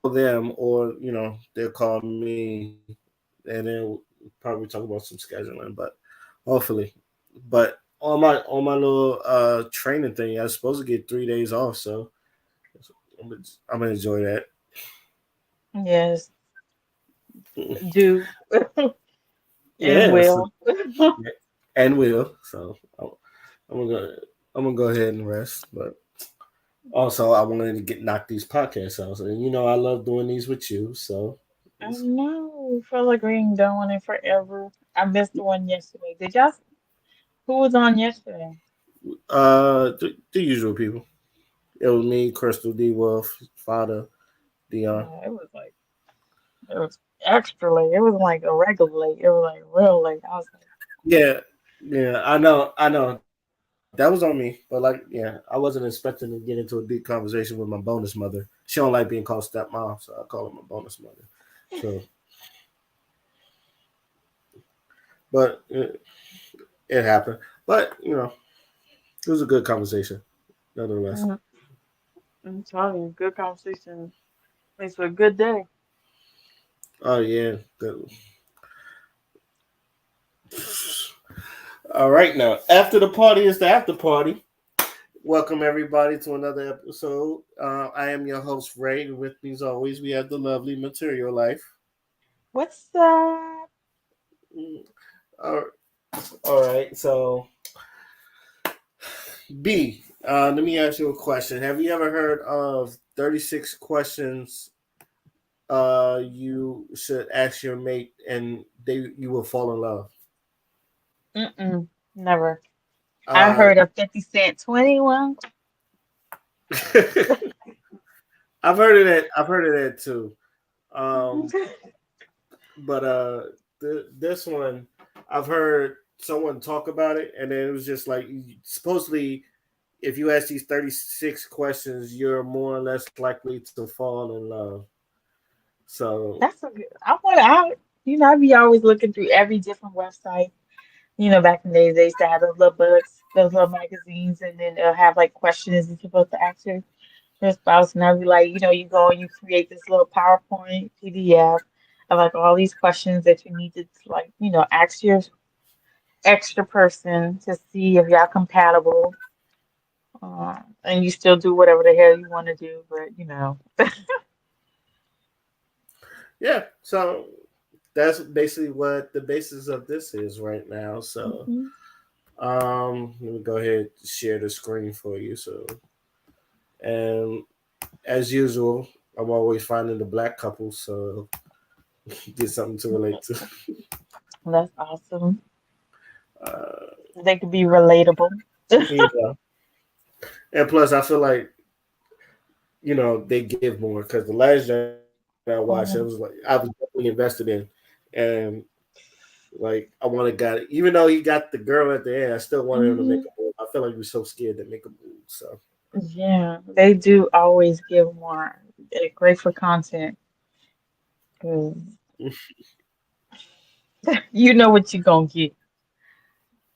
them, or they'll call me, and then we'll probably talk about some scheduling. But hopefully, but on my little training thing, I was supposed to get 3 days off, so I'm gonna enjoy that. Yes, do and Yeah, so, will. yeah, and will. So I'm gonna go, I'm gonna go ahead and rest. But also, I wanted to get knock these podcasts out, and I love doing these with you. So I know. Feel like we ain't done it forever. I missed the one yesterday. Did y'all? Who was on yesterday? the usual people. It was me, Crystal, D. Wolf, Fada, Dion. It was like it was extra late. It wasn't like a regular late. It was like real late. I was Yeah, yeah, I know. That was on me, but I wasn't expecting to get into a deep conversation with my bonus mother. She don't like being called stepmom, so I call her my bonus mother. So, but it happened. But it was a good conversation, nonetheless. like, I'm telling you, good conversation makes for a good day. Oh yeah. Good. All right, now after the party is the after party. Welcome everybody to another episode. I am your host Ray, and with me as always we have the lovely Material Life. What's up? Mm, All all right, so B, let me ask you a question. Have you ever heard of 36 questions you should ask your mate and you will fall in love? Mm-mm, never. I Uh, heard of 50 Cent 21. I've heard of that too. Um, but this one I've heard someone talk about it, and then it was just like supposedly if you ask these 36 questions, you're more or less likely to fall in love. So That's a good. I want I I be always looking through every different website. Back in the days they used to have those little books, those little magazines, and then they'll have like questions you're supposed to ask your spouse, and I'll be like, you go and you create this little PowerPoint PDF of like all these questions that you need to like, ask your extra person to see if y'all compatible. And you still do whatever the hell you want to do, but yeah, so that's basically what the basis of this is right now. So Mhm. let me go ahead and share the screen for you. So and as usual, I'm always finding the black couple, so get something to relate to. That's awesome. Uh, They could be relatable. yeah, and plus I feel like they give more because the last joint I watched, it was like I was Mhm. definitely invested in, and like I wanted got even though he got the girl at the end, I still wanted him to make Hmm. a move. I feel like he was so scared to make a move. So Yeah, they do always give more. They're great for content. 'Cause you know what you're gonna get.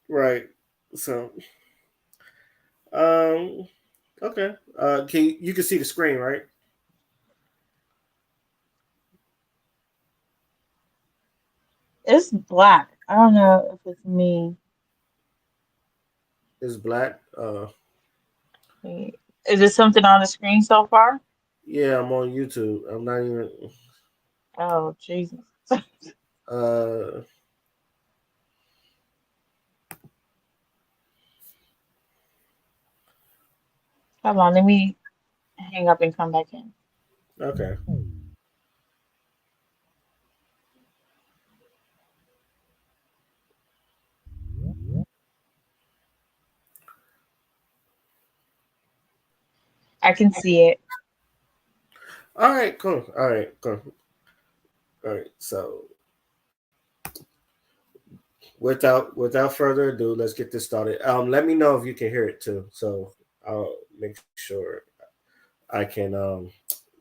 right, so um, okay. Can you can see the screen, right? It's black. I don't know if it's me. It's black. Is it something on the screen so far? Yeah, I'm on YouTube. I'm not even. Oh, Jesus. Uh, Hold on, let me hang up and come back in. okay. I can see it. All right, cool. All right, cool. All right. So without further ado, let's get this started. Let me know if you can hear it too. So I'll make sure I can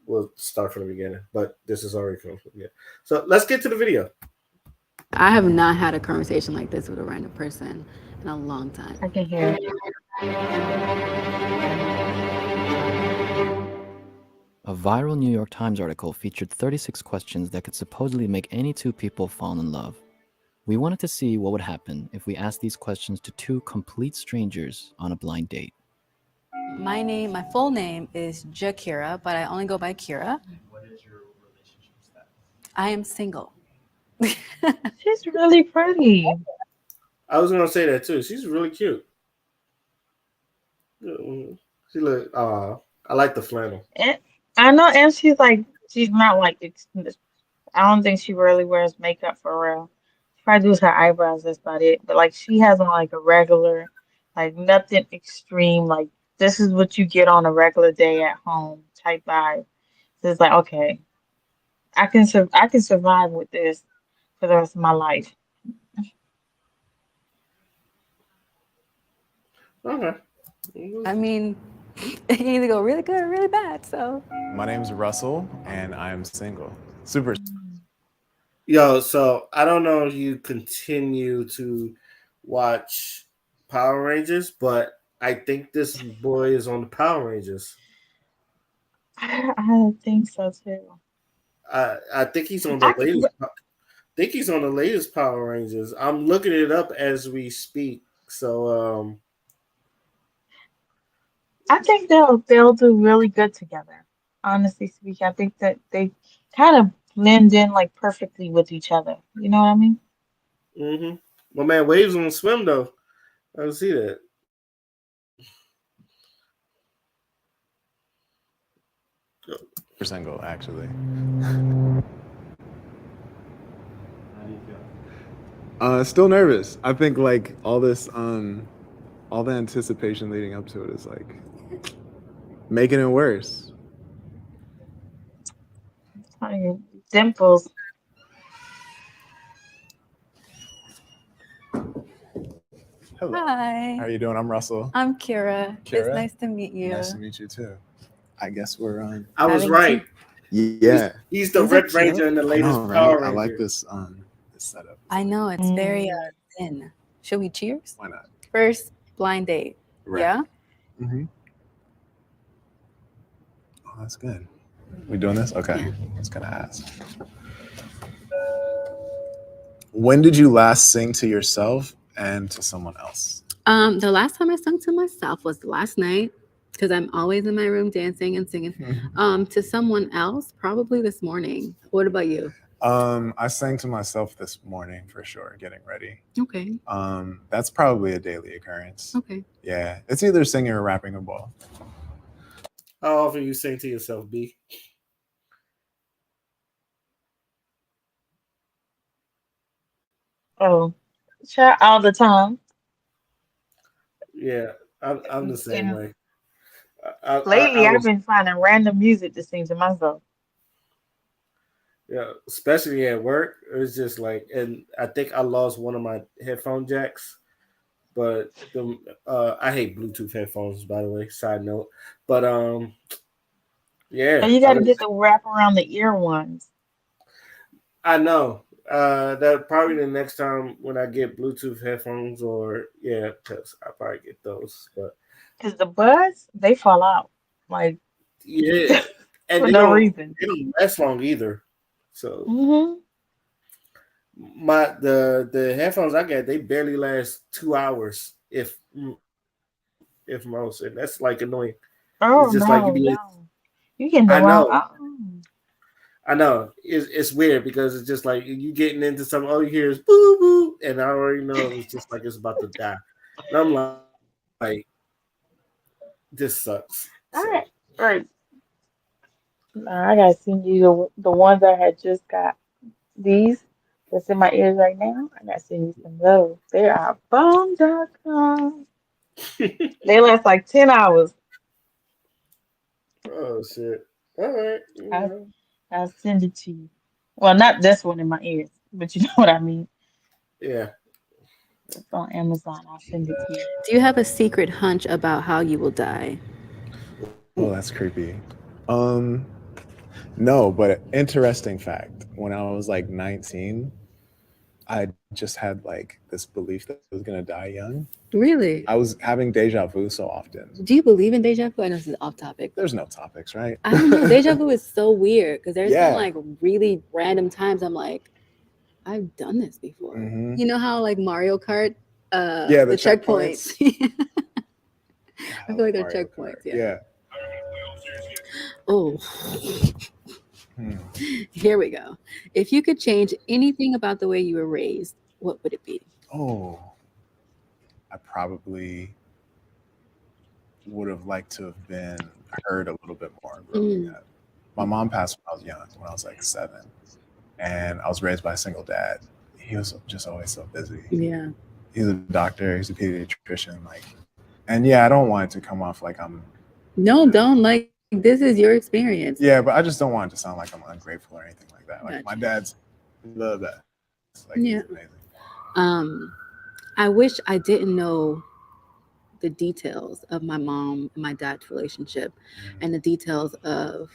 we'll start from the beginning. But this is already from yeah. So let's get to the video. I have not had a conversation like this with a random person in a long time. I can hear it. A viral New York Times article featured 36 questions that could supposedly make any two people fall in love. We wanted to see what would happen if we asked these questions to two complete strangers on a blind date. My full name is Jakira, but I only go by Kira. What is your relationship status? I am single. She's really pretty. I was gonna say that too. She's really cute. She look. I like the flannel. And I know, and she's not like I don't think she really wears makeup for real. She probably does her eyebrows, that's about it. But like she has on like a regular, like nothing extreme, like this is what you get on a regular day at home type vibe. So it's like, okay, I can survive with this for the rest of my life. Okay. I mean, it can either go really good or really bad. So My name's Russell, and I'm single. Super. Yo, so I don't know if you continue to watch Power Rangers, but I think this boy is on the Power Rangers. I think so too. I think he's on I the latest. Think he's on the latest Power Rangers. I'm looking it up as we speak. So I think they'll do really good together. Honestly speaking, I think that they kind of blend in like perfectly with each other. You know what I mean? my man Waves on swim though. I don't see that. Single, actually. How do you feel? Still nervous. I think like all the anticipation leading up to it is like making it worse. Like, dimples. Hello. hi, How are you doing? I'm Russell. I'm Kira. It's Kira? nice to meet you. Nice to meet you too. I guess we're on. I was Having right. Yeah. He's the These are Red Ranger cute. in the I latest know, Power right? I Ranger. like this setup. I know it's very Mm. thin. Should we cheers? Why not? First blind date. Right. Yeah. Mm-hmm. Oh, that's good. We doing this? Okay. I was gonna ask. When did you last sing to yourself and to someone else? The last time I sung to myself was last night because I'm always in my room dancing and singing. To someone else, probably this morning. What about you? I sang to myself this morning for sure, getting ready. Okay. That's probably a daily occurrence. Okay. Yeah, it's either singing or rapping a ball. How often you sing to yourself, B? Oh, chat all the time. Yeah, I'm the same And way. lately, I I've was been finding random music to sing to myself. yeah, especially at work. It was just like, and I think I lost one of my headphone jacks. But I hate Bluetooth headphones, by the way. Side note, but yeah, And you got to get the wrap around the ear ones. I know. That probably the next time when I get Bluetooth headphones, or yeah, because I probably get those. But Because the buds, they fall out. Like, yeah, and for no reason. they don't last long either. So Hmm. the headphones I got, they barely last 2 hours, if most, and that's like annoying. Oh, It's just like no, no. You getting the I wrong. know. I know it's weird because it's just like you getting into something. All you hear is boo boo, and I already know it's just like it's about to die. And I'm like this sucks. All right. All right. I got to send you the ones I had just got. These that's in my ears right now. I got to send you some of those. They are bomb.com. They last like 10 hours. Oh shit! All right. I'll send it to you. Well, not this one in my ears, but you know what I mean. Yeah. It's on Amazon. I'll send it to you. Do you have a secret hunch about how you will die? Oh, that's creepy. No, but interesting fact. When I was like 19, I just had like this belief that I was gonna die young. Really? I was having deja vu so often. Do you believe in deja vu? I know this is off topic. There's no topics, right? I don't know. Deja vu is so weird because there's Yeah. been like really random times I'm like, I've done this before. Mhm. You know how like Mario Kart, Yeah, the checkpoints. I feel like they're Mario checkpoints. Kart. Yeah. Oh, Hmm. here we go. If you could change anything about the way you were raised, what would it be? Oh, I probably would have liked to have been heard a little bit more growing up. My mom passed when I was young, when I was like 7, and I was raised by a single dad. He was just always so busy. Yeah. He's a doctor, he's a pediatrician, like, and yeah, I don't want it to come off like I'm. No, don't like. This is your experience. Yeah, but I just don't want it to sound like I'm ungrateful or anything like that. Like Gotcha. my dad's the best. Like, he's amazing. I wish I didn't know the details of my mom and my dad's relationship and the details of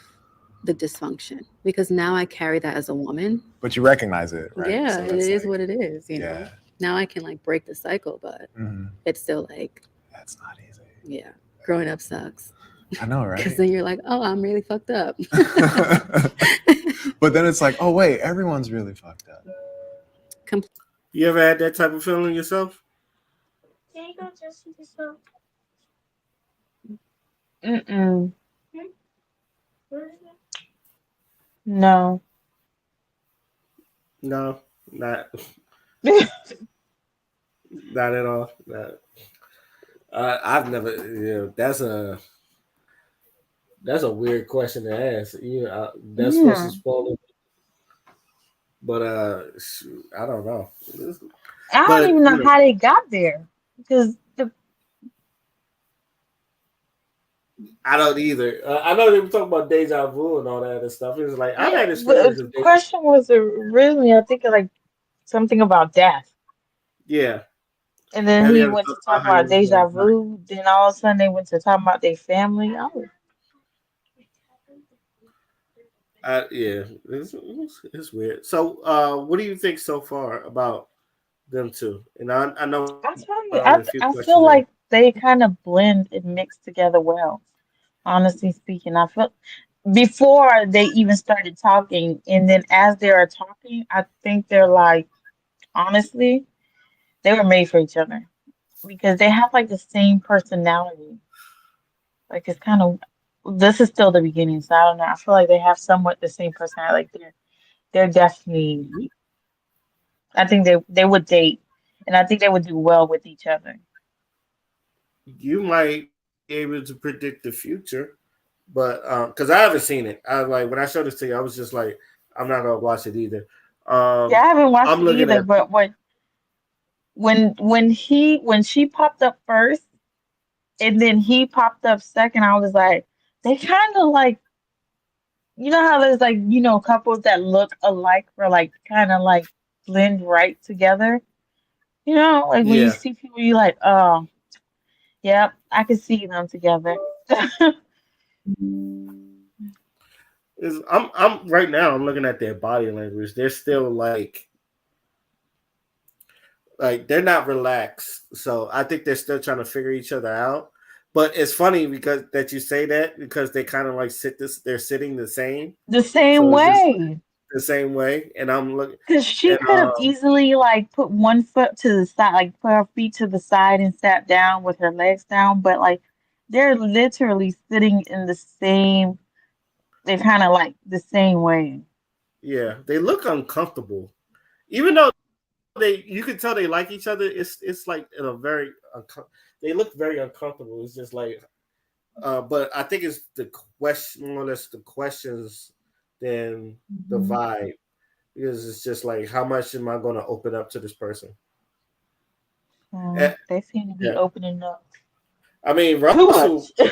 the dysfunction, because now I carry that as a woman. But you recognize it, right? Yeah, So it that's is like, what it is, you know. yeah. Now I can like break the cycle, but Mhm. it's still like, That's not easy. yeah, growing up sucks. I know, right? Because then you're like, oh, I'm really fucked up. But then it's like, oh wait, everyone's really fucked up. You ever had that type of feeling yourself? Mm-mm. No. No, not not at all. Not. I've never. That's a weird question to ask. That's supposed to spoil it. But I don't know. I don't But, even know you know- how they got there because I don't either. I know they were talking about deja vu and all that other stuff. It was like I've had but experiences. the question was originally, I think, like something about death. Yeah. And then Have you he ever went to thought talk about how about you was deja gonna die? vu. Then all of a sudden they went to talk about their family. Yeah, it's weird. So, what do you think so far about them two? And I know I tell you, a few I questions feel in. like they kind of blend and mix together well. Honestly speaking, I feel before they even started talking, and then as they are talking, I think they're like, honestly, they were made for each other because they have like the same personality. Like it's kind of this is still the beginning, so I don't know. I feel like they have somewhat the same personality. Like they're definitely. I think they would date, and I think they would do well with each other. You might be able to predict the future, but because I haven't seen it, I like when I showed this to you, I was just like, I'm not gonna watch it either. Yeah, I haven't watched I'm it looking either, at but when she popped up first and then he popped up second, I was like, they kind of like, you know how there's like, couples that look alike or like kind of like blend right together. Like when you yeah. see people, you're like, oh, yep, I can see them together. I'm right now. I'm looking at their body language. They're still like they're not relaxed. So I think they're still trying to figure each other out. But it's funny because that you say that because they kind of like they're sitting the same. The same So it's just way. the same way. And I'm looking Because she and could have easily like put one foot to the side, like put her feet to the side and sat down with her legs down, but like they're literally sitting in the same, they're kind of like the same way. yeah, they look uncomfortable. Even though you can tell they like each other, it's like in a very they look very uncomfortable. It's just like but I think it's the question more or less the questions than the vibe. Because it's just like, how much am I going to open up to this person? They seem to be Yeah. opening up I mean, too much.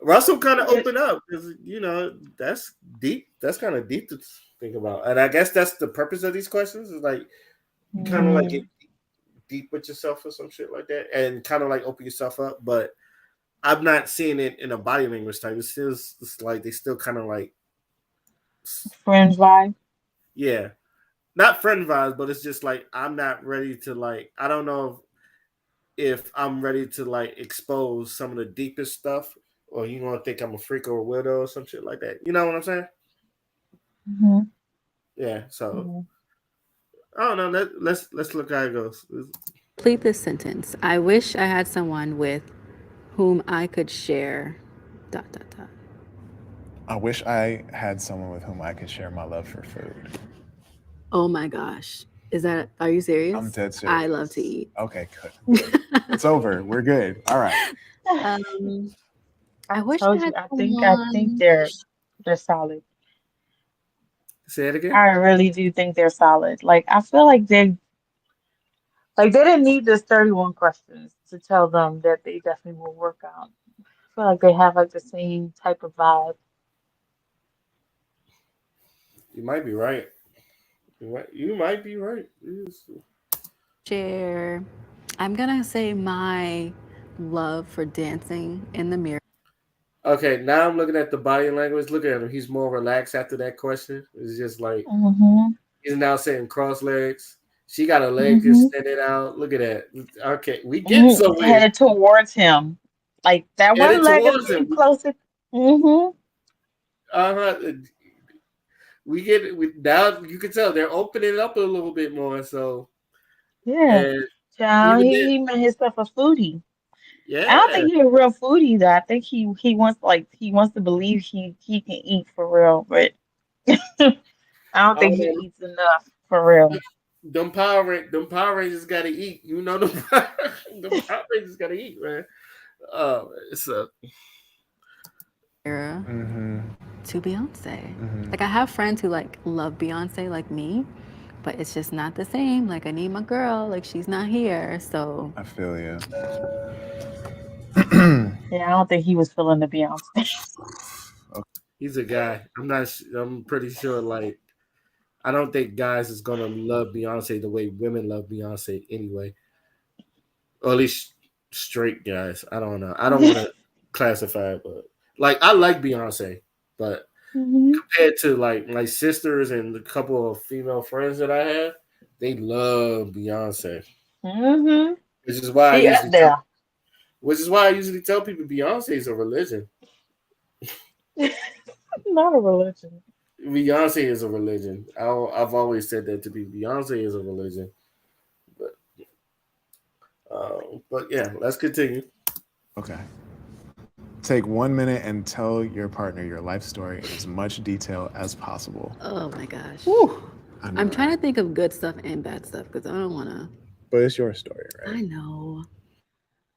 Russell kind of opened up because that's deep. That's kind of deep to think about, and I guess that's the purpose of these questions. Is like you kind of like get deep with yourself or some shit like that, and kind of like open yourself up. But I'm not seeing it in a body language type. It's like they still kind of like Friends vibe. yeah. not friend vibes, but it's just like I'm not ready to like. I don't know if I'm ready to like expose some of the deepest stuff, or you gonna think I'm a freak or a weirdo or some shit like that. You know what I'm saying? Mhm. Yeah. So Mhm. I don't know. Let's look how it goes. Complete this sentence. I wish I had someone with whom I could share. ... I wish I had someone with whom I could share my love for food. Oh my gosh. Are you serious? I'm dead serious. I love to eat. Okay, good. It's over. We're good. All right. I wish I Told you. had I think someone. they're solid. Say it again. I really do think they're solid. Like I feel like they didn't need this 31 questions to tell them that they definitely will work out. I feel like they have like the same type of vibe. You might be right. You might be right. Share. I'm gonna say my love for dancing in the mirror. Okay, now I'm looking at the body language. Look at him. He's more relaxed after that question. It's just like Mm-hmm. he's now saying cross legs. She got her leg Mm-hmm. extended out. Look at that. Okay, we get somewhere. Headed towards him. Like that one Headed leg is towards getting him. closer. Mm-hmm. Uh-huh. We get it. Now you can tell they're opening it up a little bit more. So Yeah. and Child, even then, he made himself a foodie. I don't yeah. think he's a real foodie though. I think he wants to believe he can eat for real, but I don't I think don't he know. eats enough for real. Them Power Rangers got to eat. You know them Power Rangers got to eat, man. It's a Era Mm-hmm. to Beyonce. Mm-hmm. Like I have friends who like love Beyonce like me, but it's just not the same. Like I need my girl. Like she's not here, so I feel you. Yeah, I don't think he was feeling the Beyonce. he's a guy. I'm pretty sure. Like I don't think guys is gonna love Beyonce the way women love Beyonce anyway, or at least straight guys. I don't know. I don't want to classify it, but like I like Beyonce, but Mhm. compared to like my sisters and a couple of female friends that I have, they love Beyonce. Mhm. Which is why I She up usually tell, there. which is why I usually tell people Beyonce is a religion. Not a religion. Beyonce is a religion. I've always said that to be Beyonce is a religion. But but yeah, let's continue. Okay. Take 1 minute and tell your partner your life story in as much detail as possible. oh my gosh. I know, I'm trying right? to think of good stuff and bad stuff because I don't want to. But it's your story, I right? know.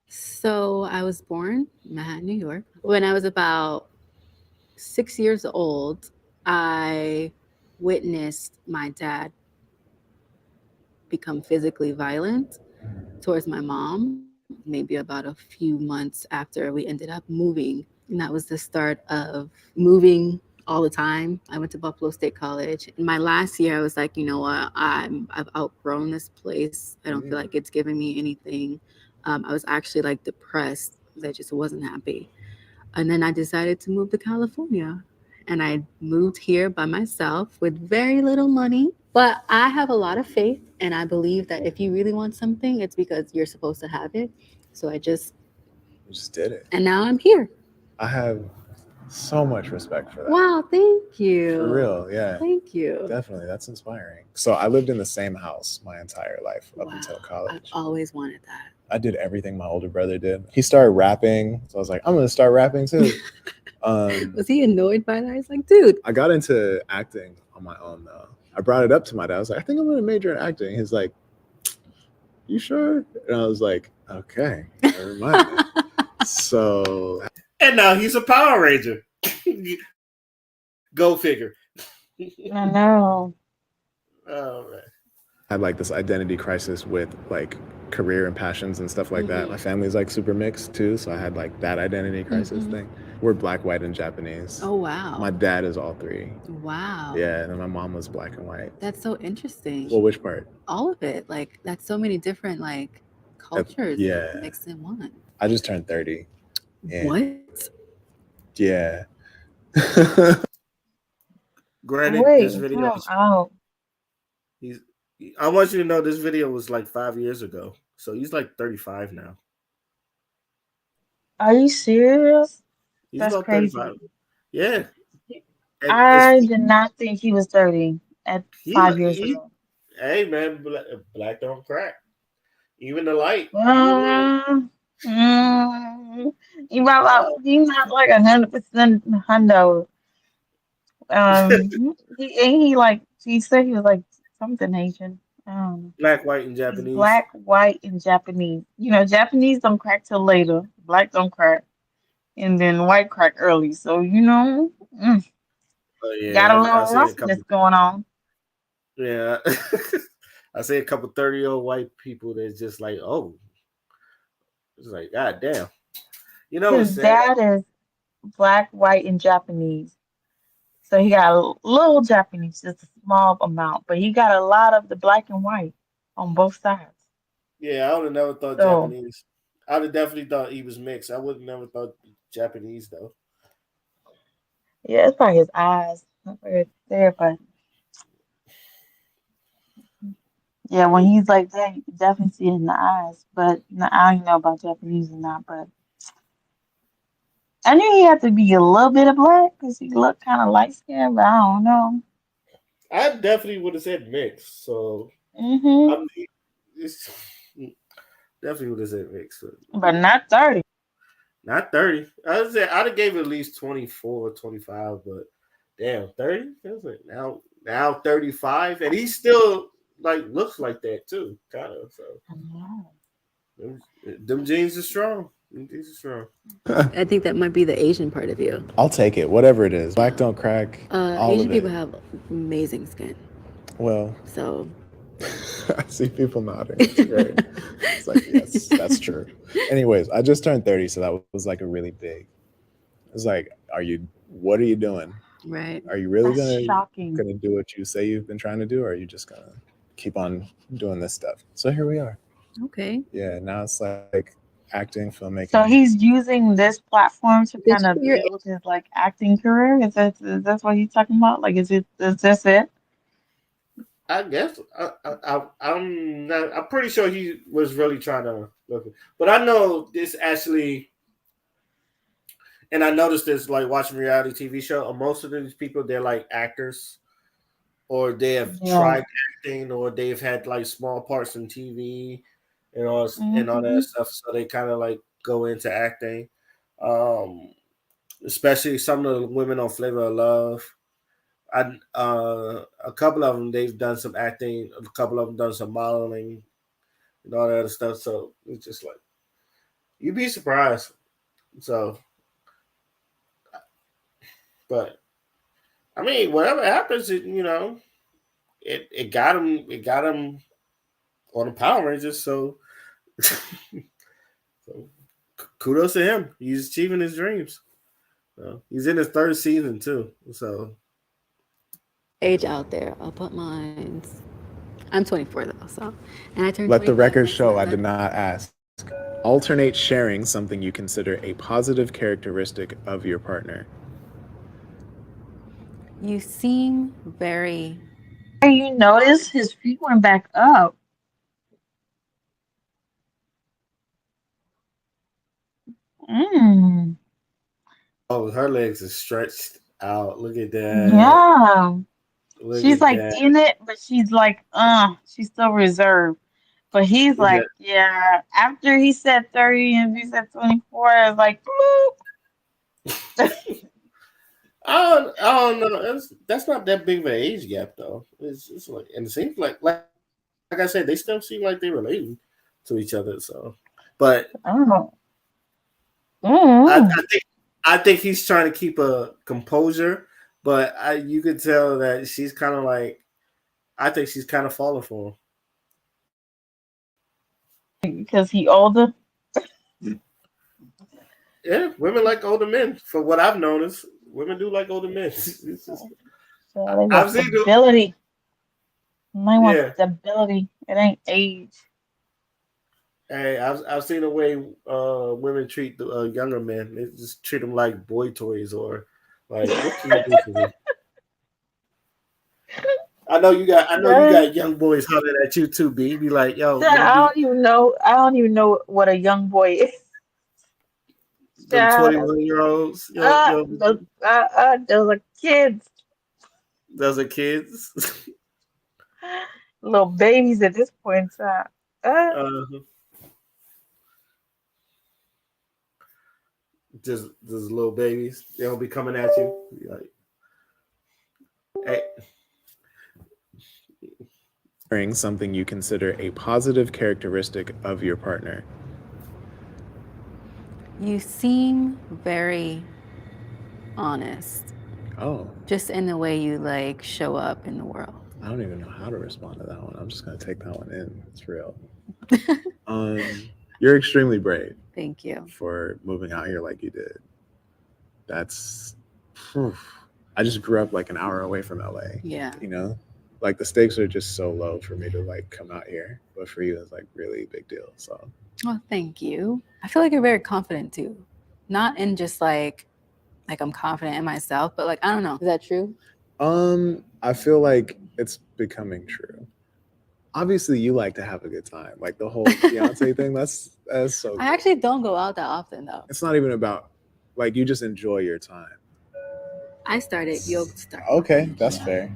So I was born in Manhattan, New York. When I was about 6 years old, I witnessed my dad become physically violent towards my mom, maybe about a few months after we ended up moving. And that was the start of moving all the time. I went to Buffalo State College. In my last year, I was like, you know what? I've outgrown this place. I don't feel like it's giving me anything. I was actually like depressed. I just wasn't happy. And then I decided to move to California. And I moved here by myself with very little money. But I have a lot of faith. And I believe that if you really want something, it's because you're supposed to have it. So I just did it. And now I'm here. I have so much respect for that. Wow, thank you. For real, yeah. Thank you. Definitely. That's inspiring. So I lived in the same house my entire life up until I've college. always wanted that. I did everything my older brother did. He started rapping. So I was like, I'm going to start rapping too. Was he annoyed by that? He's like, dude. I got into acting on my own though. I brought it up to my dad. I was like, I think I'm going to major in acting. He's like, you sure? And I was like, okay, never mind. So. And now he's a Power Ranger. Go figure. I know. Oh man. I had like this identity crisis with like career and passions and stuff like that. My family's like super mixed too, so I had like that identity crisis thing. We're black, white, and Japanese. Oh wow. My dad is all three. Wow. Yeah, and then my mom was black and white. That's so interesting. Well, which part? All of it. Like that's so many different like cultures mixed in one. I just turned 30. Yeah. What? Yeah. Granted, Wait, this video is out. He's. I want you to know this video was like 5 years ago, so he's like 35 now. Are you serious? He's That's about crazy. 35. Yeah, and I did not think he was 30 at he, 5 years he ago. hey man, black don't crack. Even the light. Mm, mm, Uh, he's not like 100% hundo. He like he said he was like something Asian. black, white, and He's Japanese. black, white, and Japanese. Japanese don't crack till later. Black don't crack, and then white crack early. So got a Yeah, I little see a roughness couple. going on. Yeah, I see a couple 30-year-old white people that's just like, oh, it's like, God damn. You know what's His sad? dad is black, white, and Japanese. So he got a little Japanese, just a small amount, but he got a lot of the black and white on both sides. Yeah, I would have never thought So Japanese. I would have definitely thought he was mixed. I would have never thought Japanese though. yeah, it's probably his eyes. Not very there, but yeah, when he's like that, you can definitely see it in the eyes. But no, I don't know about Japanese or not, but I knew he had to be a little bit of black because he looked kind of light skinned, but I don't know. I definitely would have said mixed. So Hmm. I'm it's, definitely would have said mixed. But not 30. Not 30. I would say I'd have gave it at least 24 or 25, but damn, 30? That's like now 35. And he still like looks like that too, kind of. So I know. them jeans are strong. Them jeans are strong. I think that might be the Asian part of you. I'll take it, whatever it is. Black don't crack. All Asian of people it. have amazing skin. Well, So I see people nodding. It's great. It's like, yes, that's true. Anyways, I just turned 30, so that was like a really big. It's like, what are you doing? right. Are you really That's gonna shocking. do what you say you've been trying to do, or are you just gonna keep on doing this stuff? So here we are. Okay. Yeah, now it's like acting, So filmmaking. he's using this platform to Did kind of you hear build his like acting career. Is that what he's talking about? Like, is this it? I guess I'm not. I'm pretty sure he was really trying to look, but I know this actually, and I noticed this like watching reality TV show. Most of these people they're like actors, or they have Yeah. tried acting, or they've had like small parts in TV, and all Hmm. that stuff. So they kind of like go into acting. Um, Especially some of the women on Flavor of Love. A couple of them they've done some acting. A couple of them done some modeling and all that other stuff. So it's just like you'd be surprised. So, but I mean, whatever happens, it got him. It got him on the Power Rangers. So, so kudos to him. He's achieving his dreams. So, he's in his third season too. So age out there? I'll put mine. I'm 24 though, so and I turned Let the 25 record next show I month. did not ask. Alternate sharing something you consider a positive characteristic of your partner. You seem very. Hey, you notice his feet went back up. Mm. oh, her legs are stretched out. Look at that. Yeah. Look She's at like that. in it, but she's still reserved. But he's Look at like, yeah. After he said 30 and he said 24, I was like, I don't know. That's not that big of an age gap though. It's like, and it seems like I said, they still seem like they're relating to each other. So, but I don't know. I, Mm. I think I think he's trying to keep a composure. But you could tell that she's kind of like, I think she's kind of falling for him. Because he older. Yeah, women like older men. For what I've noticed, women do like older men. It's just, So they want I've seen them. stability. They want Yeah. stability. It ain't age. Hey, I've seen the way women treat the younger men. They just treat them like boy toys or like, what can you do for me? I know you got Yeah. young boys hollering at you too, B. Be like, yo, Yeah, let me be I don't even know what a young boy is. them Child, 21-year-olds. Yo, those are kids, those are kids. little babies at this point in time. Uh, uh, just little babies. They don't be coming at you. Be like, hey, Something you consider a positive characteristic of your partner. You seem very honest, Oh, just in the way you like show up in the world. I don't even know how to respond to that one. I'm just gonna take that one in. It's real. You're extremely brave Thank you. for moving out here like you did. That's, whew. I just grew up like an hour away from LA. Yeah. You know, like the stakes are just so low for me to like come out here, but for you, it's like really big deal. So, Well, thank you. I feel like you're very confident too. Not in just like I'm confident in myself, but like I don't know. Is that true? I feel like it's becoming true. Obviously, you like to have a good time, like the whole Beyonce thing. That's so. I Good. actually don't go out that often though. It's not even about like you just enjoy your time. I started yoga start. Okay, that's fair.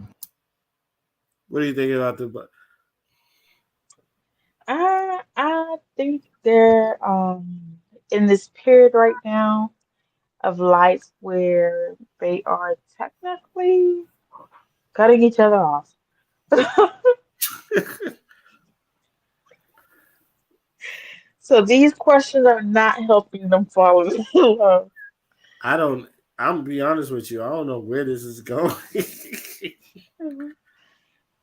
what do you think about the? I think they're in this period right now of life where they are technically cutting each other off. So these questions are not helping them fall in love. I don't. I'm be honest with you. I don't know where this is going.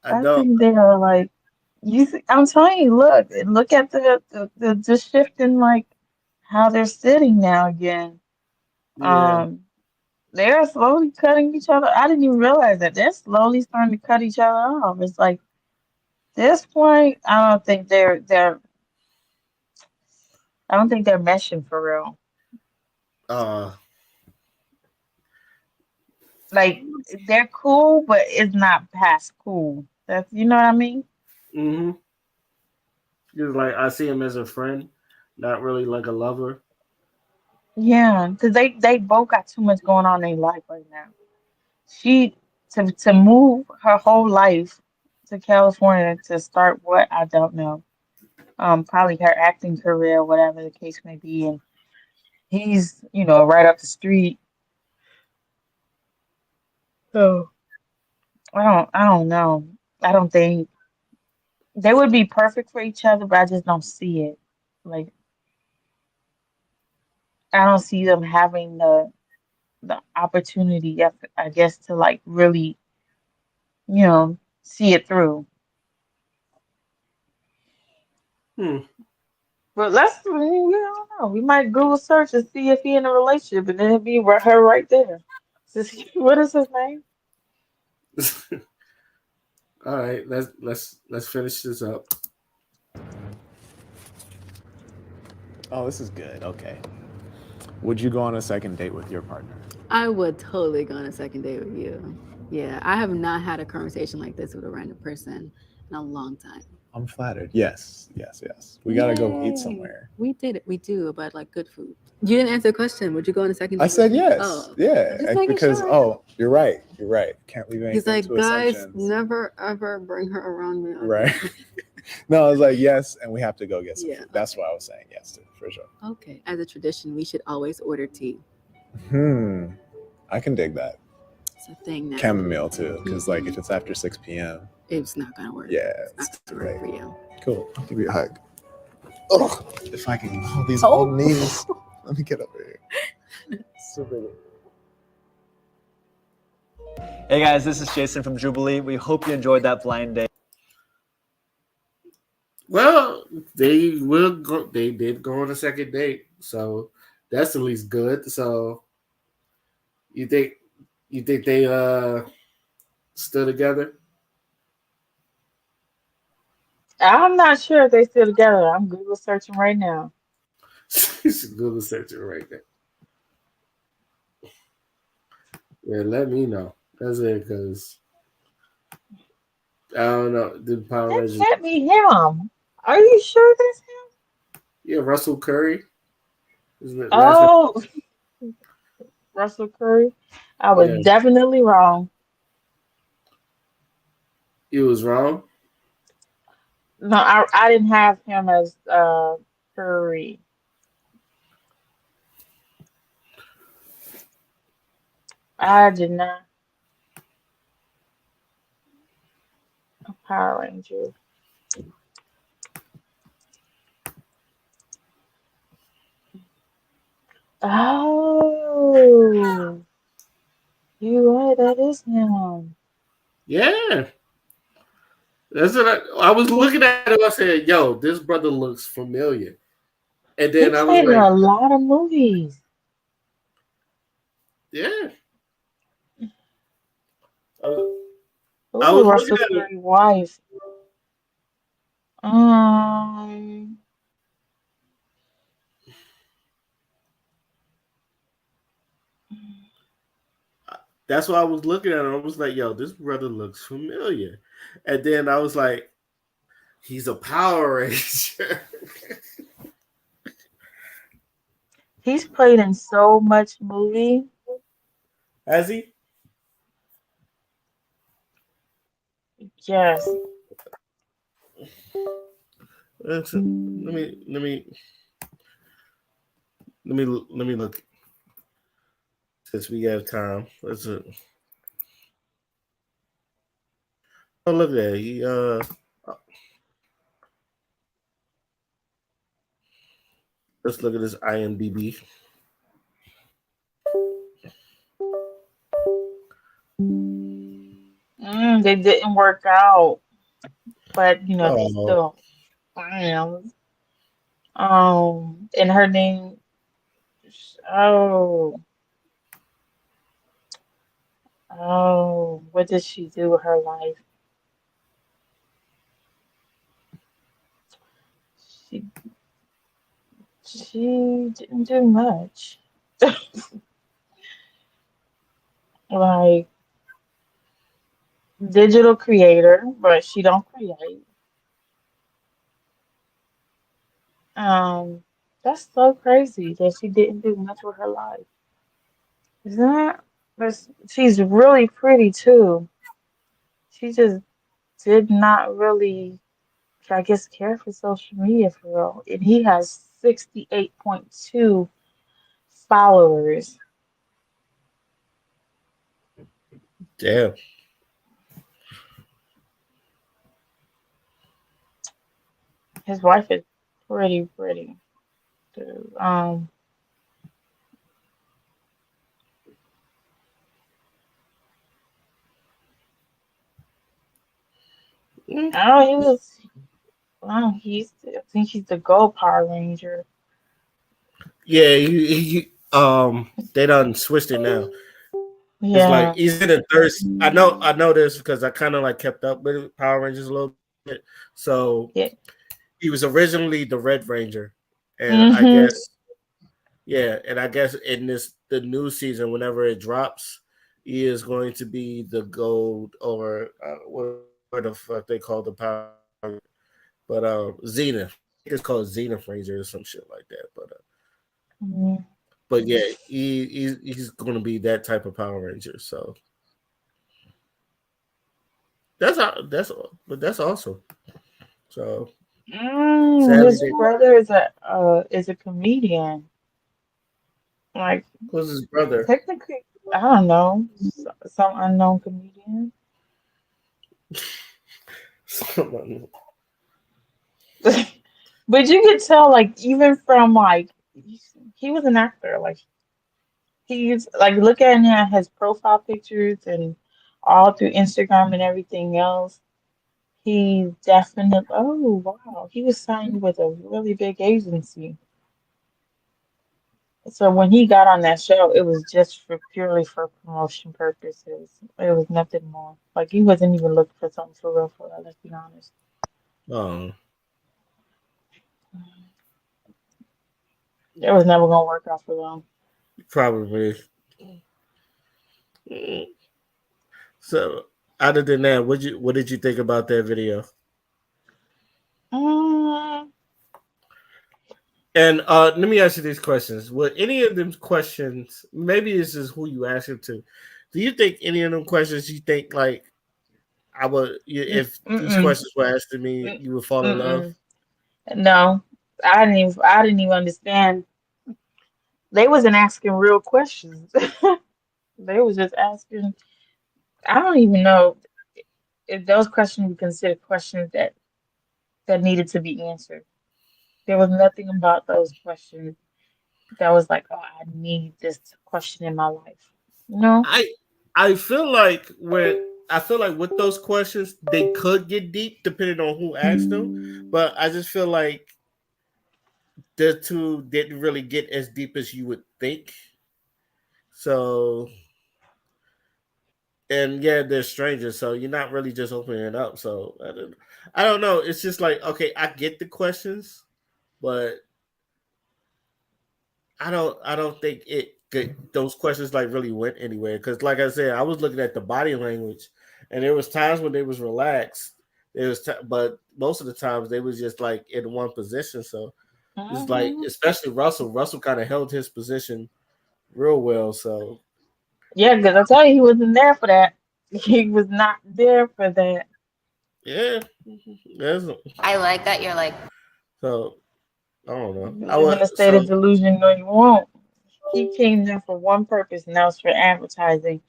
I I don't. think they are like I'm telling you, look at the shift in like how they're sitting now again. Yeah. Um, they're slowly cutting each other. I didn't even realize that they're slowly starting to cut each other off. It's like this point, I don't think they're meshing for real. Uh. Like they're cool, but it's not past cool. That's you know what I mean? Mm-hmm. Just like I see him as a friend, not really like a lover. Yeah, because they both got too much going on in their life right now. She to move her whole life to California to start what I don't know. Probably her acting career, whatever the case may be, and he's right up the street. So I don't know. I don't think they would be perfect for each other, but I just don't see it. Like I don't see them having the opportunity, I guess, to like really, see it through. Hmm. But we don't know. We might Google search and see if he in a relationship, and then it'd be her right there. What is his name? All right. Let's finish this up. Oh, this is good. Okay. Would you go on a second date with your partner? I would totally go on a second date with you. Yeah, I have not had a conversation like this with a random person in a long time. I'm flattered. Yes. We gotta go eat Yay. somewhere. We did it. We do, but like good food. You didn't answer the question. Would you go on a second date? I said with me? yes. Oh, Yeah. just making Because sure. you're right. Can't leave anything He's like, to guys, assumptions. never ever bring her around me. Right. No, I was like, yes, and we have to go get some Yeah, food. That's why I was saying yes to, for sure. Okay. As a tradition, we should always order tea. I can dig that. It's a thing now. Chamomile too, because like if it's after 6 p.m. It's not gonna work. Yeah, It's it's not too gonna work late. for you. Cool. I'll give you a hug. Ugh, if I can hold these old knees. Let me get over here. Super good. Hey guys, this is Jason from Jubilee. We hope you enjoyed that blind date. Well, they will go. They did go on a second date, so that's at least good. So you think they still together? I'm not sure if they still together. I'm Google searching right now. Google searching right there. Yeah, let me know. That's it, because I don't know. The Power That Rangers. can't be him. Are you sure that's him? Yeah, Russell Curry. Isn't it last name? Oh, Russell Curry. I was Yeah, definitely wrong. you was wrong. No, I didn't have him as Curry. I did not. Power Ranger. Oh, you right. That is him. Yeah, that's what I was looking at him. I said, "Yo, this brother looks familiar." And He then I was played in like, a lot of movies. "Yeah." I, I Ooh, was looking Russell at it. Curry wife. Um, That's why I was looking at him. I was like, "Yo, this brother looks familiar." And then I was like, "He's a Power Ranger." he's played in so much movie. Has he? Yes. Let me look since we have time. Oh, look at that. Let's look at this IMDb. They didn't work out, but they Oh, still fans. And her name. Oh, what did she do with her life? She she didn't do much. Like digital creator, but she don't create. Um, that's so crazy that she didn't do much with her life. Isn't that? She's really pretty too. She just did not really, I guess, care for social media for real. And he has 68.2 followers. damn. His wife is pretty pretty too. Mm. Oh, he was. Oh, I think he's the Gold Power Ranger. Yeah, they done switched it now. It's like Yeah. he's in the third. I know this because I kind of like kept up with Power Rangers a little bit. So Yeah. he was originally the Red Ranger, and I Mm-hmm. guess yeah, and I guess in the new season, whenever it drops, he is going to be the gold or what the fuck they call the power, but Zenith. It's called Zenith Ranger or some shit like that. But yeah, he's going to be that type of Power Ranger. So that's awesome. So sadly, His brother is a comedian. Like who's his brother? technically, I don't know, some unknown comedian. But you could tell, like, even from like he was an actor. Like he's like look at his profile pictures and all through Instagram and everything else. He definitely. Oh wow, he was signed with a really big agency. So when he got on that show, it was just for purely for promotion purposes. It was nothing more. Like he wasn't even looking for something for real. Let's be honest. Oh, It was never gonna work out for them. probably. So other than that, what did you think about that video? Mm, And let me ask you these questions. Would any of them questions, maybe this is who you ask them to, do you think any of them questions you think like if these mm-mm, questions were asked to me, you would fall in love? mm-mm. No, I didn't even understand. They wasn't asking real questions. They was just asking. I don't even know if those questions were considered questions that needed to be answered. There was nothing about those questions that was like, oh, I need this question in my life. No. I I feel like with those questions, they could get deep depending on who asked them. But I just feel like the two didn't really get as deep as you would think. So and yeah, they're strangers, so you're not really just opening it up. So I don't know. It's just like okay, I get the questions, but I don't think those questions like really went anywhere because like I said, I was looking at the body language, and there was times when they was relaxed. But most of the times they was just like in one position. So it's like, Hmm. especially Russell. Russell kind of held his position real well. So Yeah, because I tell you, he wasn't there for that. He was not there for that. yeah, that's, I like that you're like, so I don't know. You I live in a would state of so delusion. No, you won't. He came there for one purpose, and that was for advertising,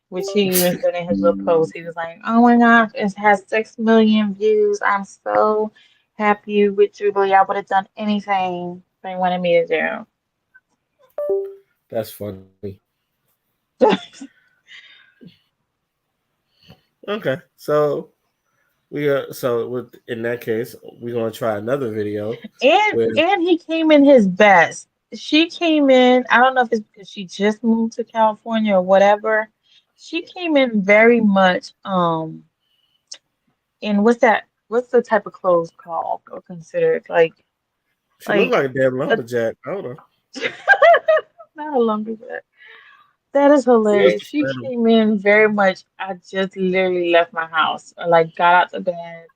which he even said in his little post. He was like, "Oh my gosh, it has 6 million views. I'm so happy with Jubilee. I would have done anything they wanted me to that's funny. do." Okay, so we so with in that case we're gonna try another video And with and he came in his best. She came in, I don't know if it's because she just moved to California or whatever. She came in very much in what's the type of clothes called or considered she looked like like a damn a, lumberjack. I don't know. not a lumberjack. That is What's hilarious. the She flannel? came in very much. I just literally left my house or like got out the bed.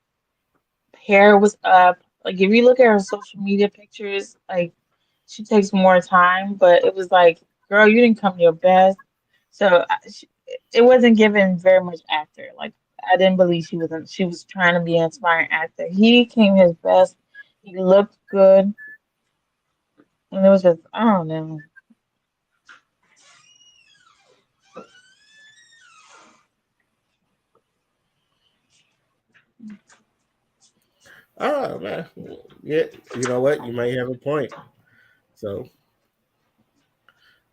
Hair was up. Like if you look at her social media pictures, like she takes more time, but it was like, girl, you didn't come your best. So it wasn't given very much actor. Like I didn't believe she was trying to be an inspiring actor. He came his best. He looked good, and it was just I don't know. Oh man, yeah. You know what? You might have a point. So,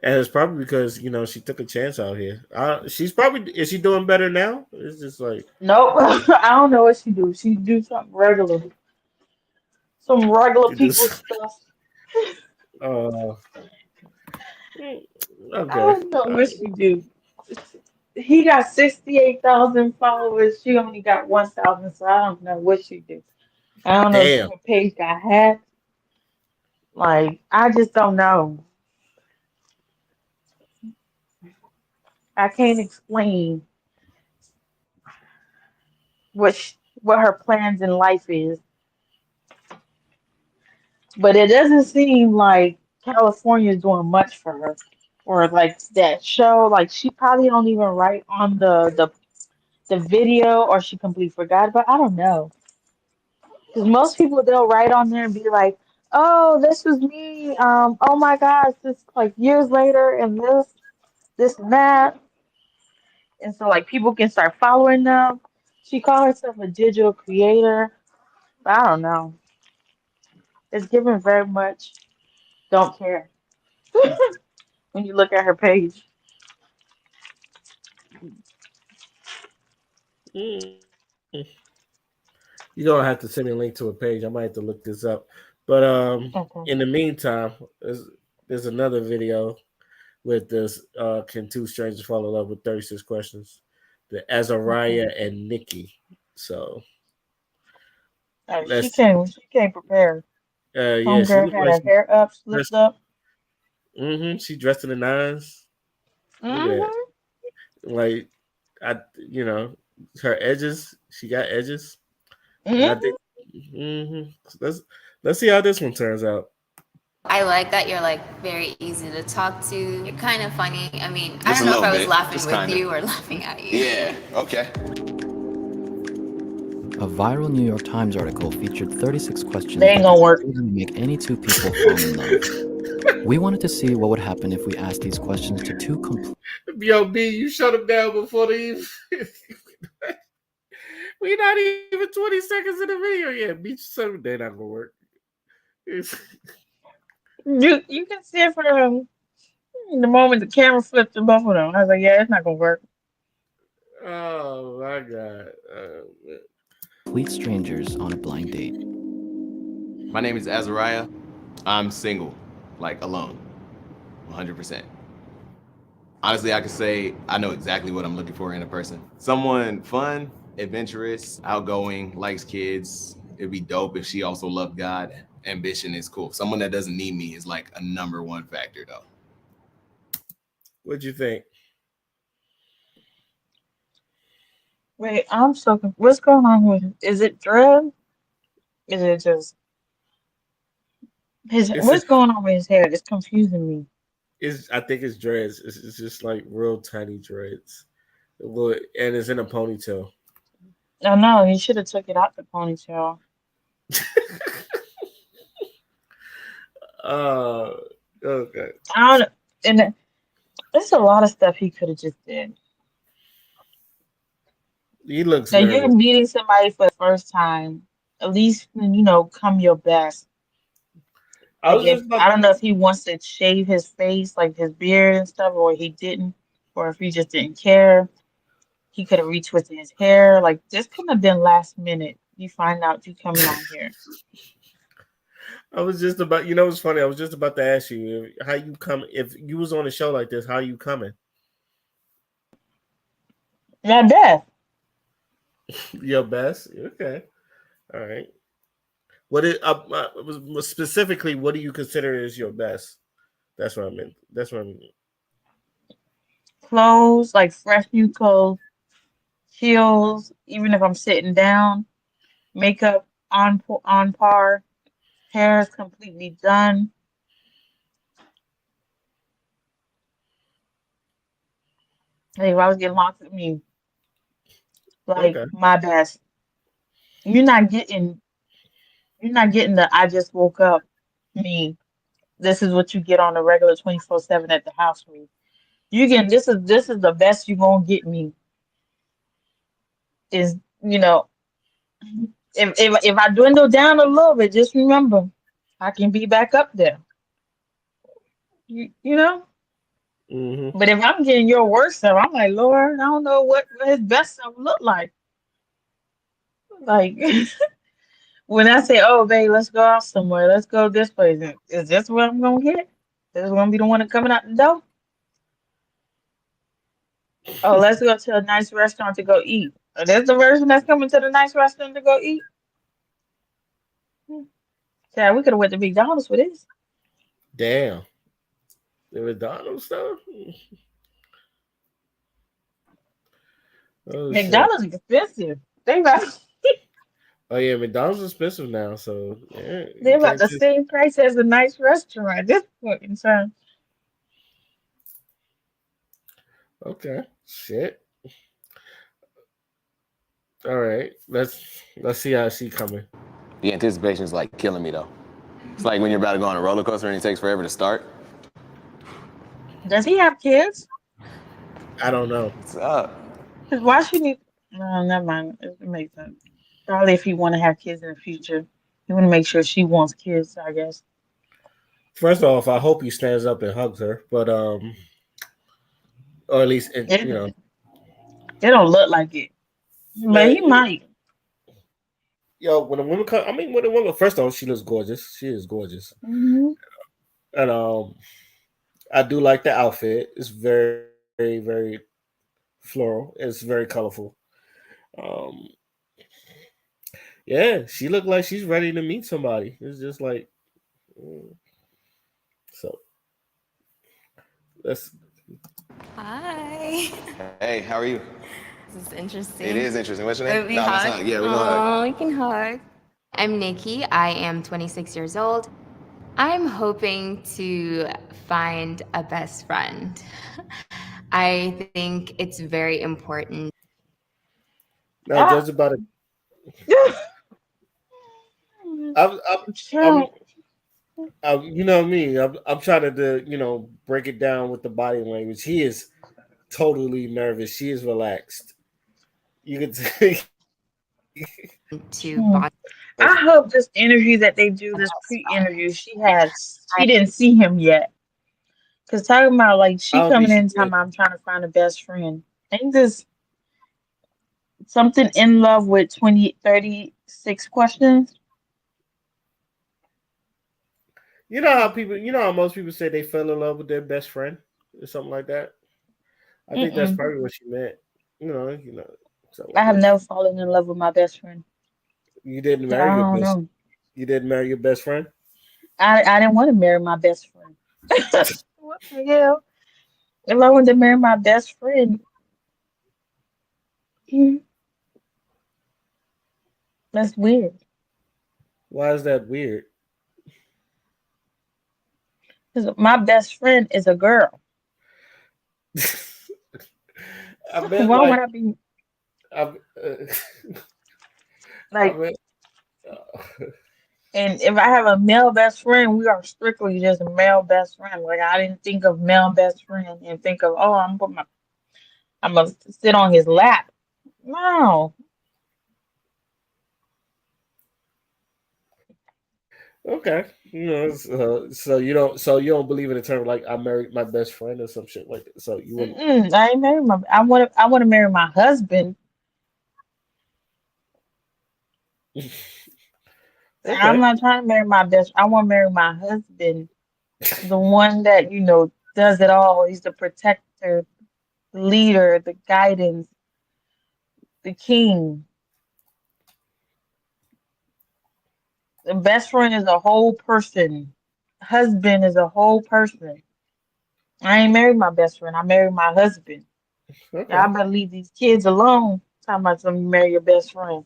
and it's probably because she took a chance out here. She's probably is she doing better now? It's just like Nope, I don't know what she do. She do something regular, some regular she people just stuff. uh I okay. don't know what she do. He got 68,000 followers. She only got 1,000, so I don't know what she do. I don't know if Damn. her page got hacked. Like, I just don't know. I can't explain what her plans in life is, but it doesn't seem like California is doing much for her. Or like that show, like she probably don't even write on the video, or she completely forgot. But I don't know. Because most people they'll write on there and be like, "Oh, this was me. Oh my gosh, this like years later, and this and that." And so like people can start following them. She called herself a digital creator. But I don't know. It's given very much don't care when you look at her page. Mm. You don't have to send me a link to a page. I might have to look this up. But Okay. in the meantime, there's another video with this can two strangers fall in love with 36 questions. The Okay. Azariah and Nikki. So She let's came prepared. yeah, she Homegirl looked had like her hair up, slicked up. she dressed in the nines. Look at that. Hmm. Like I her edges. She got edges, and I Mhm. think let's see how this one turns out. I like that you're like very easy to talk to. You're kind of funny. I mean, I Just don't a know if little I was bit. laughing Just with kinda. you or laughing at you. Yeah, okay. A viral New York Times article featured 36 questions They ain't that gonna could work. supposedly make any two people fall in love. We wanted to see what would happen if we asked these questions to two complete. Yo, B, you shut him down before they even. We're not even 20 seconds in the video yet. B, shut him. They're not gonna work. You can see it from the moment the camera flipped to both of them. I was like, yeah, it's not gonna work. Oh my god. Complete strangers on a blind date. My name is Azariah. I'm single, like alone, 100%. Honestly, I could say I know exactly what I'm looking for in a person. Someone fun, adventurous, outgoing, likes kids. It'd be dope if she also loved God. Ambition is cool. Someone that doesn't need me is like a #1 factor, though. What'd you think? Wait, I'm so what's going on with him? Is it drug? Is it just his? It's What's going on with his hair? It's confusing me. I think it's dreads. It's just like real tiny dreads. Well, and it's in a ponytail. Oh no, he should have took it out the ponytail. Uh, okay. I don't. And there's a lot of stuff he could have just did. He looks Now you're nervous. meeting somebody for the first time. At least come your best. I Like was if just about I to don't know if he wants to shave his face, like his beard and stuff, or he didn't, or if he just didn't care. He could have retwisted his hair. Like this couldn't have been last minute. You find out you coming on here. I was just about, you know, it's funny. I was just about to ask you how you come if you was on a show like this. How you coming? Not bad. Your best. Okay. All right. What is specifically? What do you consider is your best? That's what I meant. That's what I mean. Clothes, like fresh new clothes, heels, even if I'm sitting down, makeup on par, hair is completely done. Hey, if I was getting lost with me, like Okay. my best. You're not getting you're not getting the I just woke up me. This is what you get on a regular 24/7 at the house me. You get this is the best you're gonna get me is if I dwindle down a little bit, just remember I can be back up there. You know? Mm-hmm. But if I'm getting your worst stuff, I'm like, Lord, I don't know what his best stuff look like. Like when I say, oh babe, let's go out somewhere, let's go this place. Is this what I'm gonna get? This is gonna be the one that coming out the door? Oh, let's go to a nice restaurant to go eat. Is this the version that's coming to the nice restaurant to go eat? Yeah, we could have went to McDonald's for this. Damn. The McDonald's stuff. Oh shit. McDonald's is expensive. They about Oh yeah, McDonald's is expensive now, so yeah, they're you about can't the just same price as a nice restaurant at this point in time. okay. Shit. All right. Let's see how she coming. The anticipation is like killing me, though. It's like when you're about to go on a roller coaster and it takes forever to start. Does he have kids? I don't know. What's up? 'Cause why should he? No, never mind. It makes sense. Probably if he want to have kids in the future, he want to make sure she wants kids. I guess. First off, I hope he stands up and hugs her, but or at least It, you know, it don't look like it, but he might. yo, when a woman come, I mean, when a woman, first off, she looks gorgeous. She is gorgeous, Mhm. and I do like the outfit. It's very, very, very floral. It's very colorful. Um, yeah, she looked like she's ready to meet somebody. It's just like, so let's. Hi. Hey, how are you? This is interesting. It is interesting. What's your name? We No, let's hug. hug. Yeah, we're gonna hug. Oh, we can hug. I'm Nikki. I am 26 years old. I'm hoping to find a best friend. I think it's very important. Now, just about it. Child. You know me. I'm trying to break it down with the body language. He is totally nervous. She is relaxed. You can take. To bond. I hope this interview that they do, this pre-interview, she didn't see him yet. Cause talking about like she I don't coming think in she time, did. I'm trying to find a best friend. Ain't this something in love with 36 questions? You know how most people say they fell in love with their best friend or something like that. I think that's probably what she meant. You know. Something I like have that. never fallen in love with my best friend. You didn't So marry I your don't best. know. You didn't marry your best friend. I didn't want to marry my best friend. What the hell? If I wanted to marry my best friend, that's weird. Why is that weird? Because my best friend is a girl. I meant Why would like I be I, I like? meant, And if I have a male best friend, we are strictly just a male best friend. Like I didn't think of male best friend and think of I'm gonna sit on his lap. No, okay. So you don't believe in the term like I married my best friend or some shit like that. So you wouldn't. I ain't married my. I want to marry my husband. I'm Okay. not trying to marry my best. I want to marry my husband, the one that does it all. He's the protector, the leader, the guidance, the king. The best friend is a whole person. Husband is a whole person. I ain't married my best friend. I married my husband. Okay. I better leave these kids alone. Talking about something, you marry your best friend.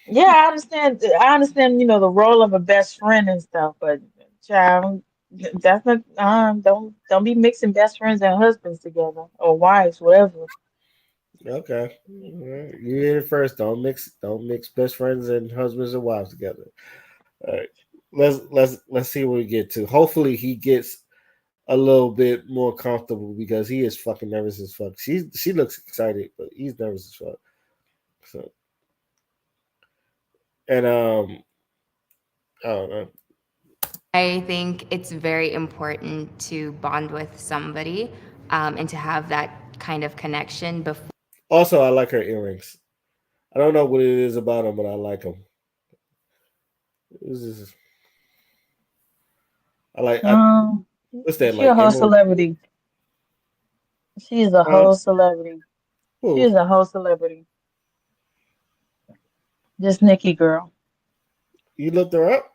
Yeah, I understand. I understand. The role of a best friend and stuff. But child, that's not. Don't be mixing best friends and husbands together or wives, whatever. Okay. All right. You hear it first. Don't mix best friends and husbands and wives together. All right. Let's see what we get to. Hopefully he gets a little bit more comfortable because he is fucking nervous as fuck. She looks excited, but he's nervous as fuck. So and I don't know. I think it's very important to bond with somebody and to have that kind of connection before. Also, I like her earrings. I don't know what it is about them, but I like them. I like. What's that She a like? whole Emerald. celebrity. She is a whole celebrity. She Who? is a whole celebrity. This Nikki girl. You looked her up?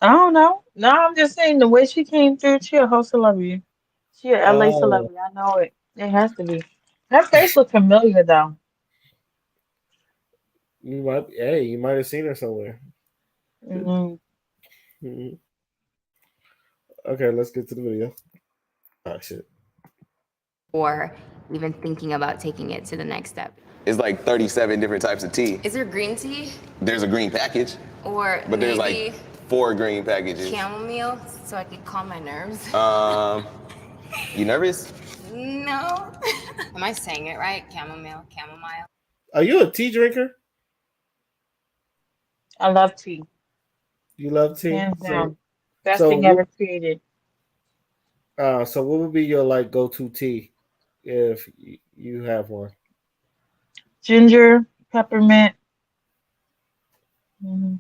I don't know. No, I'm just saying the way she came through, she a whole celebrity. She a LA Oh, celebrity. I know it. It has to be. Her face look familiar though. you might. Hey, you might have seen her somewhere. Hmm. Mhm. Okay, let's get to the video. Oh shit. Or even thinking about taking it to the next step. It's like 37 different types of tea. Is there green tea? There's a green package, Or but there's maybe like 4 green packages. chamomile so I could calm my nerves? You nervous? No. Am I saying it right? Chamomile. Are you a tea drinker? I love tea. You love tea? Hands down. Best So thing ever created. so what would be your like go-to tea if you have one? Ginger, peppermint, mhm,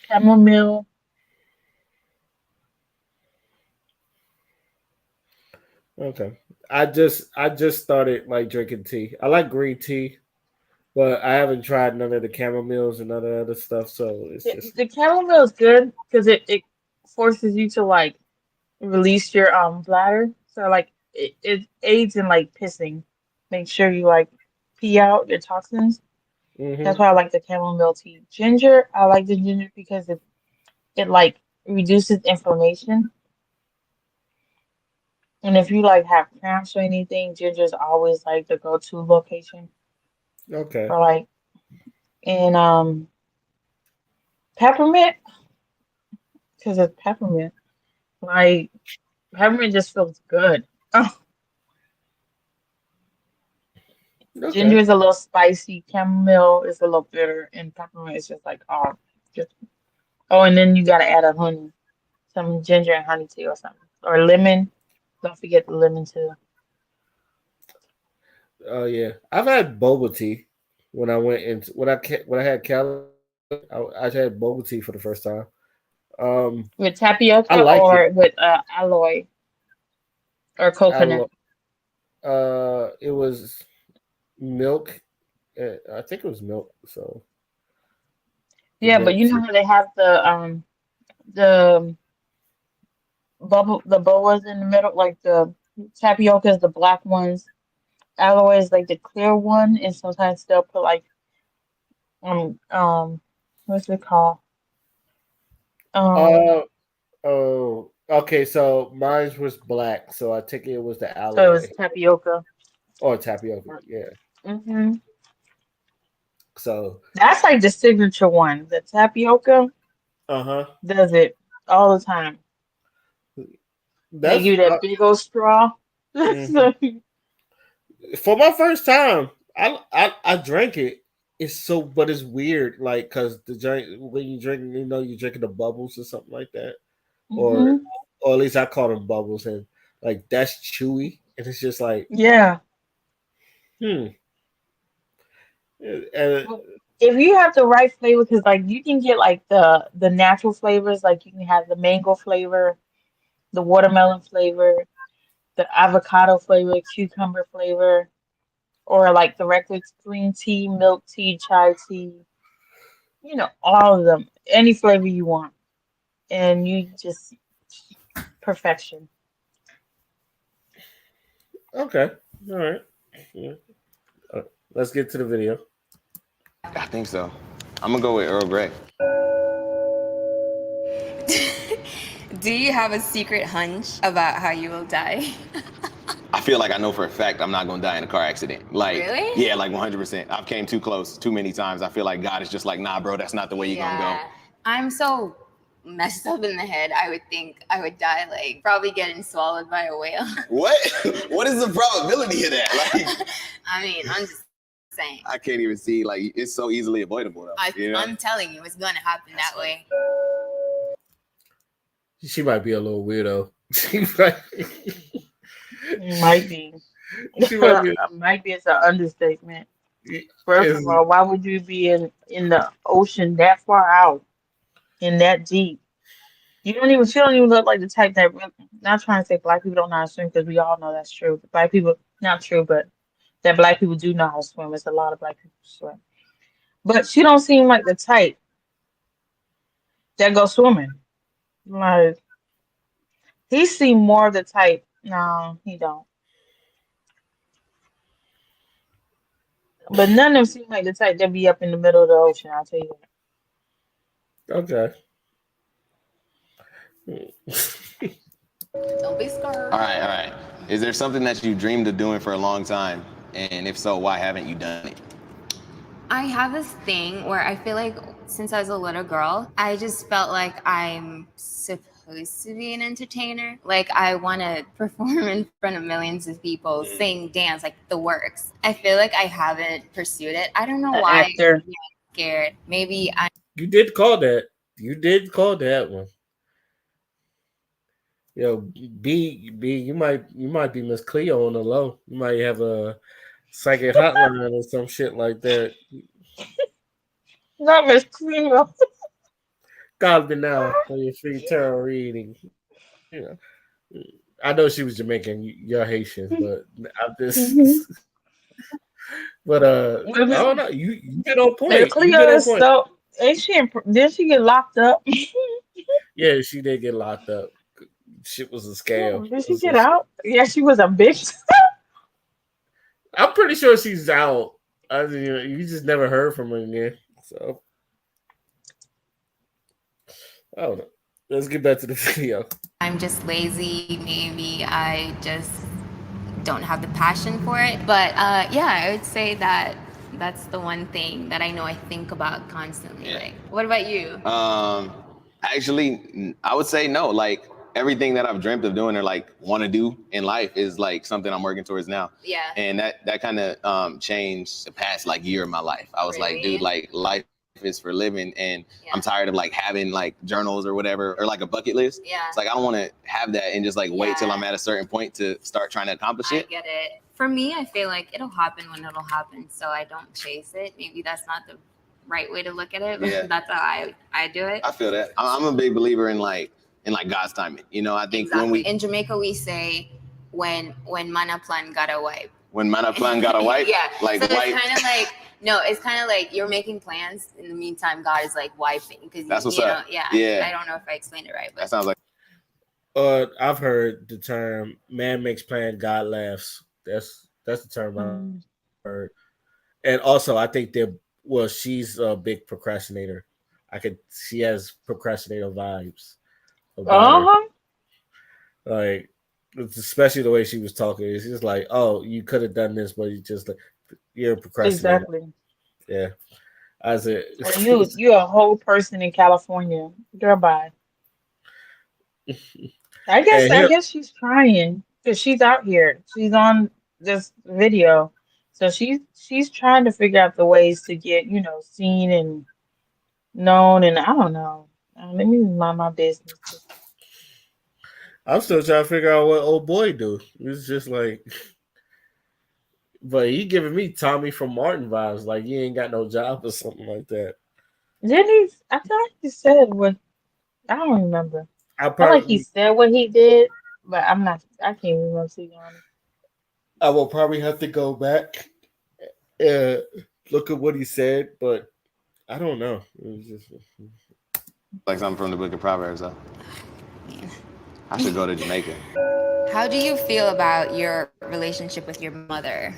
chamomile. Okay. I just started like drinking tea. I like green tea, but I haven't tried none of the camomiles and none of the other stuff. So it's just The chamomile is good because it forces you to like release your bladder. So like it aids in like pissing. make sure you like pee out your toxins. That's Mm-hmm. why I like the chamomile tea. Ginger, I like the ginger because it like reduces inflammation. And if you like have cramps or anything, ginger is always like the go-to location Okay. for like and peppermint because it's peppermint. Like peppermint just feels good. Oh, ginger Okay. is a little spicy, chamomile is a little bitter, and peppermint is just like just oh, and then you gotta add a honey, some ginger and honey tea or something, or lemon. Don't forget the lemon too. Oh yeah. I've had boba tea when I went into when I had Cali. I had boba tea for the first time. Um, With I tapioca liked it. or with aloe or I coconut. it was milk. I think it was milk. So the Yeah, but milk you know tea. how they have the the boas in the middle, like the tapioca is the black ones, aloe is like the clear one, and sometimes they'll put like um um what's it called? Um, Uh oh. Okay, so mine was black, so I think it was the so it was alloy tapioca. or tapioca. Yeah. hmm So That's like the signature one. The tapioca uh-huh. does it all the time. They That's give you that big old straw. mhm. For my first time. I drank it. It's so, but it's weird, like because the drink when you drink, you're drinking the bubbles or something like that, or hmm or at least I call them bubbles, and like that's chewy, and it's just like Yeah. hmm. And Well, if you have the right flavor, because like you can get like the natural flavors, like you can have the mango flavor, the watermelon flavor, the avocado flavor, cucumber flavor, or like the regular green tea, milk tea, chai tea, all of them, any flavor you want, and you just perfection. okay, all right, yeah. Uh, let's get to the video. I think so. I'm gonna go with Earl Grey. Do you have a secret hunch about how you will die? I feel like I know for a fact I'm not gonna die in a car accident. Like, Really? yeah, like 100%. I've came too close too many times. I feel like God is just like, nah, bro, that's not the way you're gonna go. I'm so messed up in the head. I would think I would die, like probably getting swallowed by a whale. What? What is the probability of that? Like, I mean, I'm just saying. I can't even see. Like, it's so easily avoidable, though. I'm telling you, it's gonna happen that way. She might be a little weirdo. She might, Might be. she might be. Might be it's an understatement. First of Is, all, why would you be in the ocean that far out and that deep? She don't even look like the type that, not trying to say black people don't know how to swim because we all know that's true. Black people, not true, but that black people do know how to swim. It's a lot of black people who swim. But she don't seem like the type that go swimming. Like, he seemed more the type. No, he don't. But none of them seem like the type that be up in the middle of the ocean, I'll tell you okay. Don't be scared. All right, all right. Is there something that you dreamed of doing for a long time? And if so, why haven't you done it? I have this thing where I feel like since I was a little girl, I just felt like I'm supposed to be an entertainer. Like I want to perform in front of millions of people, sing, dance, like the works. I feel like I haven't pursued it. I don't know that. why. Actor. I'm scared. Maybe I. You did call that. You did call that one. Yo, B, you might be Miss Cleo on the low. You might have a psychic hotline or some shit like that. Not Miss Cleo. Call me now for your free tarot reading. You know, I know she was Jamaican. You're Haitian, but I'm just. But I don't know. You get on Miss point. You get Cleo on is point. so. Ain't she? Did she get locked up? Yeah, she did get locked up. Shit was a scam. Did she get out? Yeah, she was a bitch. I'm pretty sure she's out. You just never heard from her again. So I don't know. Let's get back to the video. I'm just lazy. Maybe I just don't have the passion for it. But yeah, I would say that that's the one thing that I know I think about constantly. Yeah. Like, what about you? Actually, I would say no. Like everything that I've dreamt of doing or like want to do in life is like something I'm working towards now. Yeah. And that kind of changed the past like year of my life. I was like, dude, like life is for living, and I'm tired of like having like journals or whatever or like a bucket list. Yeah. It's like I don't want to have that and just like wait till I'm at a certain point to start trying to accomplish it. I get it. For me, I feel like it'll happen when it'll happen, so I don't chase it. Maybe that's not the right way to look at it, but Yeah. that's how I do it. I feel that. I'm a big believer in God's timing. You know, I think when we in Jamaica we say when mana plan got a wipe. when mana plan got a wipe, Yeah. like So wipe. it's kind of like it's kind of like you're making plans. In the meantime, God is like wiping because That's what's you know, up. yeah. Yeah. I don't know if I explained it right, but That sounds like I've heard the term "man makes plan, God laughs." That's the term I've heard. And also, I think she's a big procrastinator. She has procrastinator vibes about her. Like, especially the way she was talking. It's just like, oh, you could have done this, but you're a procrastinator. Exactly. Yeah. As a You're a whole person in California. Girl, bye. I guess she's trying because she's out here. She's on this video, so she's trying to figure out the ways to get seen and known. And I don't know. Let me mind my business. I'm still trying to figure out what old boy do. It's just like, but he giving me Tommy from Martin vibes. Like he ain't got no job or something like that. Didn't he? I thought he said what. I don't remember. I I feel like he said what he did, but I can't remember, to be honest. I will probably have to go back and look at what he said, but I don't know. It was just like something from the book of Proverbs, though. I should go to Jamaica. how do you feel about your relationship with your mother?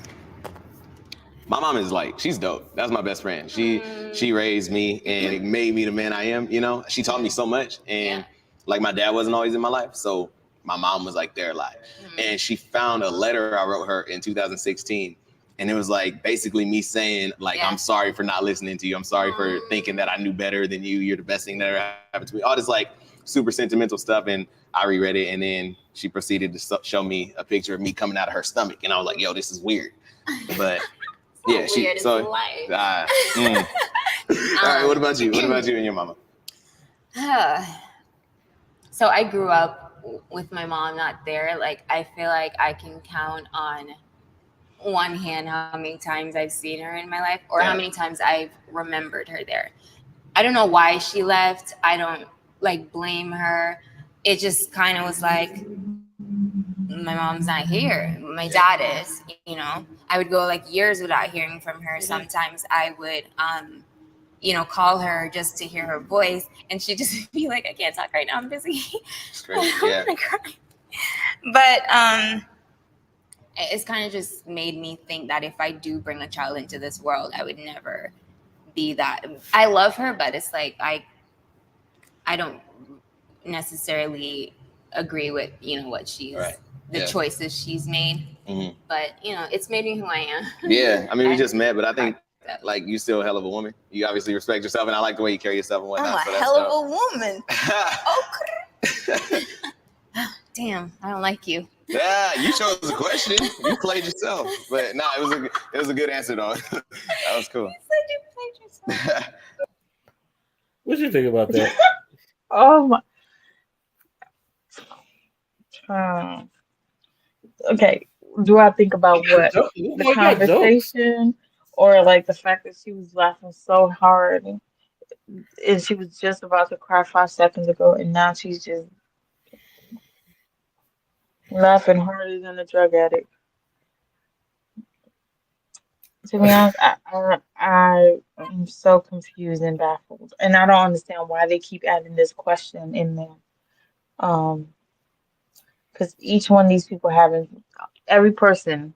My mom is like, she's dope. That's my best friend. She raised me and it made me the man I am, you know? She taught me so much. And like my dad wasn't always in my life. So my mom was like there a lot. And she found a letter I wrote her in 2016. And it was like basically me saying, like, I'm sorry for not listening to you. I'm sorry for thinking that I knew better than you. You're the best thing that ever happened to me. All this like super sentimental stuff. And I reread it. And then she proceeded to show me a picture of me coming out of her stomach. And I was like, yo, this is weird. But yeah, All right, what about you? What about you and your mama? So I grew up with my mom not there. Like I feel like I can count on one hand how many times I've seen her in my life or how many times I've remembered her there. I don't know why she left. I don't blame her. It just kind of was like, my mom's not here. My dad is, I would go years without hearing from her. Sometimes I would, call her just to hear her voice, and she'd just be like, I can't talk right now. I'm busy. It's crazy. Yeah. But it's kind of just made me think that if I do bring a child into this world, I would never be that. I love her, but it's like I don't necessarily agree with what she's the choices she's made. But it's made me who I am. Yeah, I mean we just met, but I think you still a hell of a woman. You obviously respect yourself, and I like the way you carry yourself and whatnot. I'm a hell of a woman. Damn, I don't like you. Yeah, you chose the question. You played yourself, but no, it was a good answer though. That was cool. You said you played yourself. What you think about that? Oh my. Okay. Do I think about what the conversation, or the fact that she was laughing so hard, and she was just about to cry 5 seconds ago, and now she's just laughing harder than a drug addict? To be honest, I am so confused and baffled, and I don't understand why they keep adding this question in there. Because each one of these people every person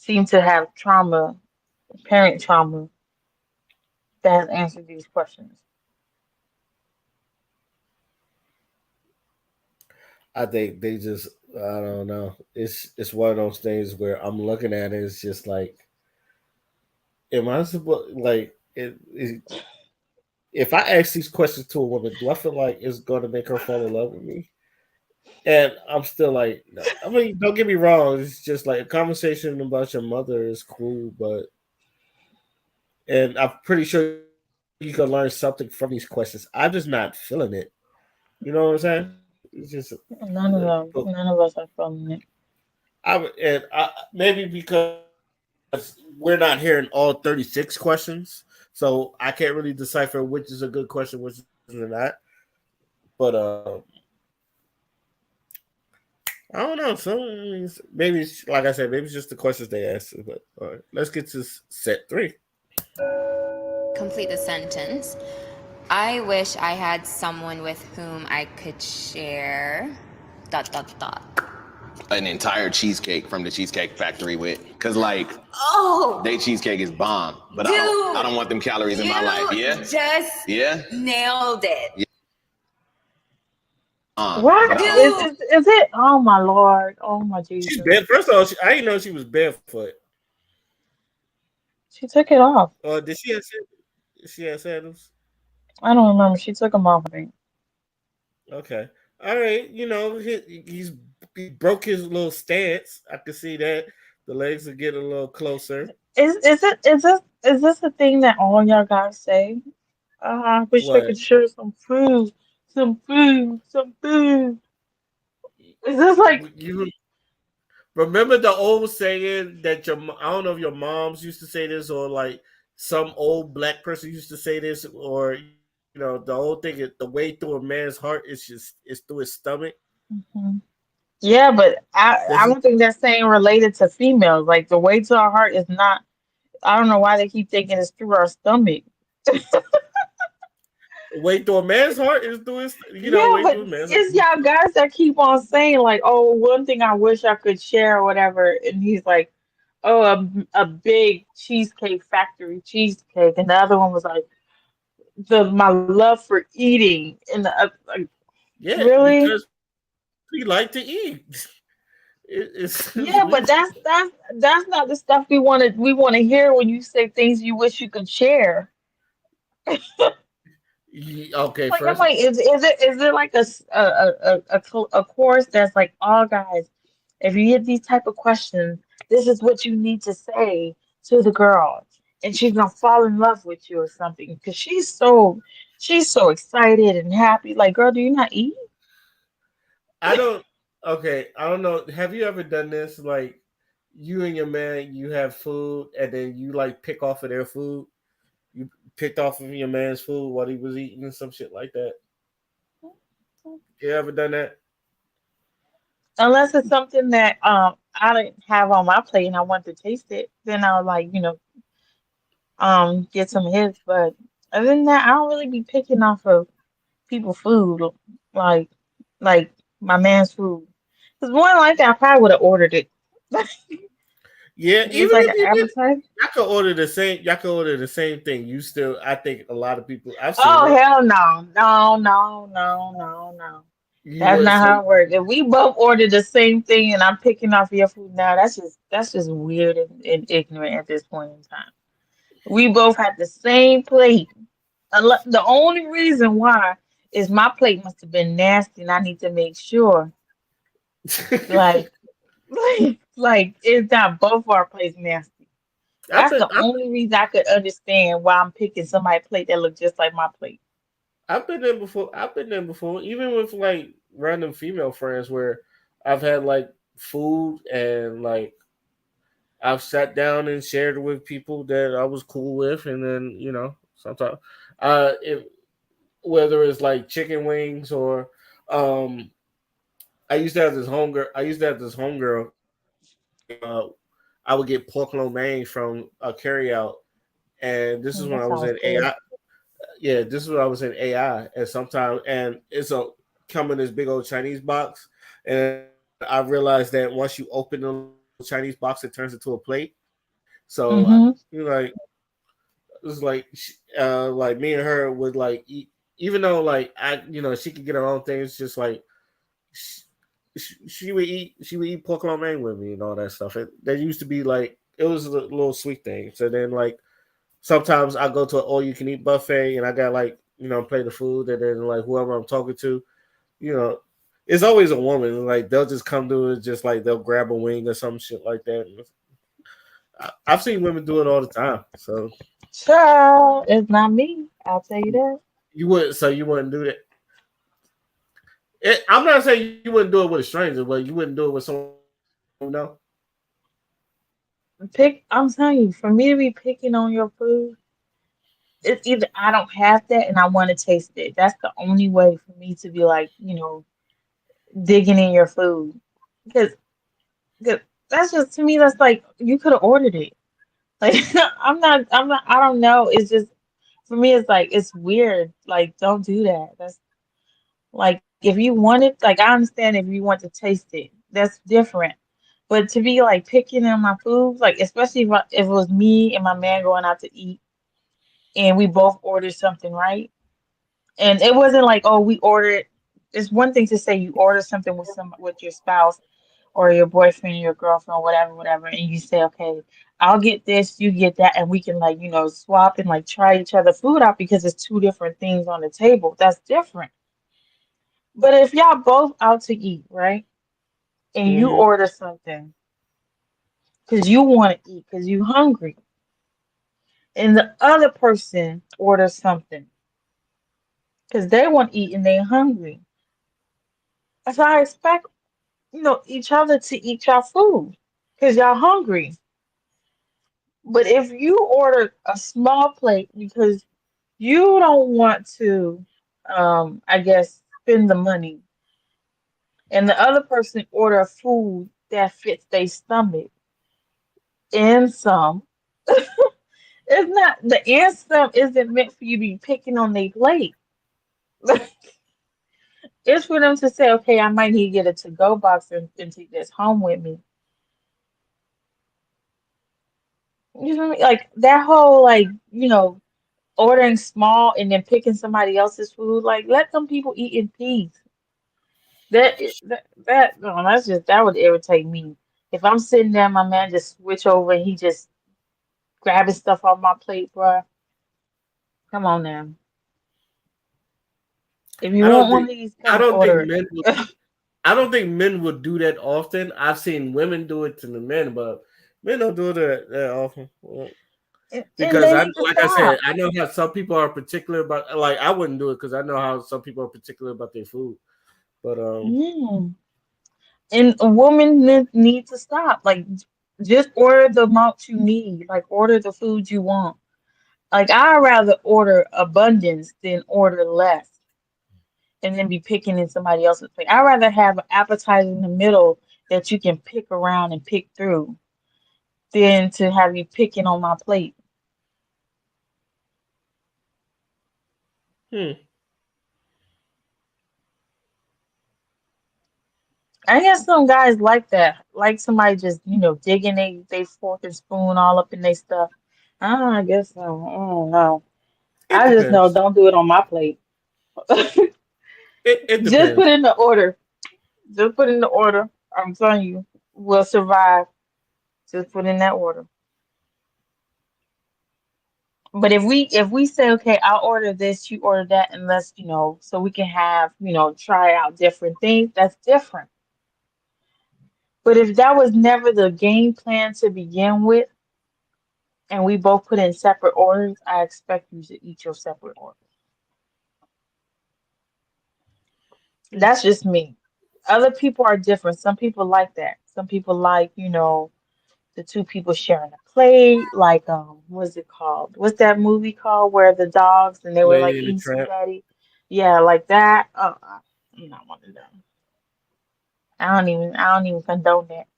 seem to have trauma, parent trauma, that has answered these questions. I think they just I don't know. It's one of those things where I'm looking at it. It's just like, am I supposed like if I ask these questions to a woman, do I feel like it's going to make her fall in love with me? And I'm still like, no. I mean, don't get me wrong. It's just like a conversation about your mother is cool, but and I'm pretty sure you can learn something from these questions. I'm just not feeling it. You know what I'm saying? It's just None of us are from it. maybe because we're not hearing all 36 questions, so I can't really decipher which is a good question, which is not. But I don't know. So maybe, like I said, maybe it's just the questions they asked. But all right, let's get to set 3. Complete the sentence. I wish I had someone with whom I could share ... An entire cheesecake from the Cheesecake Factory with, cause like Oh, they cheesecake is bomb, but dude, I don't want them calories in my life. Yeah, just yeah. nailed it. Yeah. What But I is, don't, is it? Oh my Lord! Oh my She's Jesus! bare. First of all, I didn't know she was barefoot. She took it off. Or did she have sandals? I don't remember. She took them off. I think. Okay. All right. You know, he broke his little stance. I can see that. The legs are getting a little closer. Is this a thing that all y'all guys say? I wish I What? could share some food, some food, some food. Is this like You remember the old saying that I don't know if your moms used to say this or like some old black person used to say this, or the whole thing is the way through a man's heart is through his stomach. Mhm. Yeah, but I This is don't think that's saying related to females. Like the way to our heart is not. I don't know why they keep thinking it's through our stomach. the way through a man's heart is through his Yeah, way but through a man's heart. it's y'all guys that keep on saying like, "Oh, one thing I wish I could share or whatever," and he's like, "Oh, a big cheesecake factory cheesecake," and the other one was like, "The my love for eating," and like, Yeah, really? because we like to eat. It's Yeah, but that's not the stuff we want to hear when you say things you wish you could share. okay. Like I'm First, like, is it like a course that's like, oh guys, if you get these type of questions, this is what you need to say to the girl, and she's gonna fall in love with you or something because she's so excited and happy. Like, girl, do you not eat? I don't. Okay, I don't know. Have you ever done this? Like, you and your man, you have food, and then you like pick off of their food. You picked off of your man's food while he was eating and some shit like that. You ever done that? Unless it's something that I didn't have on my plate and I want to taste it, then I'll like get some of his. But other than that, I don't really be picking off of people food like like my man's food. Because more than likely, I probably would have ordered it. Yeah, If it's even like if an you did, appetizer. y'all could order the same. Y'all could order the same thing. You still, I think a lot of people. I've seen Oh it. hell no, no, no, no, no, no. You That's would not so how it works. If we both order the same thing and I'm picking off your food now, that's just weird and ignorant at this point in time. We both had the same plate. The only reason why is my plate must have been nasty, and I need to make sure, like, like it's not both our plates nasty. I've That's been, the only reason I could understand why I'm picking somebody's plate that looks just like my plate. I've been there before. Even with like random female friends where I've had like food and like I've sat down and shared it with people that I was cool with, and then sometimes, if whether it's like chicken wings or um, I used to have this homegirl. Uh, I would get pork lo mein from a carryout, and this is when That I was sounds in good. AI. Yeah, this is when I was in AI, and sometimes and it's a come in this big old Chinese box, and I realized that once you open the Chinese box that turns into a plate. So Mm-hmm. you know, like it was like me and her would like eat, even though like she could get her own thing. It's just like she would eat pork lo mein with me and all that stuff. That used to be like it was a little sweet thing. So then like sometimes I go to an all you can eat buffet and I got like plate of food, and then like whoever I'm talking to, you know, it's always a woman. Like they'll just come to it, just like they'll grab a wing or some shit like that. I've seen women do it all the time. So Sure, it's not me. I'll tell you that. you wouldn't do that. I'm not saying you wouldn't do it with a stranger, but you wouldn't do it with someone you know. I'm telling you, for me to be picking on your food, it's either I don't have that and I want to taste it. That's the only way for me to be like, digging in your food. Because, 'cause that's just to me, that's like you could have ordered it. Like I'm not, I don't know. It's just for me, it's like it's weird. Like, don't do that. That's like if you want it, like I understand if you want to taste it, that's different. But to be like picking on my food, like especially if it was me and my man going out to eat and we both ordered something, right? And it wasn't like, oh, we ordered. It's one thing to say you order something with your spouse or your boyfriend or your girlfriend, whatever, whatever, and you say, okay, I'll get this, you get that, and we can like, swap and like try each other food out because it's two different things on the table. That's different. But if y'all both out to eat, right? And you Mm-hmm. order something because you want to eat, because you hungry, and the other person orders something because they want to eat and they hungry. So I expect, each other to eat your food because y'all hungry. But if you order a small plate because you don't want to, I guess, spend the money, and the other person order food that fits their stomach and some, it's not the and some isn't meant for you to be picking on their plate. It's for them to say, okay, I might need to get a to-go box and take this home with me. You know what I mean? Like that whole ordering small and then picking somebody else's food. Like let them people eat in peace. No, that would irritate me. If I'm sitting there, my man just switch over and he just grabbing stuff off my plate, bro. Come on now. If you I want don't one of think these, I come don't think order men it. I don't think men would do that often. I've seen women do it to the men, but men don't do it that often. Well, And because they I, need to like I said, stop. I know how some people are particular about. Like I wouldn't do it because I know how some people are particular about their food. But Mm. And a woman need to stop. Like, just order the amount you need. Like, order the food you want. Like, I'd rather order abundance than order less and then be picking in somebody else's plate. I'd rather have an appetizer in the middle that you can pick around and pick through than to have you picking on my plate. hmm. I guess some guys like that. Like somebody just, digging they fork and spoon all up in their stuff. I guess so. I don't know. It I just know depends. don't do it on my plate. It Just put depends. in the order. Just put in the order. I'm telling you, we'll survive. Just put in that order. But if we say, okay, I'll order this, you order that, and let's, so we can have, try out different things, that's different. But if that was never the game plan to begin with, and we both put in separate orders, I expect you to eat your separate orders. That's just me. Other people are different. Some people like that. Some people like, the two people sharing a plate, like what's it called? What's that movie called where the dogs and they were like Lady in the eating Tramp. spaghetti? Yeah, like that. I'm not one of them. I don't even condone that.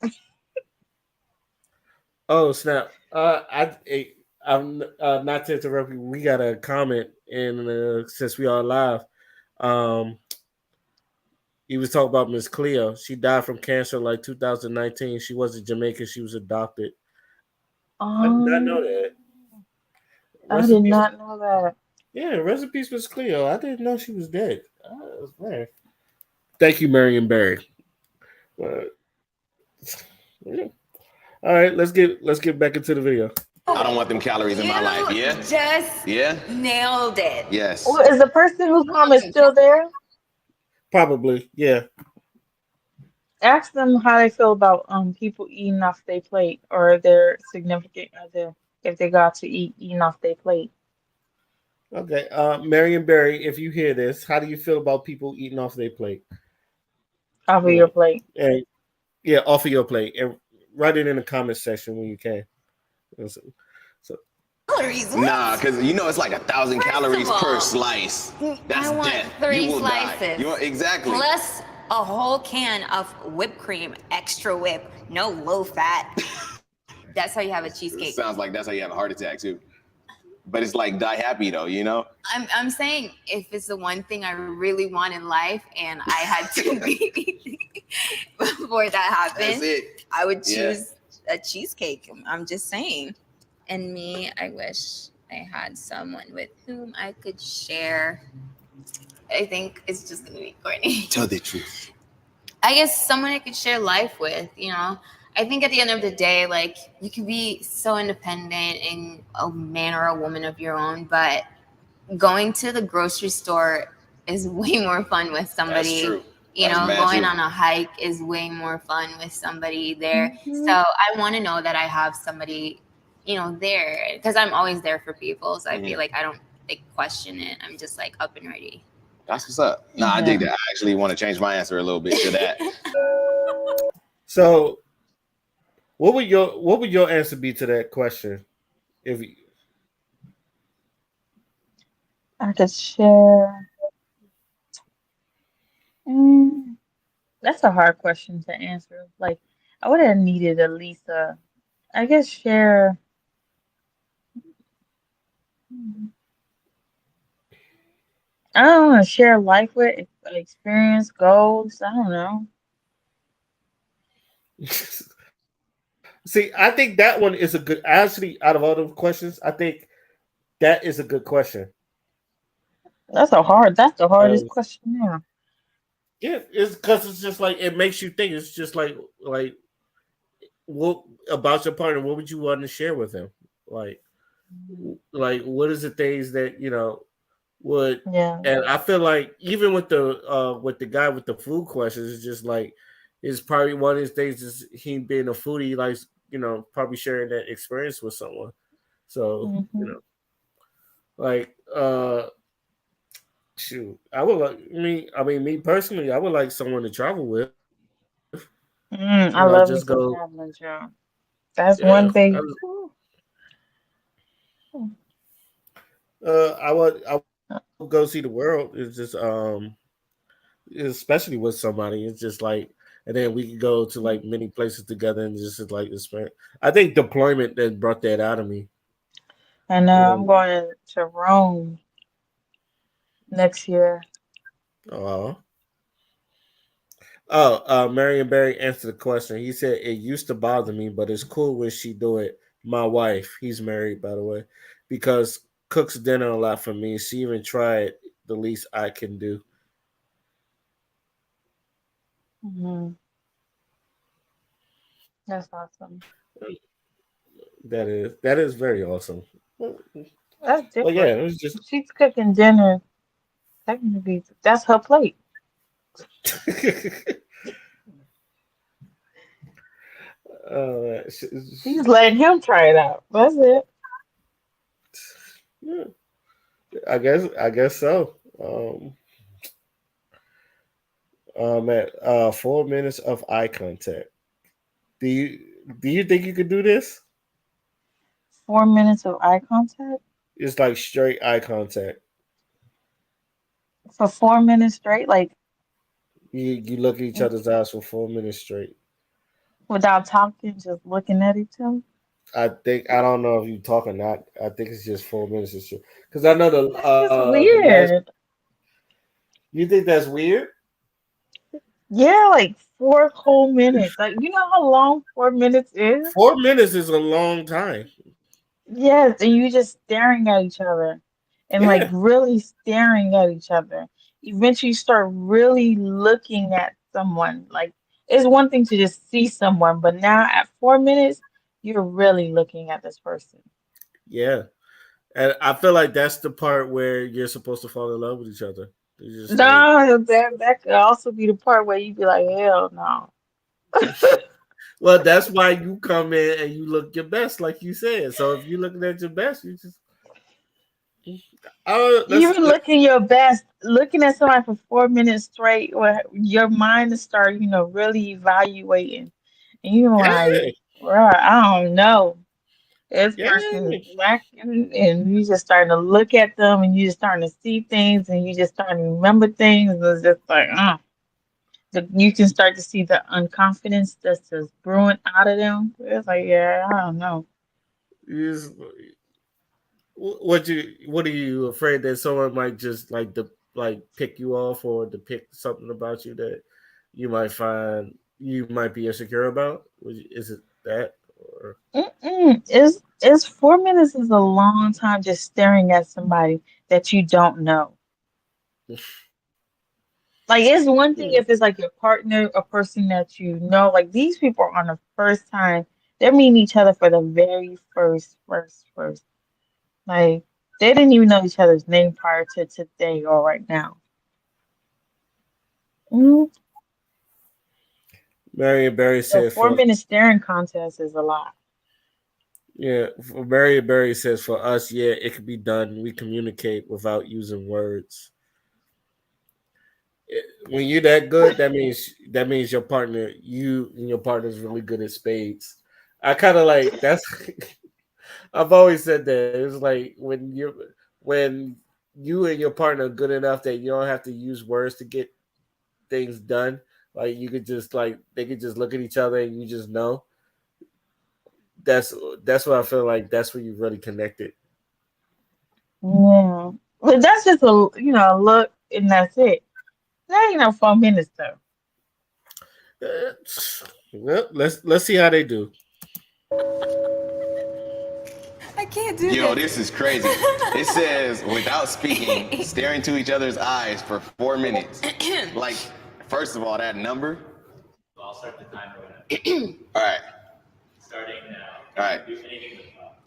Oh snap! I'm not to interrupt you. We got a comment, and since we are live, um, He was talking about Miss Cleo. She died from cancer in like 2019. She wasn't Jamaican. She was adopted. I did not know that. I Rest in did peace. not know that. Yeah, rest in peace, Miss Cleo. I didn't know she was dead. Man. Thank you, Marion Barry. Yeah. All right, let's get back into the video. I don't want them calories in my life. Yeah. Just Yeah. nailed it. Yes. Well, is the person whose mom is still there? Probably, yeah. Ask them how they feel about people eating off their plate or their significant other if they got to eating off their plate. Okay, Marion Barry, if you hear this, how do you feel about people eating off their plate? Off of your plate. And yeah, off of your plate, and write it in the comment section when you can. So Calories. Nah, because it's like 1,000 calories of all, per slice. That's I want death. 3 You will die. slices. Exactly. Plus a whole can of whipped cream, extra whip, no low fat. That's how you have a cheesecake. Sounds like that's how you have a heart attack too. But it's like die happy though, I'm saying if it's the one thing I really want in life and I had to be before that happened, That's it. I would Yeah. choose a cheesecake. I'm just saying. And me, I wish I had someone with whom I could share. I think it's just gonna be Courtney. Tell the truth. I guess someone I could share life with, I think at the end of the day, like you can be so independent and a man or a woman of your own, but going to the grocery store is way more fun with somebody. That's true. Going on a hike is way more fun with somebody there. Mhm. So I want to know that I have somebody, there because I'm always there for people. So I feel like I don't question it. I'm just like up and ready. That's what's up. Nah, I dig that. I actually want to change my answer a little bit to that. So, what would your answer be to that question? If you, I could share. That's a hard question to answer. Like, I would have needed at least I guess share. I don't want to share life with experience, goals. I don't know. see, I think that one is a good. Actually, out of all the questions, I think that is a good question. That's the hardest question now. Yeah, it's because it's just like it makes you think. It's just like what about your partner? What would you want to share with him? Like what is the things that would? Yeah. And I feel like even with the guy with the food questions, it's just like it's probably one of his things is he being a foodie, like probably sharing that experience with someone. So like shoot, I would like me personally, I would like someone to travel with. I love me just some go. traveling, Joe. That's one thing. I would go see the world. It's just especially with somebody. It's just like, and then we could go to like many places together and just like experience. I think deployment that brought that out of me. I know I'm going to Rome next year. Marion Barry answered the question. He said it used to bother me, but it's cool when she do it. My wife, he's married by the way, because cooks dinner a lot for me. She even tried the least I can do. That's awesome. That is very awesome. That's different. Well, yeah, it was just she's cooking dinner. Technically, that's her plate. She's letting him try it out. That's it. Yeah. I guess so. At 4 minutes of eye contact. Do you think you could do this? 4 minutes of eye contact? It's like straight eye contact. For 4 minutes straight, like you look at each other's eyes for 4 minutes straight. Without talking, just looking at each other? I don't know if you talk or not. I think it's just 4 minutes straight. Because I know That's weird. You think that's weird? Yeah, like 4 whole minutes. Like, you know how long 4 minutes is? 4 minutes is a long time. Yes, and you just staring at each other and like Yeah, really staring at each other. Eventually you start really looking at someone. Like it's one thing to just see someone, but now at 4 minutes, you're really looking at this person. yeah. And I feel like that's the part where you're supposed to fall in love with each other. It's just like, No, that could also be the part where you'd be like, hell no. well, that's why you come in and you look your best, like you said. So if you're looking at your best, you just, oh, Even looking your best, looking at somebody for 4 minutes straight, where your mind is start, really evaluating. And you're like, yeah, bro, I don't know. This yeah. person is lacking, and you just starting to look at them, and you just starting to see things, and you just starting to remember things. And it's just like, you can start to see the unconfidence that's just brewing out of them. It's like, yeah, I don't know. You just, what are you afraid that someone might just like pick you off or to pick something about you that you might find you might be insecure about? Is it that or It's 4 minutes is a long time just staring at somebody that you don't know. Like it's one thing if it's like your partner, a person that you know. Like these people are on the first time they're meeting each other for the very first. Like they didn't even know each other's name prior to today or right now. Mhm. Marion Barry So says 4 minute staring contest is a lot. Marion Barry says for us, yeah, it could be done. We communicate without using words. When you're that good, that means you and your partner is really good at spades. I kind of like that's. I've always said that it's like when you and your partner are good enough that you don't have to use words to get things done. Like you could just like they could just look at each other and you just know. That's that's what I feel like. That's where you really connected. Yeah, but that's just a look and that's it. That ain't no 4 minutes though. Uh, Well, let's see how they do. I can't do Yo, this. this is crazy. It says without speaking, staring into each other's eyes for 4 minutes. Like, first of all, that number. I'll start the timer whenever. All right. Starting now. All right. Do anything with pop.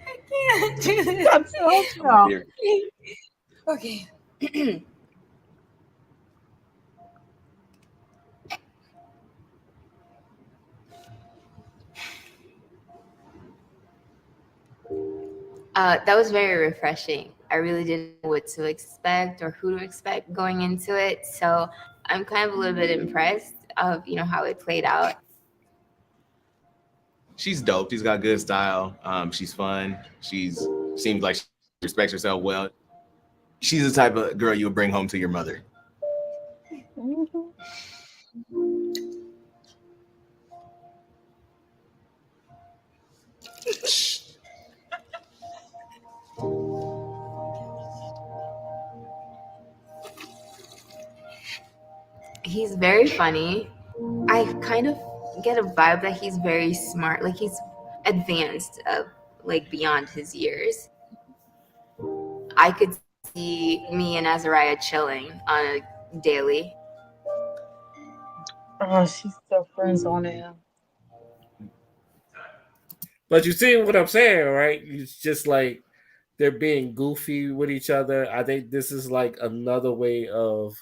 I can't do this. I told y'all. Here. Okay. That was very refreshing. I really didn't know what to expect or who to expect going into it. So I'm kind of a little bit impressed of how it played out. She's dope. She's got good style. She's fun. Seems like she respects herself well. She's the type of girl you would bring home to your mother. Mhm. He's very funny. I kind of get a vibe that he's very smart, like he's advanced, like beyond his years. I could see me and Azariah chilling on a daily. Oh, she's still friends on him. But you see what I'm saying, right? It's just like they're being goofy with each other. I think this is like another way of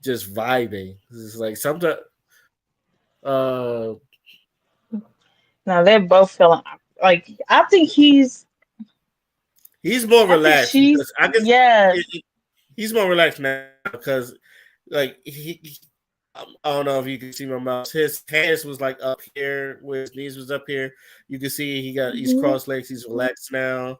just vibing. This is like sometimes uh Now they're both feeling like he's more I think relaxed she's because I guess yes. he's more relaxed now because like I don't know if you can see my mouse. His hands was like up here, where his knees was up here. You can see he's Mhm. cross legs. He's relaxed now,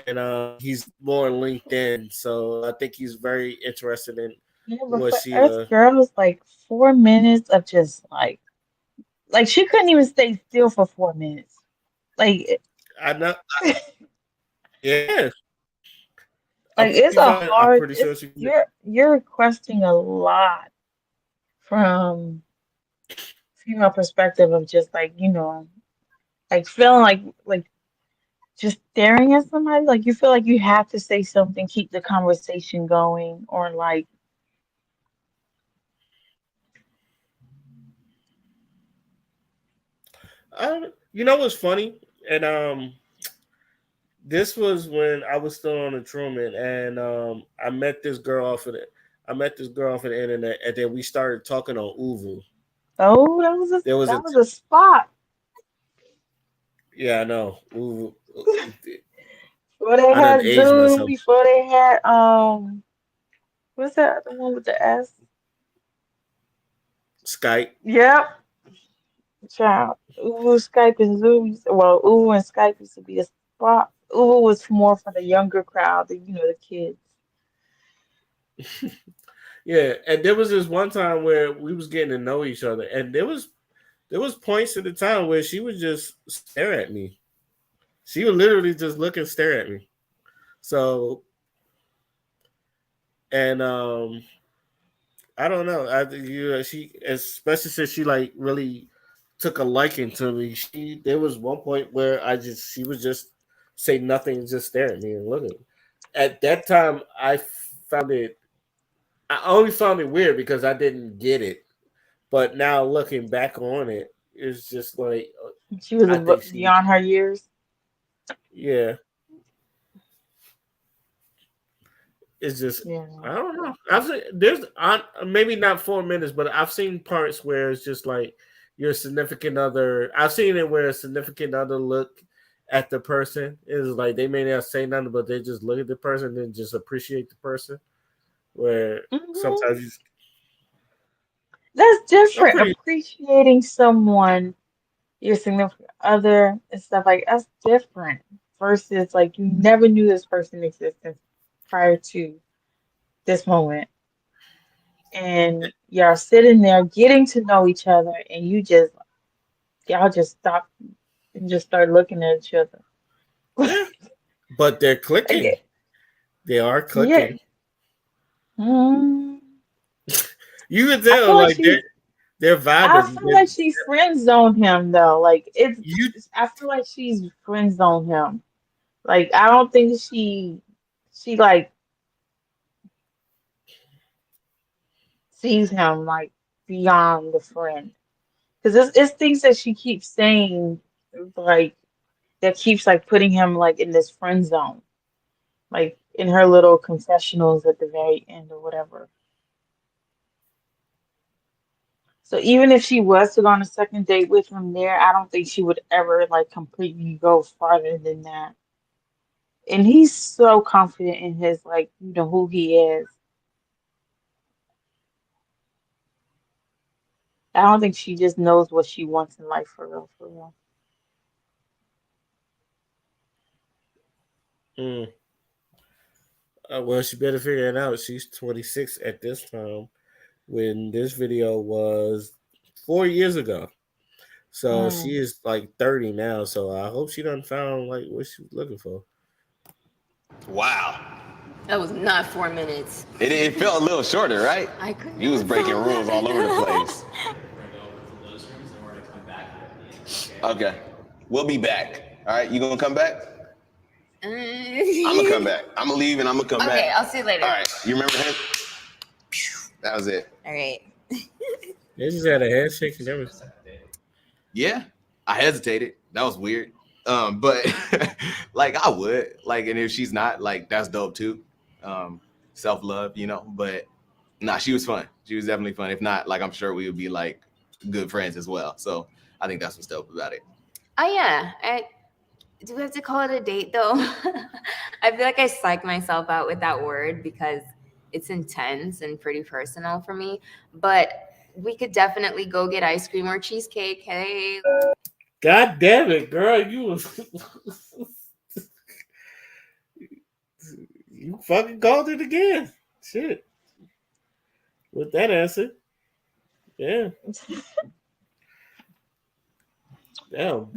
and he's more linked in. So I think he's very interested in Yeah, but what for she. us girls, like 4 minutes of just like she couldn't even stay still for 4 minutes. Like I know. Yeah, Like it's She a found it. I'm hard. pretty sure It's she. you're requesting a lot from female perspective of just like like feeling like just staring at somebody. Like you feel like you have to say something, keep the conversation going, or like You know what's funny? And this was when I was still on the Truman, and I met this girl off of the internet, and then we started talking on Uvu. oh There was a that was a spot. Yeah, I know. Uvu. Before they I done had aged Zoom, myself. before they had what's that? The one with the S? Skype. Yep. Child. Uvu, Skype, and Zoom. Well, Uvu and Skype used to be a spot. Uvu was more for the younger crowd, the kids. Yeah, and there was this one time where we was getting to know each other, and there was points at the time where she would just stare at me. She would literally just look and stare at me. So, and I don't know. She, especially since she like really took a liking to me. There was one point where she would just say nothing, and just stare at me and look at me. At that time, I only found it weird because I didn't get it. But now looking back on it, it's just like She was I think she, beyond her years. yeah. It's just Yeah. I don't know. Maybe not 4 minutes, but I've seen parts where it's just like your significant other. I've seen it where a significant other look at the person is like they may not say nothing, but they just look at the person and just appreciate the person. Where sometimes you, That's different. Appreciating someone, your significant other, and stuff like that's different versus like you never knew this person existed prior to this moment. And y'all sitting there getting to know each other, and y'all just stop and just start looking at each other. yeah. But they're clicking. Okay. They are clicking. Yeah. Mm. You can I tell feel like like they're vibing. I feel like she friend zoned him though. Like I feel like she's friend zoned him. Like I don't think she like sees him like beyond the friend. Because it's things that she keeps saying like that keeps like putting him like in this friend zone. Like in her little confessionals at the very end or whatever. So even if she was to go on a second date with him there, I don't think she would ever like completely go farther than that. And he's so confident in his like, who he is. I don't think she just knows what she wants in life for real, for real. Well, she better figure it out. She's 26 at this time when this video was 4 years ago. So she is like 30 now. So I hope she done found like what she was looking for. Wow. That was not 4 minutes. It felt a little shorter, right? I couldn't. You was breaking rules all over the place. Okay. We'll be back. All right. You gonna come back? I'm gonna come back. I'm gonna leave and I'm gonna come back. Okay, I'll see you later. All right. You remember him? That was it. All right. They just had a handshake and everything. Yeah, I hesitated. That was weird. But like I would like, and if she's not like, that's dope too. Self-love, but nah, she was fun. She was definitely fun. If not, like, I'm sure we would be like good friends as well. So I think that's what's dope about it. Oh yeah. Do we have to call it a date though? I feel like I psych myself out with that word because it's intense and pretty personal for me. But we could definitely go get ice cream or cheesecake. Hey. God damn it, girl. You fucking called it again. Shit. With that answer. Yeah. Damn,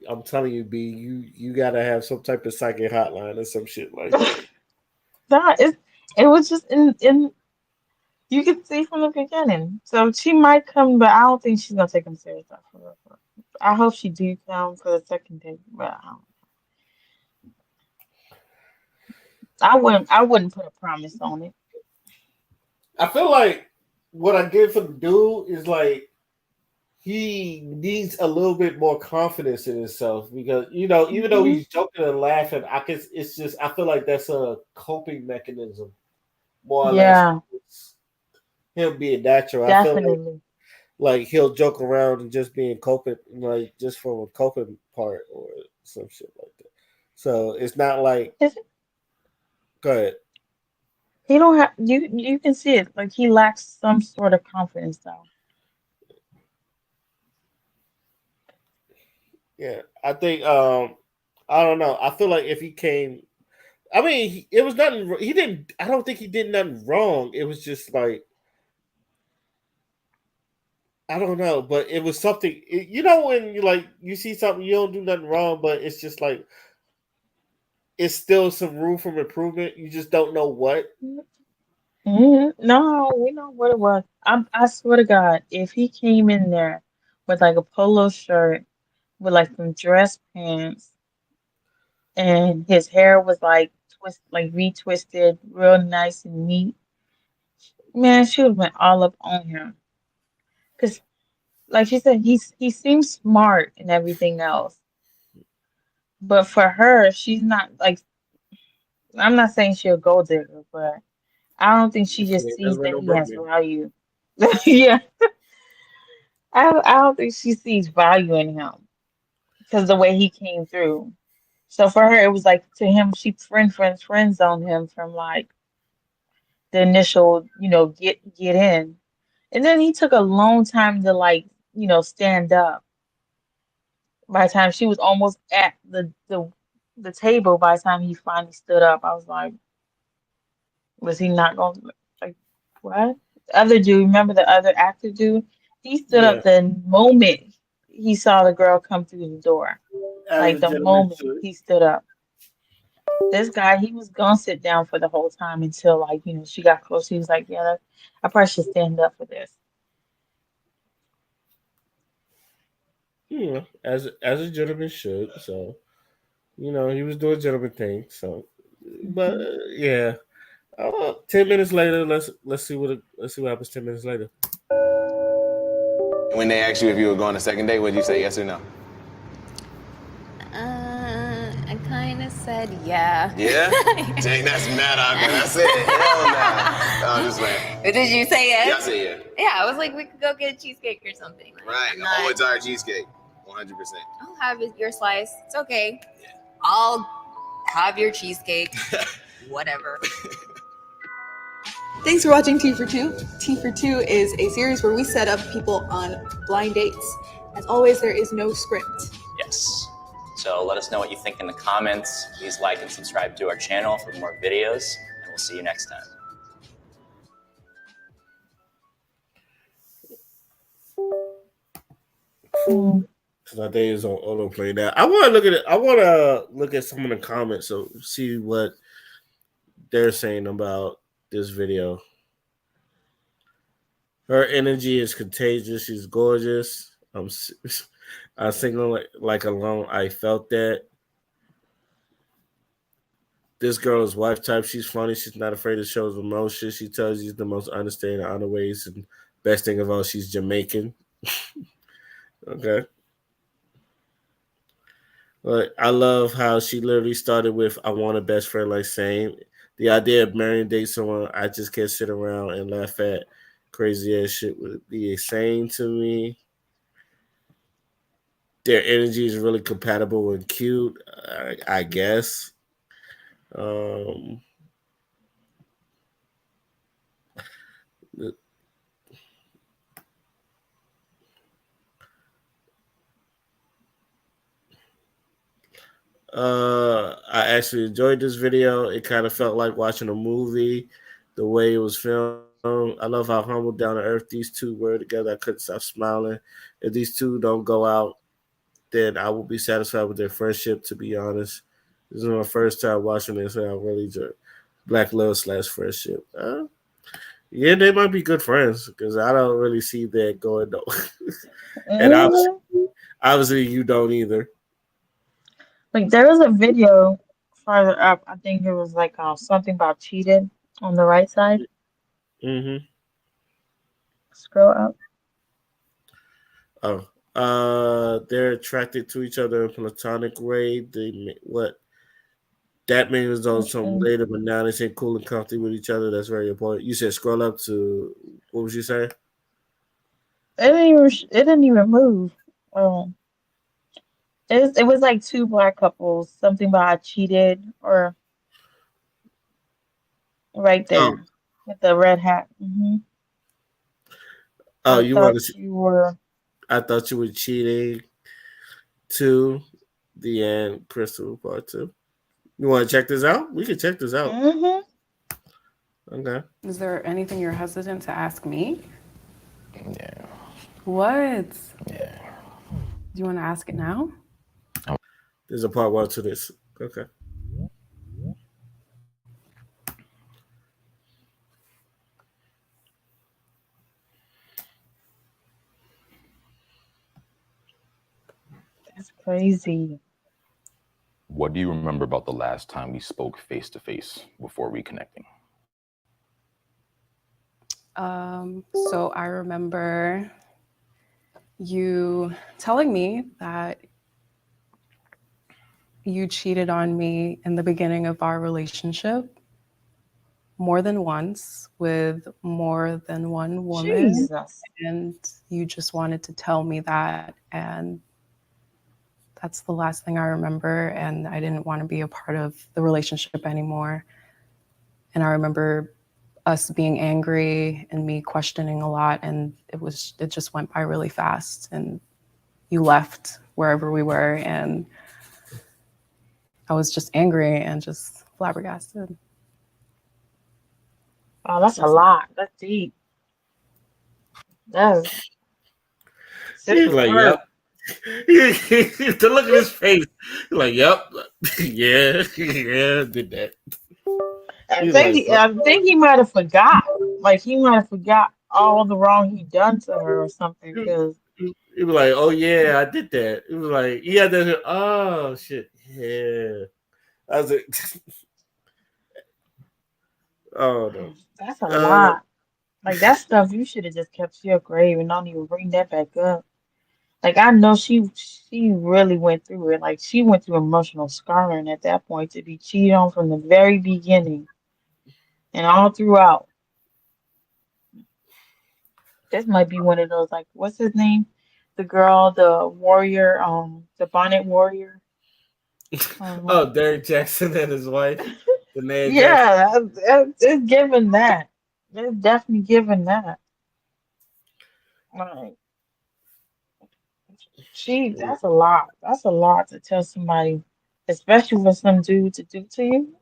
I'm telling you, B, you gotta have some type of psychic hotline or some shit like that. That is, it was just in. You could see from the beginning. So she might come, but I don't think she's gonna take him serious. I hope she do come for the second date, but I wouldn't put a promise on it. I feel like what I get from the dude is like he needs a little bit more confidence in himself because even though he's joking and laughing, it's just I feel like that's a coping mechanism more or less. Yeah, It's him being natural. I feel definitely. like he'll joke around and just being coping, like just from a coping part or some shit like that. So it's not like Is go ahead. He don't have you can see it. Like he lacks some sort of confidence though. Yeah, I think I don't know. I feel like if he came, I mean, it was nothing. He didn't. I don't think he did nothing wrong. It was just like I don't know, but it was something. When you see something, you don't do nothing wrong, but it's just like it's still some room for improvement. You just don't know what. No, we know what it was. I swear to God, if he came in there with like a polo shirt with like some dress pants and his hair was like retwisted, real nice and neat, man, she would have went all up on him. Cause like she said, he seems smart and everything else. But for her, she's not like I'm not saying she'll go digger, but I don't think she just That's sees been that no he broke has man. value. Yeah, I don't think she sees value in him because the way he came through. So for her, it was like to him, she friends on him from like the initial, get in, and then he took a long time to like, stand up. By the time she was almost at the table, by the time he finally stood up, I was like, was he not going to like what? The other dude, remember the other actor dude? He stood Yeah, up the moment he saw the girl come through the door. as Like a the gentleman moment should. he stood up. This guy, he was gonna sit down for the whole time until like, she got close. He was like, yeah, I probably should stand up for this. As a gentleman should. So he was doing gentleman things. So, but Mhm. yeah. 10 minutes later, let's see what happens 10 minutes later. When they asked you if you were going to second date, would you say yes or no? I kind of said yeah. Yeah? Dang, that's mad awkward. I said hell no. I'm just like, But did you say yes? yeah, I said yeah. Yeah, I was like, we could go get a cheesecake or something. Like, Right, I'm a whole not, entire cheesecake, 100%. I'll have your slice. It's okay. I'll have your cheesecake. Whatever. Thanks for watching Tea for Two. Tea for Two is a series where we set up people on blind dates. As always, there is no script. Yes. So let us know what you think in the comments. Please like and subscribe to our channel for more videos, and we'll see you next time. Because I think it's on autoplay now. I want to look at it. I want to look at some of the comments so see what they're saying about this video. Her energy is contagious. She's gorgeous. I sing like alone. I felt that. This girl is wife type. She's funny. She's not afraid to show emotion. She tells you the most understanding, honor ways, and best thing of all, she's Jamaican. Okay. But I love how she literally started with "I want a best friend like same." The idea of marrying date someone I just can't sit around and laugh at crazy ass shit would be insane to me. Their energy is really compatible and cute, I guess. Um, I actually enjoyed this video. It kind of felt like watching a movie, the way it was filmed. I love how humble, down to earth these two were together. I couldn't stop smiling. If these two don't go out, then I will be satisfied with their friendship. To be honest, this is my first time watching this, and I really enjoyed. black love / friendship. Yeah, they might be good friends because I don't really see that going though. And obviously you don't either. Like there was a video farther up. I think it was like something about cheated on the right side. Mm-hmm. Scroll up. They're attracted to each other in platonic way. What that means on some later, but now they say cool and comfy with each other. That's very important. You said scroll up to what was you saying? It didn't even move. It was like two black couples. Something about I cheated or right there with the red hat. Oh, I thought you were. I thought you were cheating. To the end, Crystal part 2. You want to check this out? We can check this out. Okay. Is there anything you're hesitant to ask me? Yeah. What? Yeah. Do you want to ask it now? There's a part 1 to this. Okay. That's crazy. What do you remember about the last time we spoke face to face before reconnecting? So I remember you telling me that you cheated on me in the beginning of our relationship more than once with more than one woman. Jesus. And you just wanted to tell me that. And that's the last thing I remember. And I didn't want to be a part of the relationship anymore. And I remember us being angry and me questioning a lot. And it just went by really fast. And you left wherever we were. And I was just angry and just flabbergasted. Oh, that's a lot. That's deep. That's He's like, yep. To look at his face, he's like, yep, yeah, did that. I think he might have forgot. Like he might have forgot all the wrong he done to her or something. Because he was like, oh yeah, I did that. It was like, yeah, that. Oh shit, yeah. I was like, oh no, that's a lot. Like that stuff you should have just kept to your grave and don't even bring that back up. Like I know she really went through it. Like she went through emotional scarring at that point to be cheated on from the very beginning and all throughout. This might be one of those like what's his name? The girl, the warrior, the bonnet warrior. Oh, Derek Jackson and his wife. Yeah, it's given that. It's definitely given that. Like, that's a lot. That's a lot to tell somebody, especially for some dude to do to you.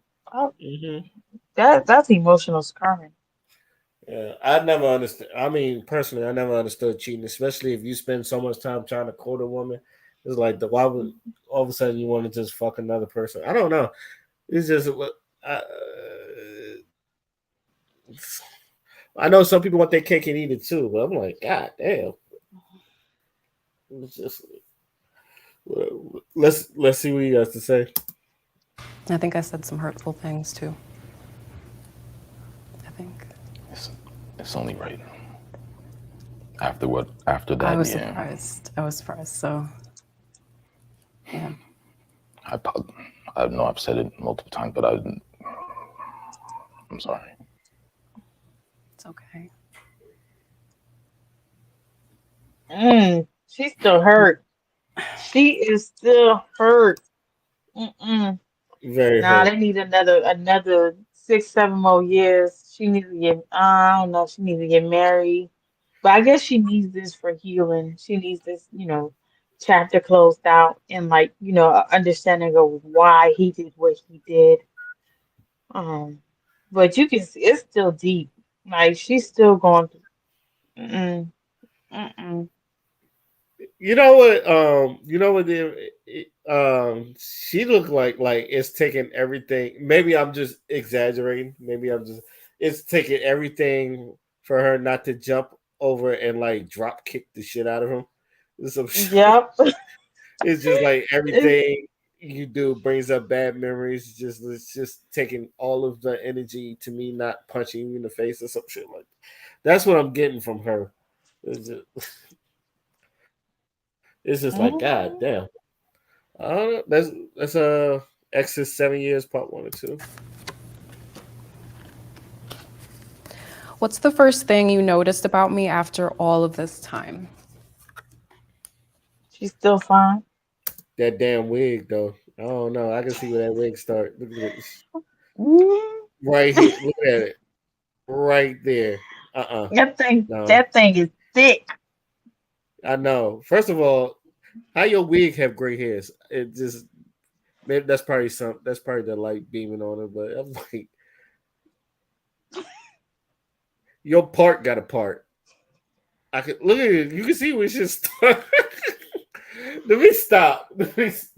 That's emotional scarring. Yeah, I never understood. I mean, personally, I never understood cheating, especially if you spend so much time trying to court a woman. It's like why would all of a sudden you want to just fuck another person? I don't know. It's just I know some people want their cake and eat it too, but I'm like, God damn. It's just let's see what he has to say. I think I said some hurtful things too. I think it's only right. After that, I was surprised. So yeah. I know I've said it multiple times, but I'm sorry. It's okay. She's still hurt. She is still hurt. Very hurt. They need another 6-7 more years. She needs to get I don't know, she needs to get married. But I guess she needs this for healing. She needs this, chapter closed out and like, understanding of why he did what he did. But you can see it's still deep. Like she's still going through. You know what? You know what? She looked like it's taking everything. Maybe I'm just exaggerating. Maybe I'm just. It's taking everything for her not to jump over and like drop kick the shit out of him. Some Yep. It's just like everything you do brings up bad memories. It's just taking all of the energy to me not punching you in the face or some shit like that. That's what I'm getting from her. It's just like God damn. I don't know. That's Ex's 7 Years Part 1 and 2. What's the first thing you noticed about me after all of this time? She's still fine. That damn wig though. I don't know. I can see where that wig start. Look at this. Right here. Look at it. Right there. That thing No. that thing is thick. I know. First of all, how your wig have gray hairs? It just maybe that's probably the light beaming on it, but I'm like your part got a part. I could look at it. You can see we should start. Let me stop. It's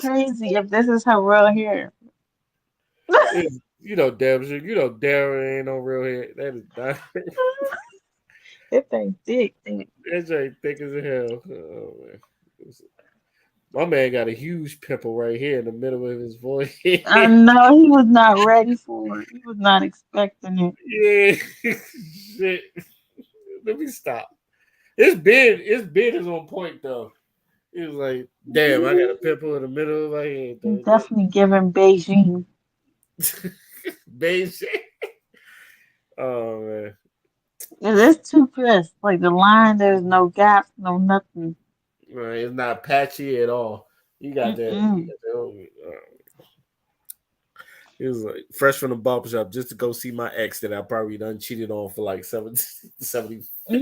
crazy if this is her real hair. You know, damn sure. You know, damn ain't no real hair. That is not. That thing thick. That's right, thick as hell. Oh, man. My man got a huge pimple right here in the middle of his forehead. I know he was not ready for it. He was not expecting it. Yeah, shit. Let me stop. His beard is on point though. He was like, "Damn, I got a pimple in the middle of my head." He's definitely giving Beijing. Beijing. Oh man. It's too crisp. Like the line, there's no gaps, no nothing. Right, it's not patchy at all. You got that. It was like fresh from the barber shop just to go see my ex that I probably done cheated on for like 70. He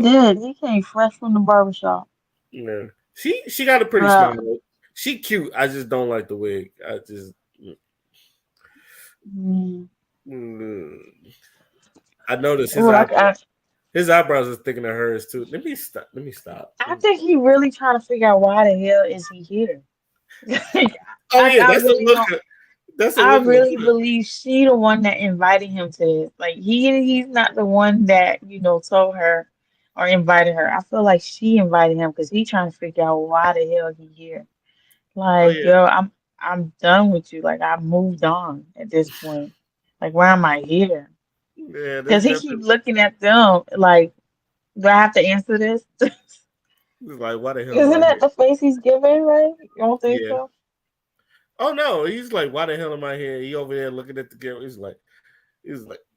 did. He came fresh from the barbershop. Yeah. She got a pretty smile. She cute. I just don't like the wig. I just I noticed his eyebrows are thicker than hers too. Let me stop. I think he really trying to figure out why the hell is he here. I really believe she the one that invited him to this. Like he's not the one that told her or invited her. I feel like she invited him because he's trying to figure out why the hell he here. Like yo, I'm done with you. Like I moved on at this point. Like why am I here? Yeah, because he keep looking at them like, do I have to answer this? Like why the hell? Isn't that the face he's giving? Right? You don't think so? Oh no, he's like, why the hell am I here? He over there looking at the camera. He's like,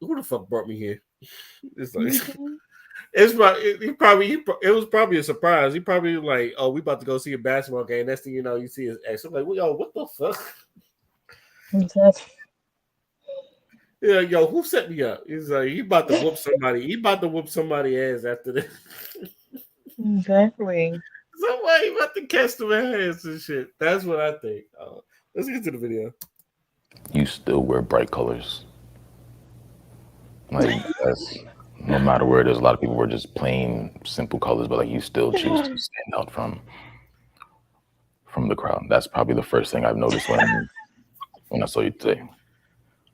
who the fuck brought me here? It's like, it was probably a surprise. He probably like, oh, we about to go see a basketball game. Next thing you know, you see his ex. I'm like, yo, what the fuck? Exactly. Yeah, yo, who set me up? He's like, he about to whoop somebody. He about to whoop somebody ass after this. Exactly. Somebody about to catch them ass and shit. That's what I think. Let's get to the video. You still wear bright colors. Like that's no matter where it is. A lot of people wear just plain, simple colors, but like you still choose to stand out from the crowd. That's probably the first thing I've noticed when I saw you today.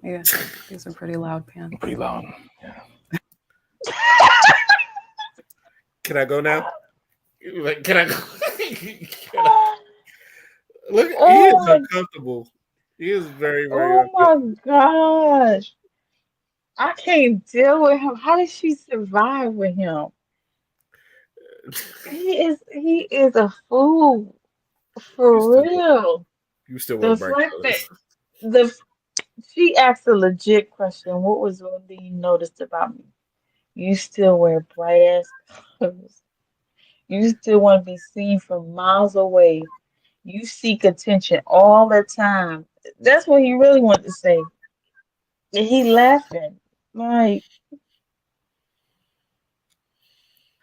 Yeah, these are pretty loud, Pan. Pretty loud. Yeah. Can I go now? Like, can I go? Look, he is uncomfortable. He is very, very uncomfortable. My gosh. I can't deal with him. How did she survive with him? He is a fool. For real. You still want bright colors. She asked a legit question. What was one thing you noticed about me? You still wear bright ass colors. You still want to be seen from miles away. You seek attention all the time. That's what he really wanted to say. And he laughing. Like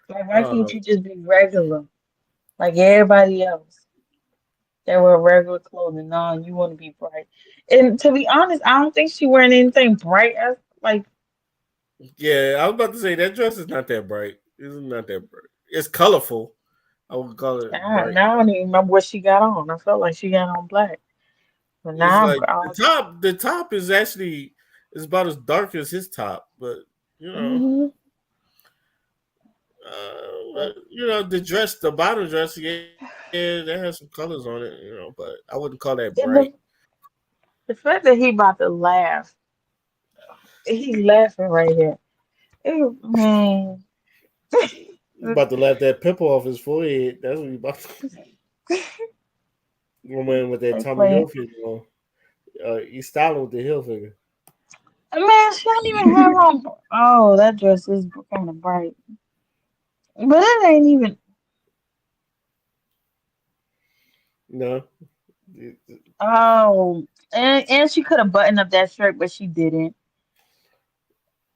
why can't you just be regular? Like everybody else. They wear regular clothing. No, you want to be bright. And to be honest, I don't think she wearing anything bright. Like, yeah, I was about to say that dress is not that bright. It's not that bright. It's colorful. I would call it bright. Now I don't even remember what she got on. I felt like she got on black. But It's now like the top is actually is about as dark as his top, but you know, the dress, the bottom dress, yeah, that has some colors on it, but I wouldn't call that bright. The fact that he about to laugh, he's laughing right here. Man. He's about to laugh that pimple off his forehead. That's what he's about to. Man with that Tommy Hilfiger on. He's styling with the Hilfiger. Man, she don't even have on. Oh, that dress is kind of bright. But it ain't even. No. Oh, and she could have buttoned up that shirt, but she didn't.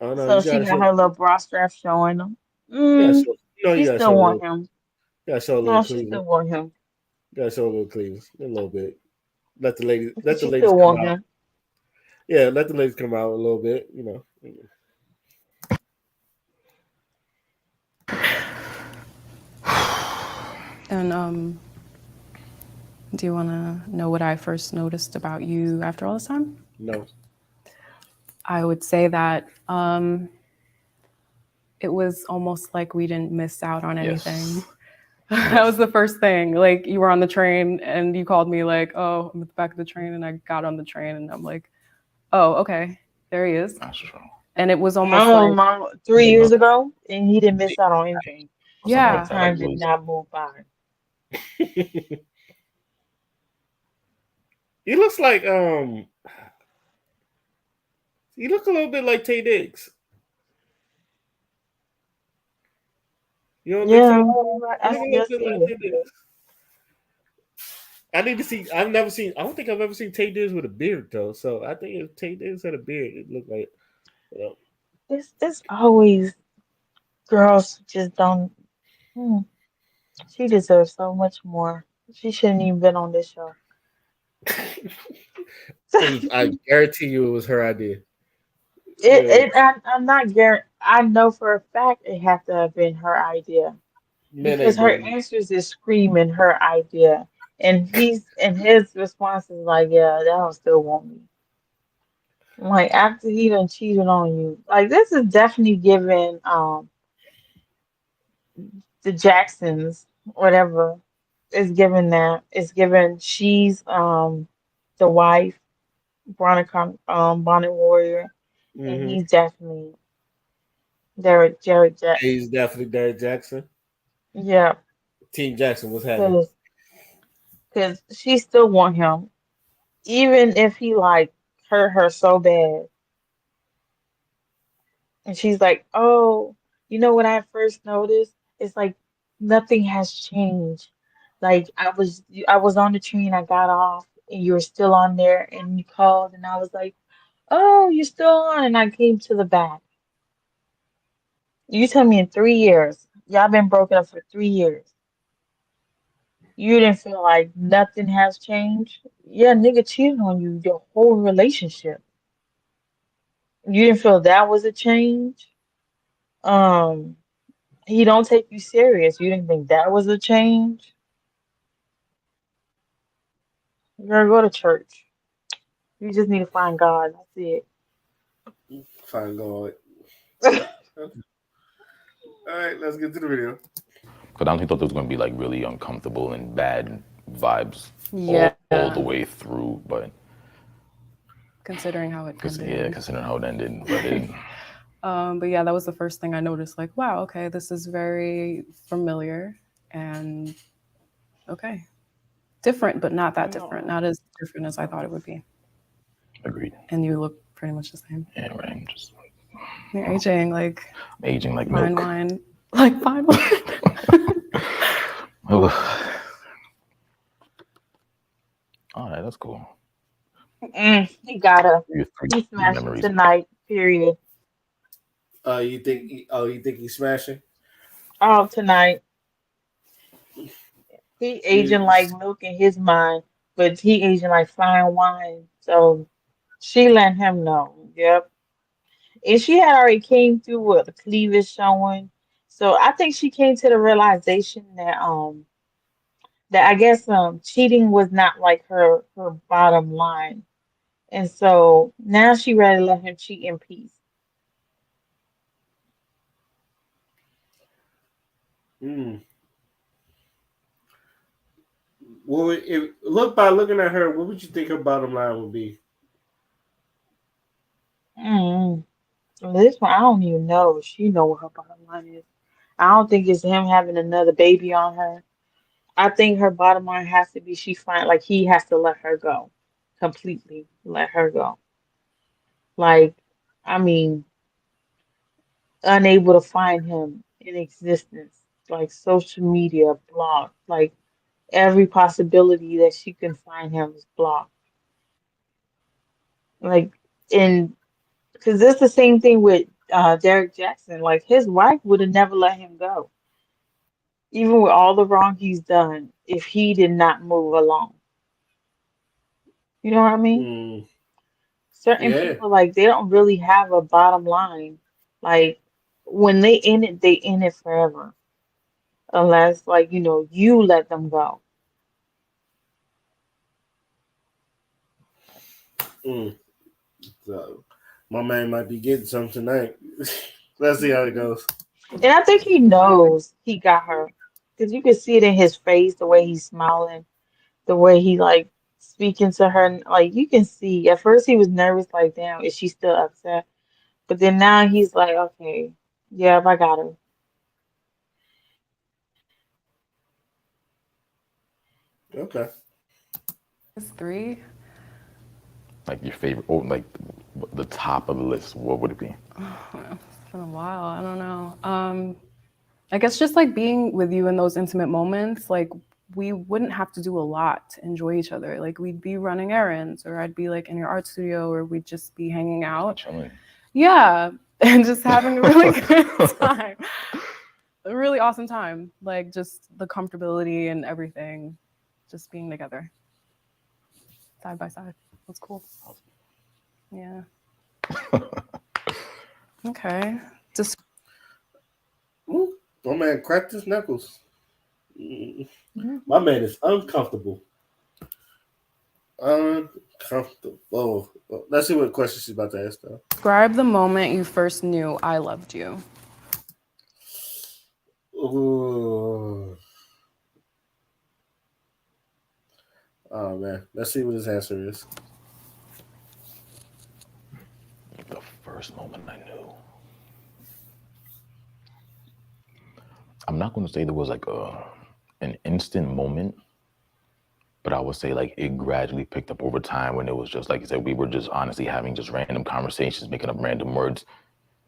Oh no, so she got her little bra strap showing them. She still want him. Yeah, show a little. She still want him. Yeah, show a little cleavage, a little bit. Let the ladies still come want out. him. Yeah, let the ladies come out a little bit. And do you want to know what I first noticed about you after all this time? No. I would say that it was almost like we didn't miss out on anything. Yes. That was the first thing. Like, you were on the train and you called me like, oh, I'm at the back of the train, and I got on the train and I'm like, oh, okay, there he is. That's true. And it was almost like 3 years ago, and he didn't miss out on anything. Yeah. Time did not move by. He looks like he looks a little bit like Tay Diggs. You don't think so? I need to see. I don't think I've ever seen Tay Diggs with a beard though. So I think if Tay Diggs had a beard, it looked like. It's always girls just don't. She deserves so much more. She shouldn't even been on this show. I guarantee you, it was her idea. I'm not guaranteed. I know for a fact it had to have been her idea because her answers is screaming her idea, and his response is like, "Yeah, that one still want me." Like, after he done cheated on you, like, this is definitely giving the Jacksons, whatever, is given that. It's given she's the wife, Bonnet Warrior, and he's definitely Jared Jackson. He's definitely Derek Jackson. Yeah. Team Jackson was happening. Because she still want him, even if he like hurt her so bad. And she's like, "Oh, you know what I first noticed? It's like nothing has changed. Like I was on the train, I got off, and you were still on there, and you called, and I was like, oh, you're still on, and I came to the back. You tell me in 3 years, y'all been broken up for 3 years. You didn't feel like nothing has changed? Yeah, nigga cheated on you your whole relationship. You didn't feel that was a change? He don't take you serious. You didn't think that was a change? You gotta go to church. You just need to find God. That's it. Find God. Okay. All right, let's get to the video. Because I don't think thought it was going to be like really uncomfortable and bad vibes all the way through, but considering how it ended. Yeah, considering how it ended, but yeah, that was the first thing I noticed. Like, wow, okay, this is very familiar and okay, different, but not that different. Not as different as I thought it would be. Agreed. And you look pretty much the same. Yeah, right. You're aging like fine milk. Wine, like fine wine. All right, that's cool. He got her. He smashed tonight. Period. You think he's smashing? Oh, tonight. He aging like milk in his mind, but he aging like fine wine. So she let him know. Yep. And she had already came through with the cleavage showing. So I think she came to the realization that I guess cheating was not like her bottom line. And so now she rather let him cheat in peace. Mm. Well, if by looking at her, what would you think her bottom line would be? Well, this one I don't even know. She know what her bottom line is. I don't think it's him having another baby on her. I think her bottom line has to be she find like he has to let her go. Completely let her go. Like, I mean, unable to find him in existence. Like social media blocked. Like every possibility that she can find him is blocked. Like in because it's the same thing with Derek Jackson. Like his wife would have never let him go. Even with all the wrong he's done, if he did not move along. You know what I mean? Mm. Certain Yeah. people, like, they don't really have a bottom line. Like, when they in it forever. Unless, like, you let them go. Mm. So my man might be getting some tonight. Let's see how it goes. And I think he knows he got her. Because you can see it in his face, the way he's smiling, the way he, like, speaking to her. Like, you can see. At first, he was nervous, like, damn, is she still upset? But then now he's like, okay, yeah, I got her. Okay. It's 3. Like your favorite, or like the top of the list, what would it be? It's been a while. I don't know. I guess just like being with you in those intimate moments, like we wouldn't have to do a lot to enjoy each other. Like we'd be running errands, or I'd be like in your art studio, or we'd just be hanging out. Chilling. Yeah, and just having a really good time. A really awesome time. Like just the comfortability and everything, just being together, side by side. That's cool. Yeah. Okay. Just Ooh, my man cracked his knuckles. My man is uncomfortable. Uncomfortable. Let's see what question she's about to ask though. describe the moment you first knew I loved you. Ooh. Oh man, let's see what his answer is. The first moment I knew. I'm not going to say there was like an instant moment, but I would say like it gradually picked up over time when it was just like you said, we were just honestly having just random conversations, making up random words.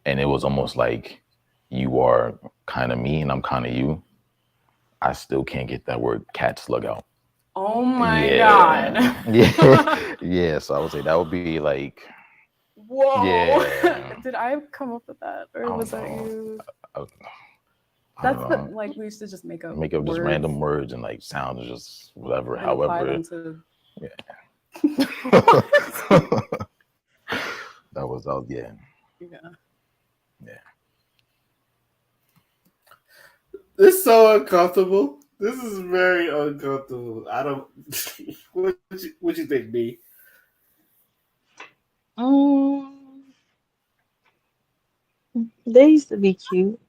And it was almost like you are kind of me and I'm kind of you. I still can't get that word cat slug out. Oh my God. Yeah. Yeah. So I would say that would be like, Whoa. Yeah. Did I come up with that? Or was that you? That's That's the, like, we used to just make up just words random words and like sounds, just whatever, and apply however. them to... Yeah. That was yeah. Yeah. Yeah. This is so uncomfortable. This is very uncomfortable. I don't. What you think, B? They used to be cute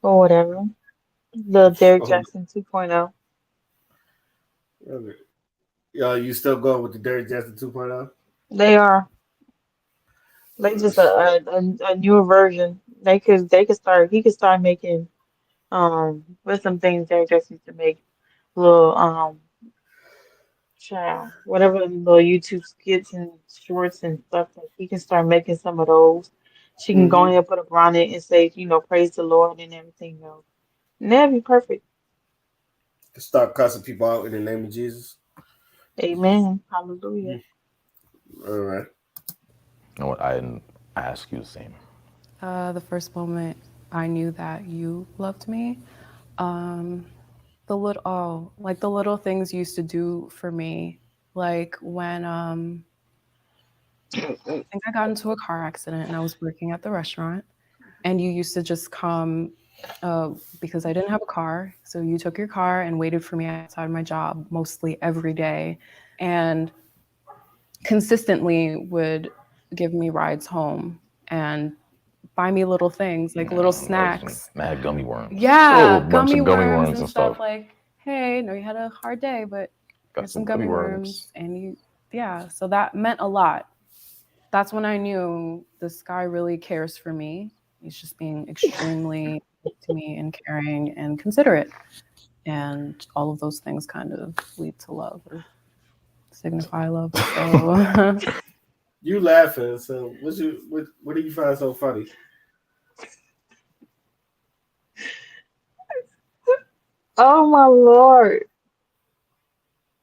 or whatever. The Derek Jackson 2.0. Okay. You still going with the Derek Jackson 2.0? They are. They just a newer version. He could start making with some things Derek Jackson used to make little whatever little YouTube skits and shorts and stuff, like he can start making some of those. She can go in there, put a bra on it and say, praise the Lord and everything else. And that'd be perfect. Start cussing people out in the name of Jesus. Amen. Hallelujah. All right. You know what? I didn't ask you the same. The first moment I knew that you loved me, the little things you used to do for me, like when I think I got into a car accident and I was working at the restaurant, and you used to just come because I didn't have a car. So you took your car and waited for me outside my job mostly every day, and consistently would give me rides home and buy me little things like little snacks. Mad gummy worms. Yeah, A bunch of gummy worms and stuff. Like, hey, know you had a hard day, but here's some gummy worms. And so that meant a lot. That's when I knew this guy really cares for me. He's just being extremely to me and caring and considerate. And all of those things kind of lead to love or signify love. So You laughing, so what do you find so funny? Oh my Lord.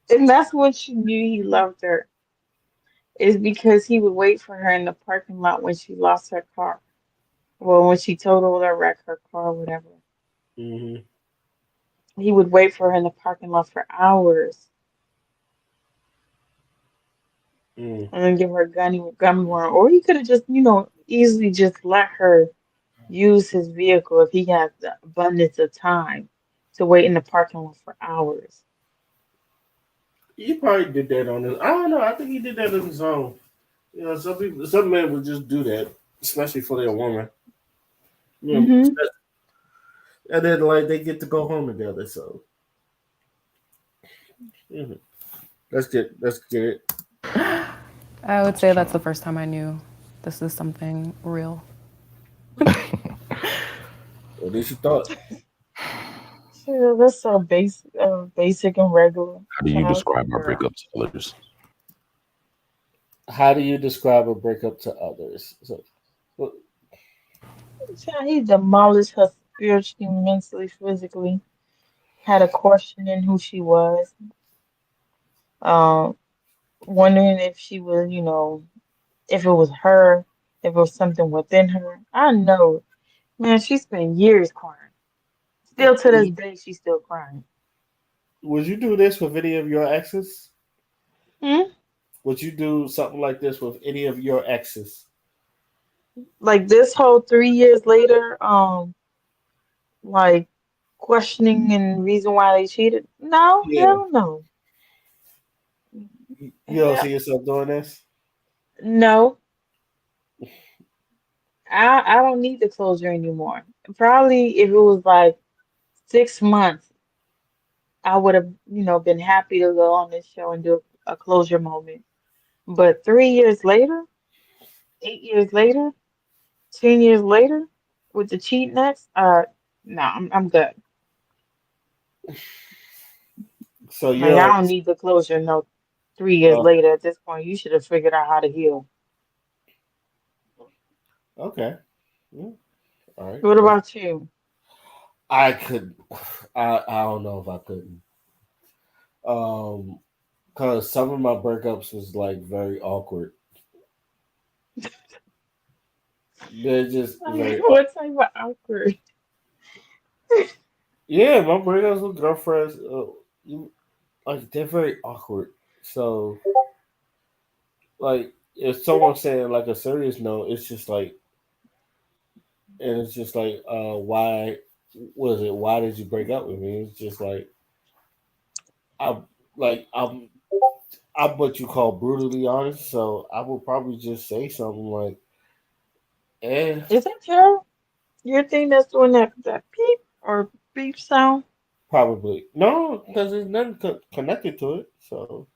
And that's when she knew he loved her. Is because he would wait for her in the parking lot when she lost her car. Well, when she totaled or wrecked her car or whatever. Mm-hmm. He would wait for her in the parking lot for hours. And then give her a gummy worm. Or he could have just, easily just let her use his vehicle if he had the abundance of time to wait in the parking lot for hours. He probably did that on his. I don't know. I think he did that on his own. Some men would just do that, especially for their woman. And then they get to go home together. So let's get it. I would say that's the first time I knew this is something real. At least you thought. Sure, that's so basic and regular. How do you describe our breakup to others? How do you describe a breakup to others? He demolished her spiritually, mentally, physically. Had a question in who she was. Wondering if she was, if it was her, if it was something within her. I know, man, she spent years crying. Still to this day, she's still crying. Would you do this with any of your exes? Hmm? Would you do something like this with any of your exes? Like this whole 3 years later, like questioning and reason why they cheated? No, hell no. You don't see yourself doing this? No. I don't need the closure anymore. Probably if it was like 6 months, I would have, been happy to go on this show and do a closure moment. But 3 years later, 8 years later, 10 years later, with the cheat next, no, I'm good. So I don't need the closure. No, 3 years later, at this point, you should have figured out how to heal. Okay. All right. What about you? I could. I don't know if I couldn't. Because some of my breakups was very awkward. They're just what type of awkward? Yeah, my breakups with girlfriends, they're very awkward. So, if someone's saying a serious no, it's just and it's just why was it? Why did you break up with me? It's just I'm what you call brutally honest, so I will probably just say something Is that your thing that's doing that peep or beep sound? Probably. No, because there's nothing connected to it, so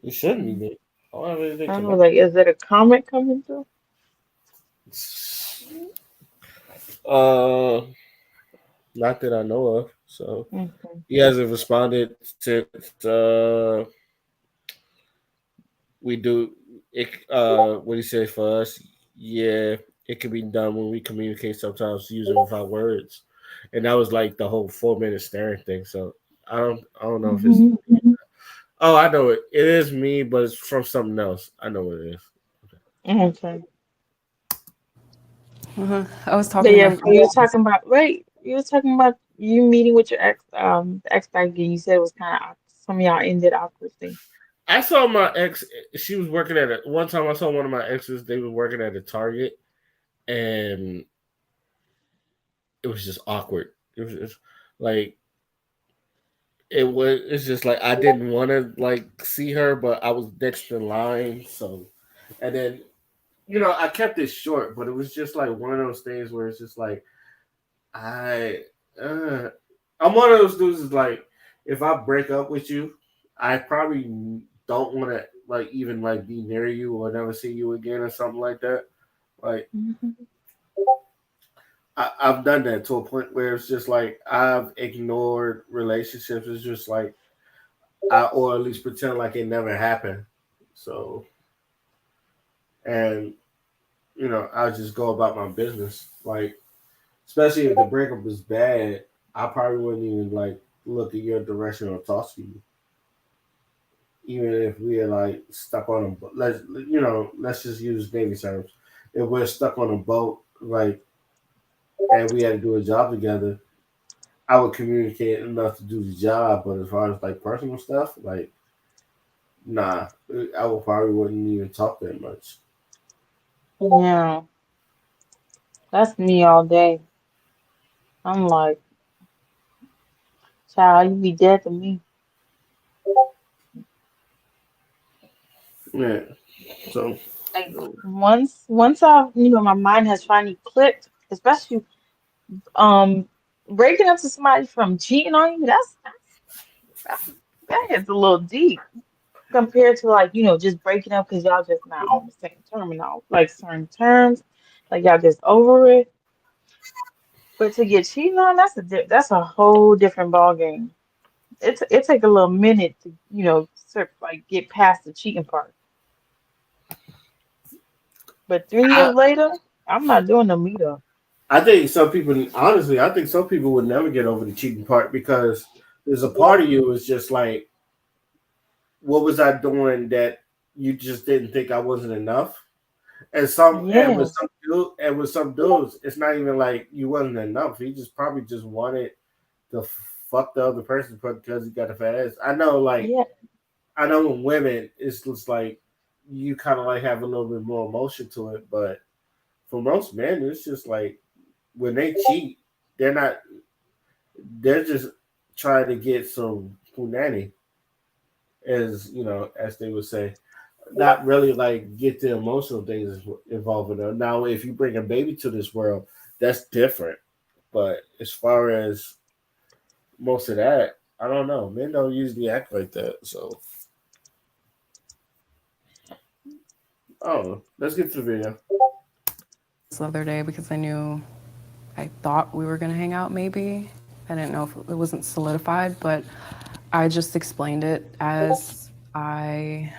it shouldn't be me. I don't have anything I was is it a comment coming through? Not that I know of. So Okay. he hasn't responded to we do it. What he said for us, yeah, it can be done when we communicate. Sometimes using without words, and that was the whole 4-minute staring thing. So I don't know if it's. Oh, I know it. It is me, but it's from something else. I know what it is. Okay. I was talking. You were talking about You were talking about you meeting with your ex, ex back again. You said it was kind of some of y'all ended awkwardly. I saw my ex. She was working at one time. I saw one of my exes. They were working at a Target, and it was just awkward. It was just like it's just like I didn't want to like see her, but I was next in line. So, and then I kept it short, but it was just like one of those things where it's just like I I'm one of those dudes is like if I break up with you, I probably don't want to like even like be near you or never see you again or something like that. Like I've done that to a point where it's just like I've ignored relationships. It's just like or at least pretend like it never happened. So, and I'll just go about my business. Like, especially if the breakup was bad, I probably wouldn't even like look in your direction or talk to you. Even if we are like stuck on a let's just use Navy terms. If we're stuck on a boat, like, and we had to do a job together, I would communicate enough to do the job. But as far as like personal stuff, like, nah, I would probably wouldn't even talk that much. Yeah, that's me all day. I'm like, child, you be dead to me. Yeah. So Like once I, my mind has finally clicked, especially breaking up to somebody from cheating on you, that hits a little deep compared to like, just breaking up because y'all just not on the same terminal, like certain terms, like y'all just over it. But to get cheated on, that's a whole different ball game. It take a little minute to, like get past the cheating part. But 3 years later, I'm not doing the meetup. I think some people, honestly, would never get over the cheating part because there's a part of you is just like, what was I doing that you just didn't think I wasn't enough? And with some dudes, it's not even like you wasn't enough. He just probably just wanted to fuck the other person because he got a fat ass. I know, I know with women, it's just like you kind of like have a little bit more emotion to it, but for most men, it's just like when they cheat, they're just trying to get some punani, as they would say, not really like get the emotional things involved in it. Now, if you bring a baby to this world, that's different. But as far as most of that, I don't know. Men don't usually act like that. So, let's get to the video. The other day because I thought we were going to hang out maybe. I didn't know if it wasn't solidified, but I just explained it as I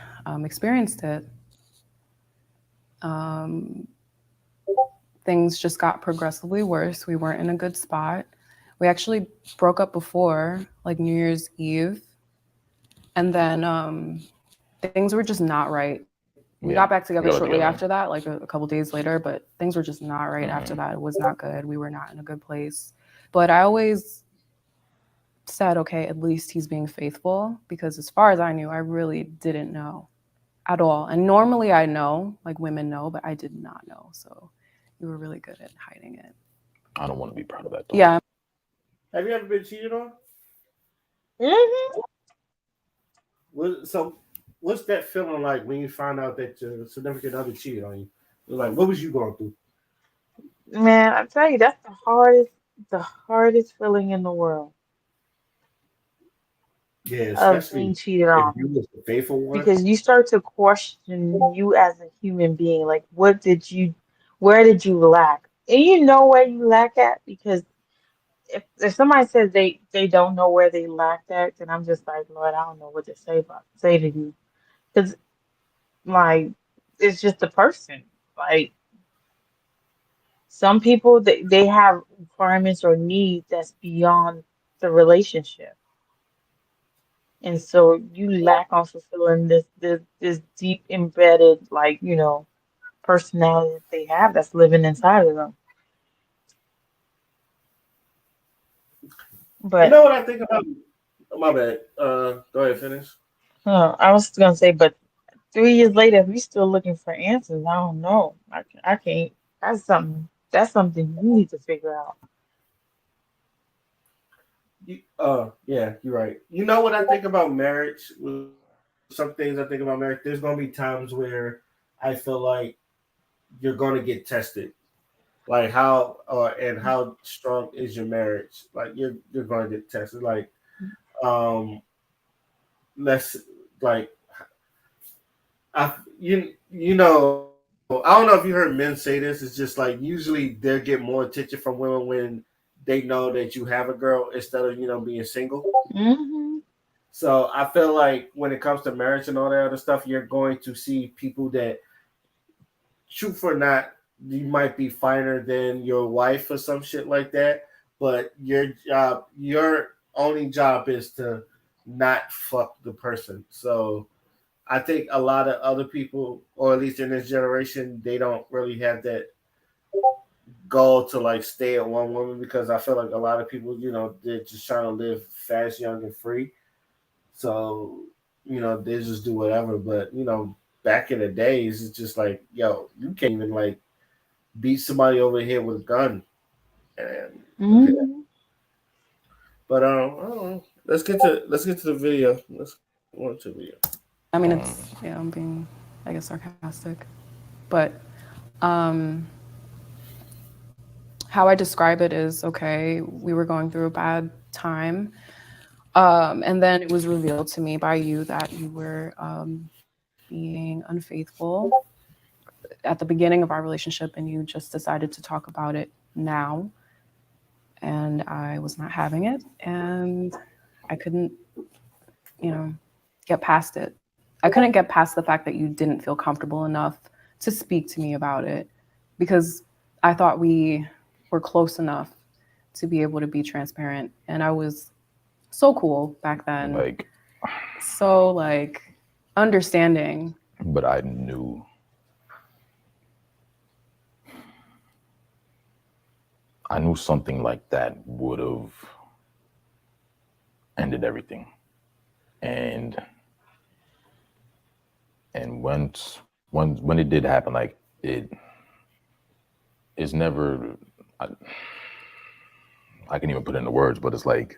experienced it. Things just got progressively worse. We weren't in a good spot. We actually broke up before, like New Year's Eve. And then things were just not right. We got back together shortly after that, like a couple days later, but things were just not right after that. It was not good. We were not in a good place. But I always said, okay, at least he's being faithful, because as far as I knew, I really didn't know at all. And normally I know, like women know, but I did not know. So you were really good at hiding it. I don't want to be proud of that, though. Yeah. Have you ever been cheated on? So what's that feeling like when you find out that your significant other cheated on you? Like, what was you going through? Man, I tell you, that's the hardest feeling in the world. Yeah, of being cheated on. you was the faithful one. Because you start to question you as a human being. Like, where did you lack? And you know where you lack at, because if somebody says they don't know where they lacked at, then I'm just like, Lord, I don't know what to say to you. Because, like, it's just a person. Like, some people, they have requirements or needs that's beyond the relationship. And so you lack on fulfilling this deep embedded, like, personality that they have that's living inside of them. But you know what I think about? My bad. Go ahead, finish. I was gonna say, but 3 years later, if you're still looking for answers, I don't know. I can't. That's something you need to figure out. Yeah, you're right. You know what I think about marriage? Some things I think about marriage. There's gonna be times where I feel like you're gonna get tested. Like how and how strong is your marriage? Like you're gonna get tested. Like um let's like you know I don't know if you heard men say this. It's just like usually they get more attention from women when they know that you have a girl instead of being single. Mm-hmm. So I feel like when it comes to marriage and all that other stuff, you're going to see people that, truth or not, you might be finer than your wife or some shit like that. But your only job is to not fuck the person. So I think a lot of other people, or at least in this generation, they don't really have that goal to like stay at one woman because I feel like a lot of people, they're just trying to live fast, young, and free. So, they just do whatever. But, back in the days, it's just like, yo, you can't even like beat somebody over the head with a gun. And look at that. Mm-hmm. But I don't know. Let's get to the video. Let's watch the video. I mean, I'm being, I guess, sarcastic. But how I describe it is, okay, we were going through a bad time. And then it was revealed to me by you that you were being unfaithful at the beginning of our relationship, and you just decided to talk about it now. And I was not having it, and I couldn't, get past it. I couldn't get past the fact that you didn't feel comfortable enough to speak to me about it, because I thought we were close enough to be able to be transparent. And I was so cool back then. So understanding. But I knew. I knew something like that would have ended everything. And when it did happen, like it's never, I can even put it into words, but it's like,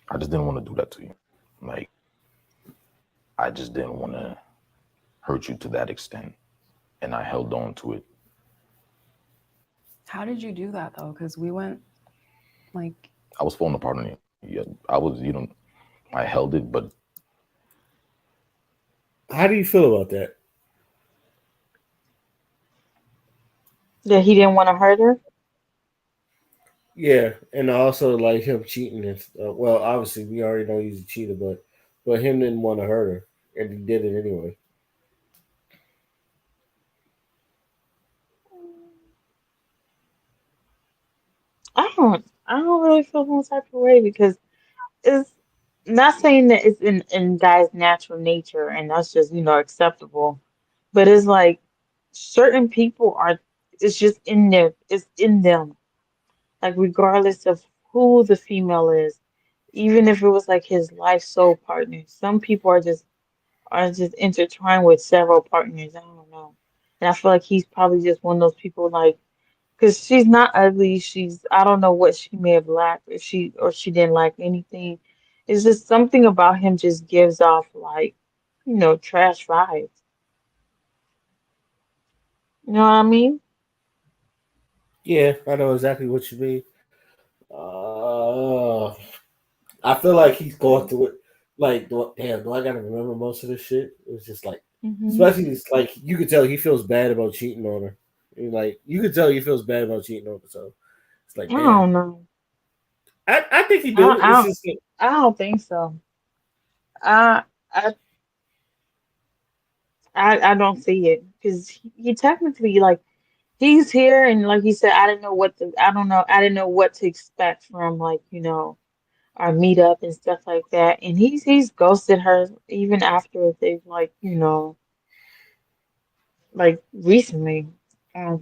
I just didn't want to do that to you. Like, I just didn't want to hurt you to that extent. And I held on to it. How did you do that though? Because we went I was falling apart on you. Yeah, I was, I held it, but. How do you feel about that? That he didn't want to hurt her? Yeah, and also like him cheating. And well, obviously we already know he's a cheater, but him didn't want to hurt her, and he did it anyway. I don't really feel no type of way, because it's not saying that it's in guys' natural nature and that's just, acceptable. But it's like certain people are, it's just in there, it's in them. Like regardless of who the female is, even if it was like his life soul partner, some people are just intertwined with several partners. I don't know. And I feel like he's probably just one of those people, like, because she's not ugly. I don't know what she may have lacked, if she didn't like anything. It's just something about him just gives off like, trash vibes. You know what I mean? Yeah, I know exactly what you mean. I feel like he's going through it. Like, do I gotta remember most of this shit? It's just like, especially it's like you could tell he feels bad about cheating on her. And like you could tell he feels bad about cheating on her. So it's like, I don't know. I think he do. I don't think so. I I I don't see it, because he technically, like, he's here, and like he said, I didn't know what to expect from, like, our meetup and stuff like that. And he's ghosted her even after they've, like, like recently.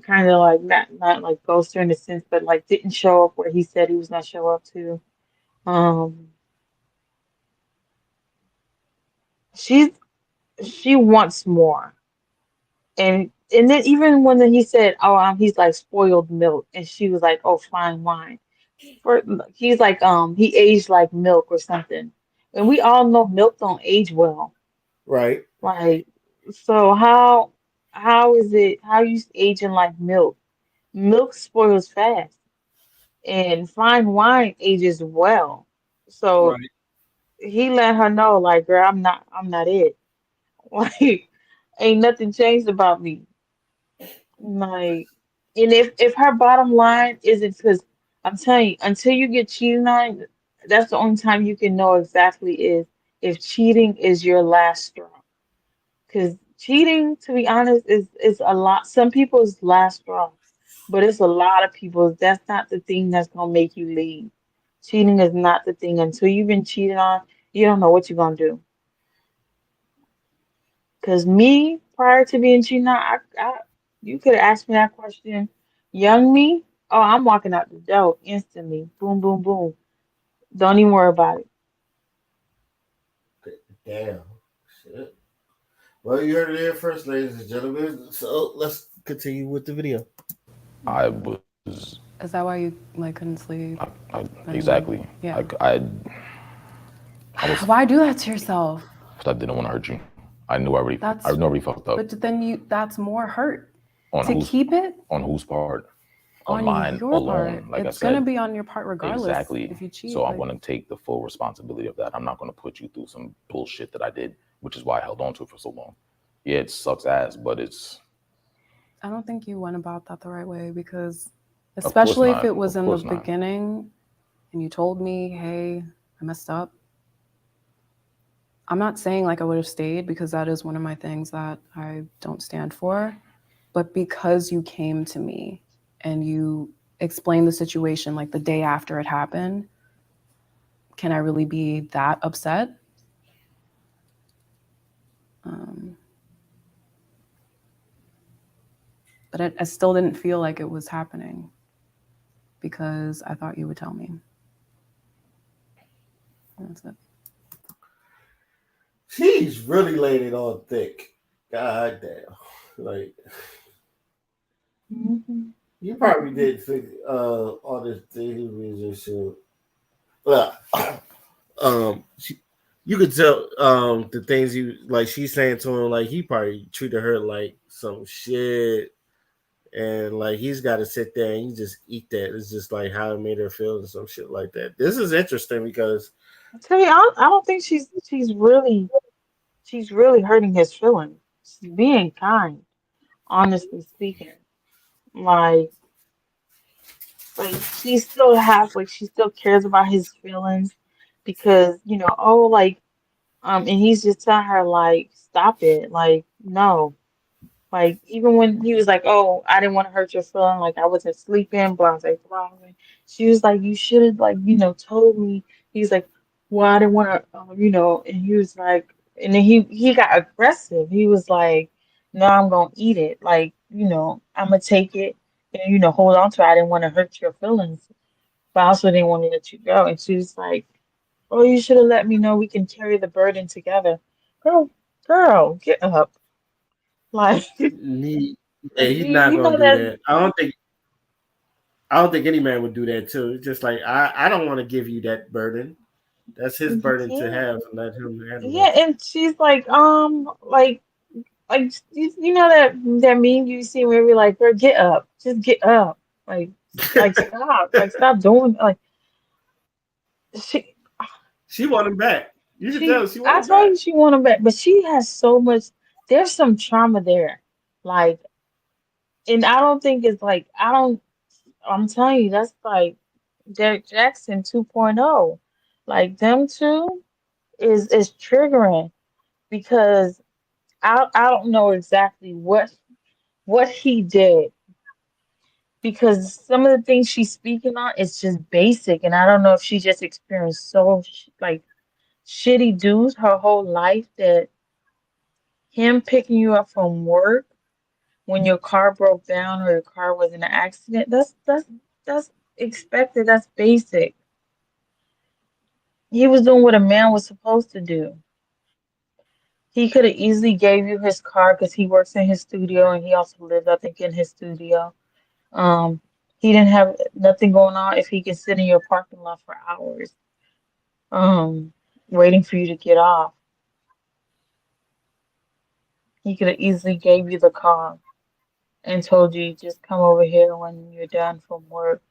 Kind of like not like ghost her in a sense, but like didn't show up where he said he was gonna show up to. Um, she wants more, and and then even when he said, "Oh, he's like spoiled milk," and she was like, "Oh, fine wine." For he's like, he aged like milk or something, and we all know milk don't age well. Right. Like, so how is it? How you aging like milk? Milk spoils fast, and fine wine ages well. So Right. he let her know, like, girl, I'm not it. Like, ain't nothing changed about me. Like, and if her bottom line isn't, because I'm telling you, until you get cheated on, that's the only time you can know exactly is if cheating is your last straw. Because cheating, to be honest, is a lot. Some people's last straw, but it's a lot of people. That's not the thing that's gonna make you leave. Cheating is not the thing. Until you've been cheated on, you don't know what you're gonna do. Because me, prior to being cheated on, you could have asked me that question. Young me, oh, I'm walking out the door instantly. Boom, boom, boom. Don't even worry about it. Damn. Shit. Well, you heard it here first, ladies and gentlemen. So let's continue with the video. I was Is that why you like couldn't sleep? exactly. Yeah. I was. Why do that to yourself? I didn't want to hurt you. I knew I already fucked up. But then that's more hurt. On To whose, keep it? On whose part? On On mine your alone. part. Like It's I said, gonna be on your part regardless. Exactly. If you cheat. So I want to take the full responsibility of that. I'm not going to put you through some bullshit that I did, which is why I held on to it for so long. Yeah, it sucks ass, but it's. I don't think you went about that the right way, because especially if it was in the beginning and you told me, hey, I messed up. I'm not saying like I would have stayed, because that is one of my things that I don't stand for. But because you came to me and you explained the situation like the day after it happened, can I really be that upset? But I still didn't feel like it was happening, because I thought you would tell me. That's it. She's really laid it on thick. God damn. Like, you probably did think all this television shit. Well, you could tell the things she's saying to him, like he probably treated her like some shit, and like he's got to sit there and you just eat that. It's just like how it made her feel and some shit like that. This is interesting because To me, I don't think she's really hurting his feelings. She's being kind, honestly speaking. Like she still she still cares about his feelings, because and he's just telling her like, stop it, like no. Like, even when he was like, "Oh, I didn't want to hurt your feeling, like I wasn't sleeping," blah blah blah. She was like, "You should have told me." He's like, "Well, I didn't want to, And he was like, and then he got aggressive. He was like, "No, I'm gonna eat it. Like, I'm gonna take it and hold on to it. I didn't want to hurt your feelings, but I also didn't want to let you go." And she was like, "Oh, you should have let me know. We can carry the burden together." Girl, get up. Like he's not gonna do that. I don't think any man would do that too. It's just like I don't want to give you that burden. That's his burden to have, and let him handle it. Yeah, and she's like, that meme you see where we're like, "Girl, get up, just get up, like stop doing like." She want him back. You can tell she want him back. I told you she want him back, but she has so much. There's some trauma there, like, and I don't think it's like I'm telling you, that's like Derek Jackson 2.0. Like them two is triggering, because I don't know exactly what he did, because some of the things she's speaking on is just basic, and I don't know if she just experienced shitty dudes her whole life, that him picking you up from work when your car broke down or your car was in an accident, that's expected, that's basic. He was doing what a man was supposed to do. He could have easily gave you his car because he works in his studio and he also lives, I think, in his studio. He didn't have nothing going on if he can sit in your parking lot for hours, waiting for you to get off. He could have easily gave you the car and told you just come over here when you're done from work.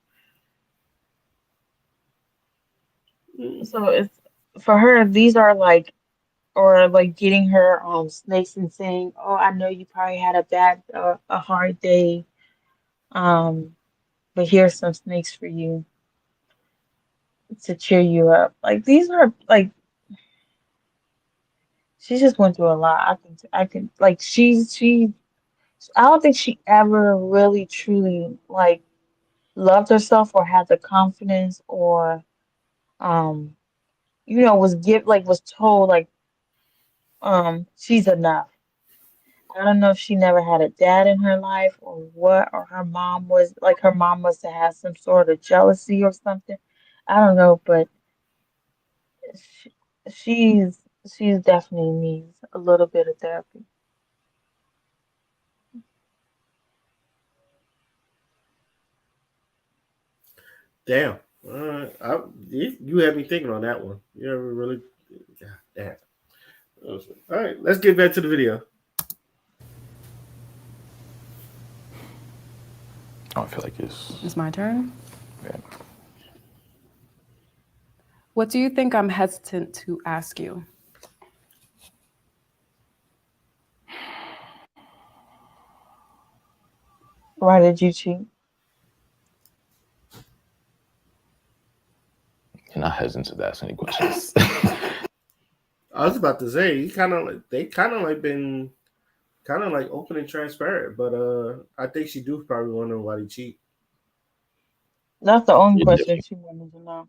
So it's for her, these are like or like getting her snakes and saying, "Oh, I know you probably had a hard day, but here's some snakes for you to cheer you up." Like these are like she just went through a lot. I can like she I don't think she ever really truly like loved herself or had the confidence or um was told like she's enough. I don't know if she never had a dad in her life or what, or her mom must have had some sort of jealousy or something. I don't know, but she, she's she's definitely needs a little bit of therapy. Damn. You had me thinking on that one. You ever really? God damn. All right, let's get back to the video. I feel like it's my turn. Yeah. What do you think I'm hesitant to ask you? Why did you cheat? You're not hesitant to ask any questions. I was about to say they kind of been kind of like open and transparent, but I think she do probably wondering why they cheat. That's the only question she wanted to know.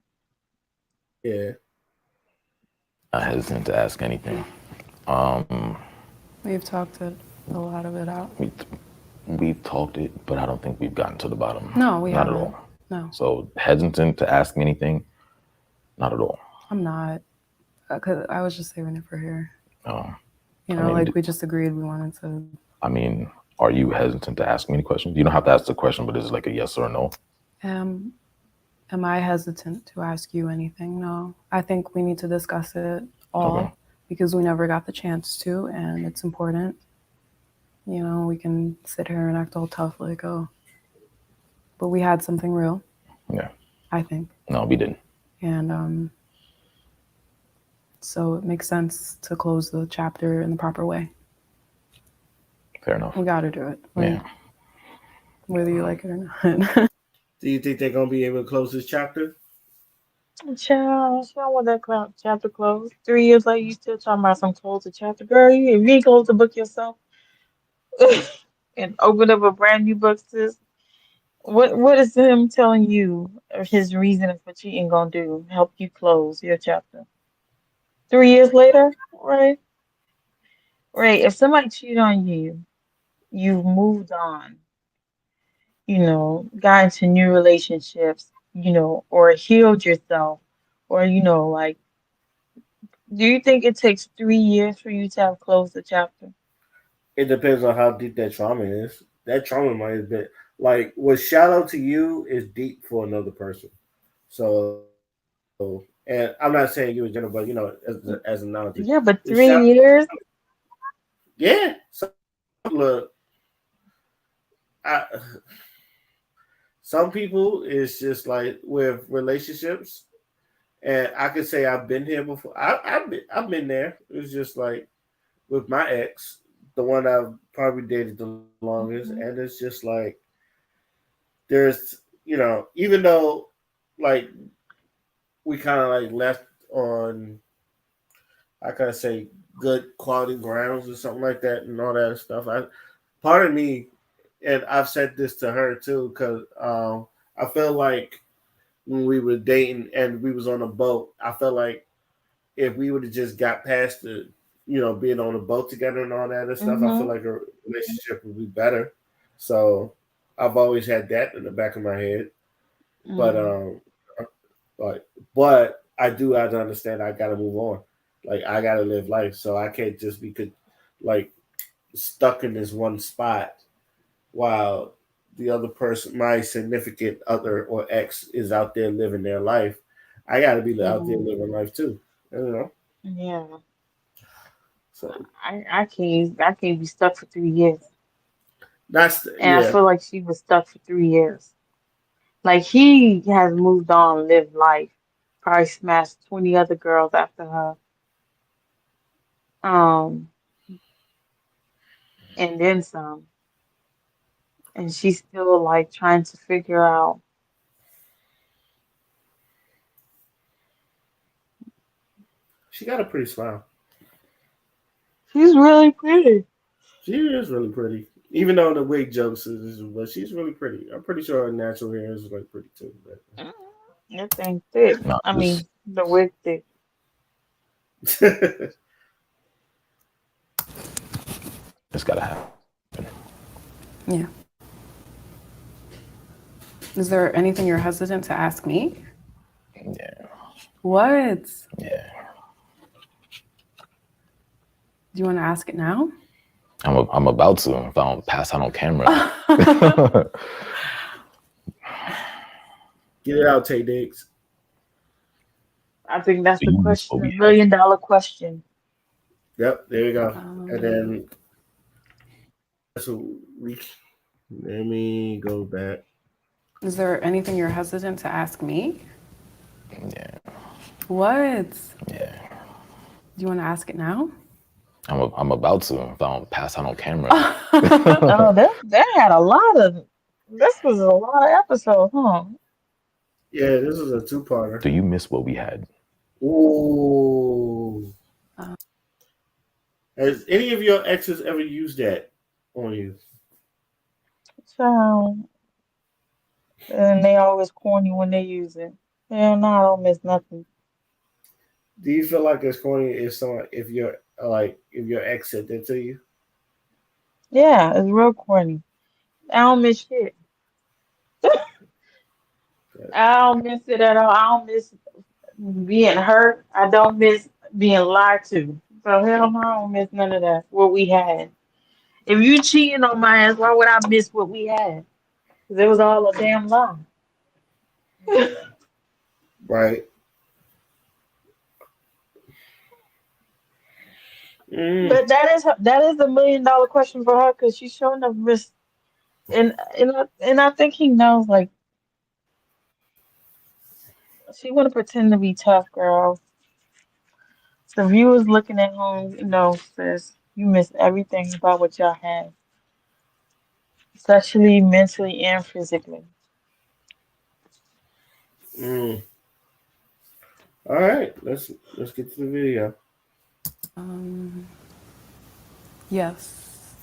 Yeah. Not hesitant to ask anything. We've talked a lot of it out. We've talked it, but I don't think we've gotten to the bottom. No, we not haven't. at all. No. So hesitant to ask me anything? Not at all. I'm not. Cause I was just saving it for here. Oh. You know, we just agreed we wanted to. I mean, are you hesitant to ask me any questions? You don't have to ask the question, but it's like a yes or a no. Am I hesitant to ask you anything? No. I think we need to discuss it all because we never got the chance to, and it's important. You know, we can sit here and act all tough like, oh, but we had something real. Yeah. I think. No, we didn't. And so it makes sense to close the chapter in the proper way. Fair enough. We got to do it. Yeah. Whether you like it or not. Do you think they're gonna be able to close this chapter? Child, she don't want that chapter closed. 3 years later, you still talking about some close the chapter, girl. If you ain't close the book yourself and open up a brand new book, sis. What is him telling you or his reason for cheating gonna do? Help you close your chapter. 3 years later, right? Right. If somebody cheated on you, you've moved on. Got into new relationships, or healed yourself, or like. Do you think it takes 3 years for you to have closed the chapter? It depends on how deep that trauma is. That trauma might have been like what's shallow to you is deep for another person. So, and I'm not saying you in general, but as an analogy. Yeah, but 3 years. Yeah. So, look, some people it's just like with relationships, and I could say I've been here before. I've been there. It was just like with my ex, the one I've probably dated the longest, and it's just like there's even though like we kind of like left on I kind of say good quality grounds or something like that and all that stuff. Part of me, and I've said this to her too, because I felt like when we were dating and we was on a boat, I felt like if we would have just got past the being on a boat together and all that other stuff, I feel like a relationship would be better. So I've always had that in the back of my head. But I do have to understand I gotta move on. Like I gotta live life, so I can't just be like stuck in this one spot while the other person, my significant other or ex, is out there living their life. I gotta be out there living life too. You know. Yeah. So I can't be stuck for 3 years. And I yeah. feel like she was stuck for 3 years. Like he has moved on, lived life, probably smashed 20 other girls after her. Um, and then some. And she's still like trying to figure out. She got a pretty smile. She's really pretty. She is really pretty. Even though the wig jokes but she's really pretty. I'm pretty sure her natural hair is like pretty too. But... That thing thick. No, I mean, the wig thick. It's gotta happen. Yeah. Is there anything you're hesitant to ask me? Yeah. What? Yeah. Do you want to ask it now? I'm about to if I don't pass out on camera. Get it out, Tay Diggs. I think that's the question, $1 million question. Yep, there you go. And then so let me go back. Is there anything you're hesitant to ask me? Yeah. What? Yeah. Do you want to ask it now? I'm about to if I don't pass out on camera. Oh, that had a lot of. This was a lot of episodes, huh? Yeah, this is a 2-parter. Do you miss what we had? Ooh. Has any of your exes ever used that on you? So, and they always corny when they use it. Hell no, I don't miss nothing. Do you feel like it's corny if your ex said that to you? Yeah, it's real corny. I don't miss shit. I don't miss it at all. I don't miss being hurt. I don't miss being lied to. So hell no, I don't miss none of that. What we had. If you cheating on my ass, why would I miss what we had? Because it was all a damn lie. Right. But that is $1 million question for her because she's showing up risk, and I think he knows. Like she want to pretend to be tough, girl. The viewers looking at home, sis, you missed everything about what y'all had, sexually, mentally, and physically. All right, let's get to the video. Yes.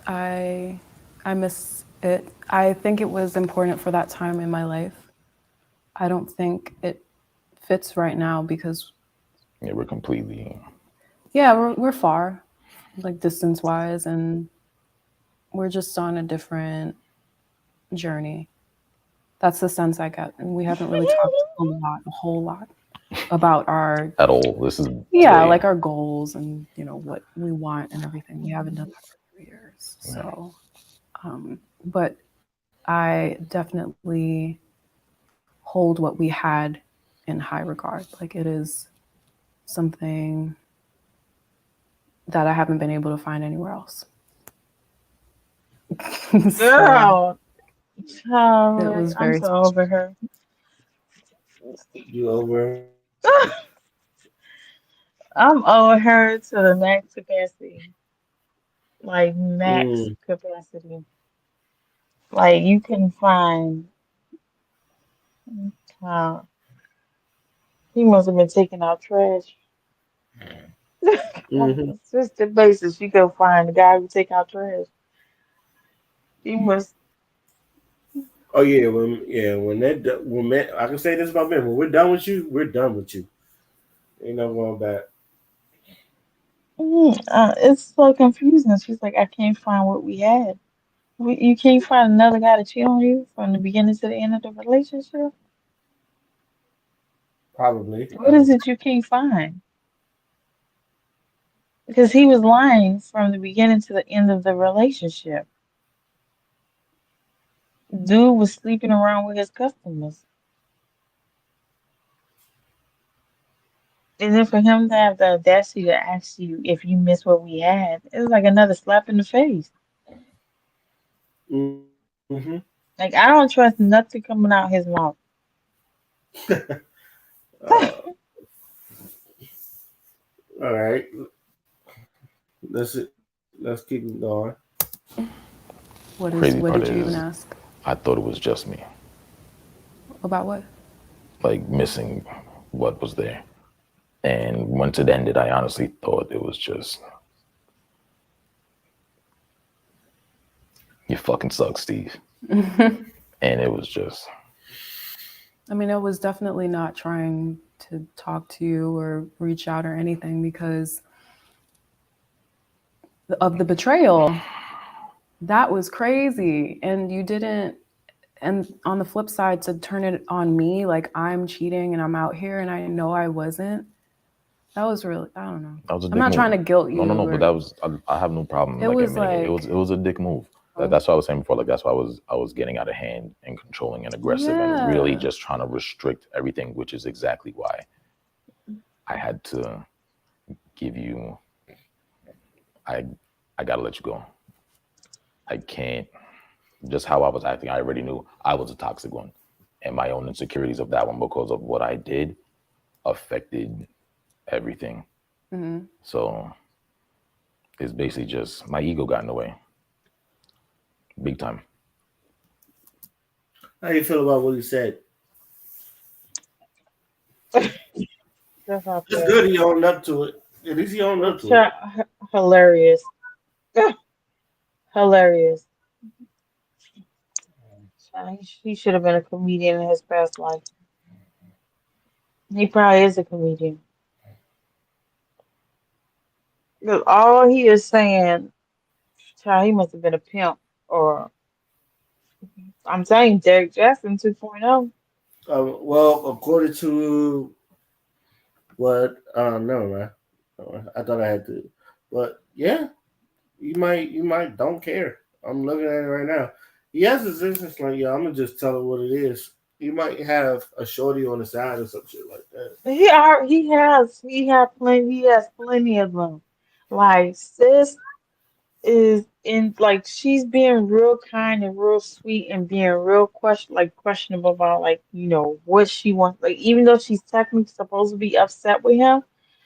I miss it. I think it was important for that time in my life. I don't think it fits right now because we're completely we're far, like distance wise, and we're just on a different journey. That's the sense I get. And we haven't really talked a whole lot about our at all. This is like our goals and what we want and everything. We haven't done that for 3 years. So but I definitely hold what we had in high regard. Like it is something that I haven't been able to find anywhere else. Girl, it was very I'm so over her. You over? I'm over her to the max capacity. Like max capacity. Like you can find. He must have been taking out trash. On a consistent basis, you go find the guy who take out trash. He must. Oh yeah, when men, I can say this about men. When we're done with you, we're done with you. Ain't no going back. It's so confusing. She's like, I can't find what we had. You can't find another guy to cheat on you from the beginning to the end of the relationship? Probably. What is it you can't find? Because he was lying from the beginning to the end of the relationship. Dude was sleeping around with his customers. And then for him to have the audacity to ask you if you miss what we had, it was like another slap in the face. Mm-hmm. Like, I don't trust nothing coming out his mouth. All right. Let's keep it going. What Crazy part did you even is, ask? I thought it was just me, About what? like missing what was there. And once it ended, I honestly thought it was just, you fucking suck, Steve. And it was just, I mean, I was definitely not trying to talk to you or reach out or anything because of the betrayal. That was crazy. And you didn't, and on the flip side, to turn it on me, like I'm cheating and I'm out here and I know I wasn't. That was really, I don't know. that was a I'm dick not move. trying to guilt you. No, or- but that was, I have no problem It like was admitting it. like- It was a dick move. That's what I was saying before. Like that's why I was getting out of hand and controlling and aggressive and really Yeah. just trying to restrict everything, which is exactly why I had to give you. I gotta let you go. I can't. Just how I was acting, I already knew I was a toxic one, and my own insecurities of that one because of what I did affected everything. Mm-hmm. So it's basically just my ego got in the way. Big time. How you feel about what he said? That's not It's fair. good he owned up to it. At least he owned up to it. Hilarious. Hilarious. He should have been a comedian in his past life. He probably is a comedian. Because all he is saying, child, he must have been a pimp. Or, I'm saying Derek Jackson 2.0. Well, according to what, never mind. I thought I had to, but yeah, you might don't care. I'm looking at it right now. He has his business like, yeah, I'm gonna just tell it what it is. He might have a shorty on the side or some shit like that. He has plenty of them. Like, sis is in, like, she's being real kind and real sweet and being real questionable about, like, what she wants. Like, even though she's technically supposed to be upset with him,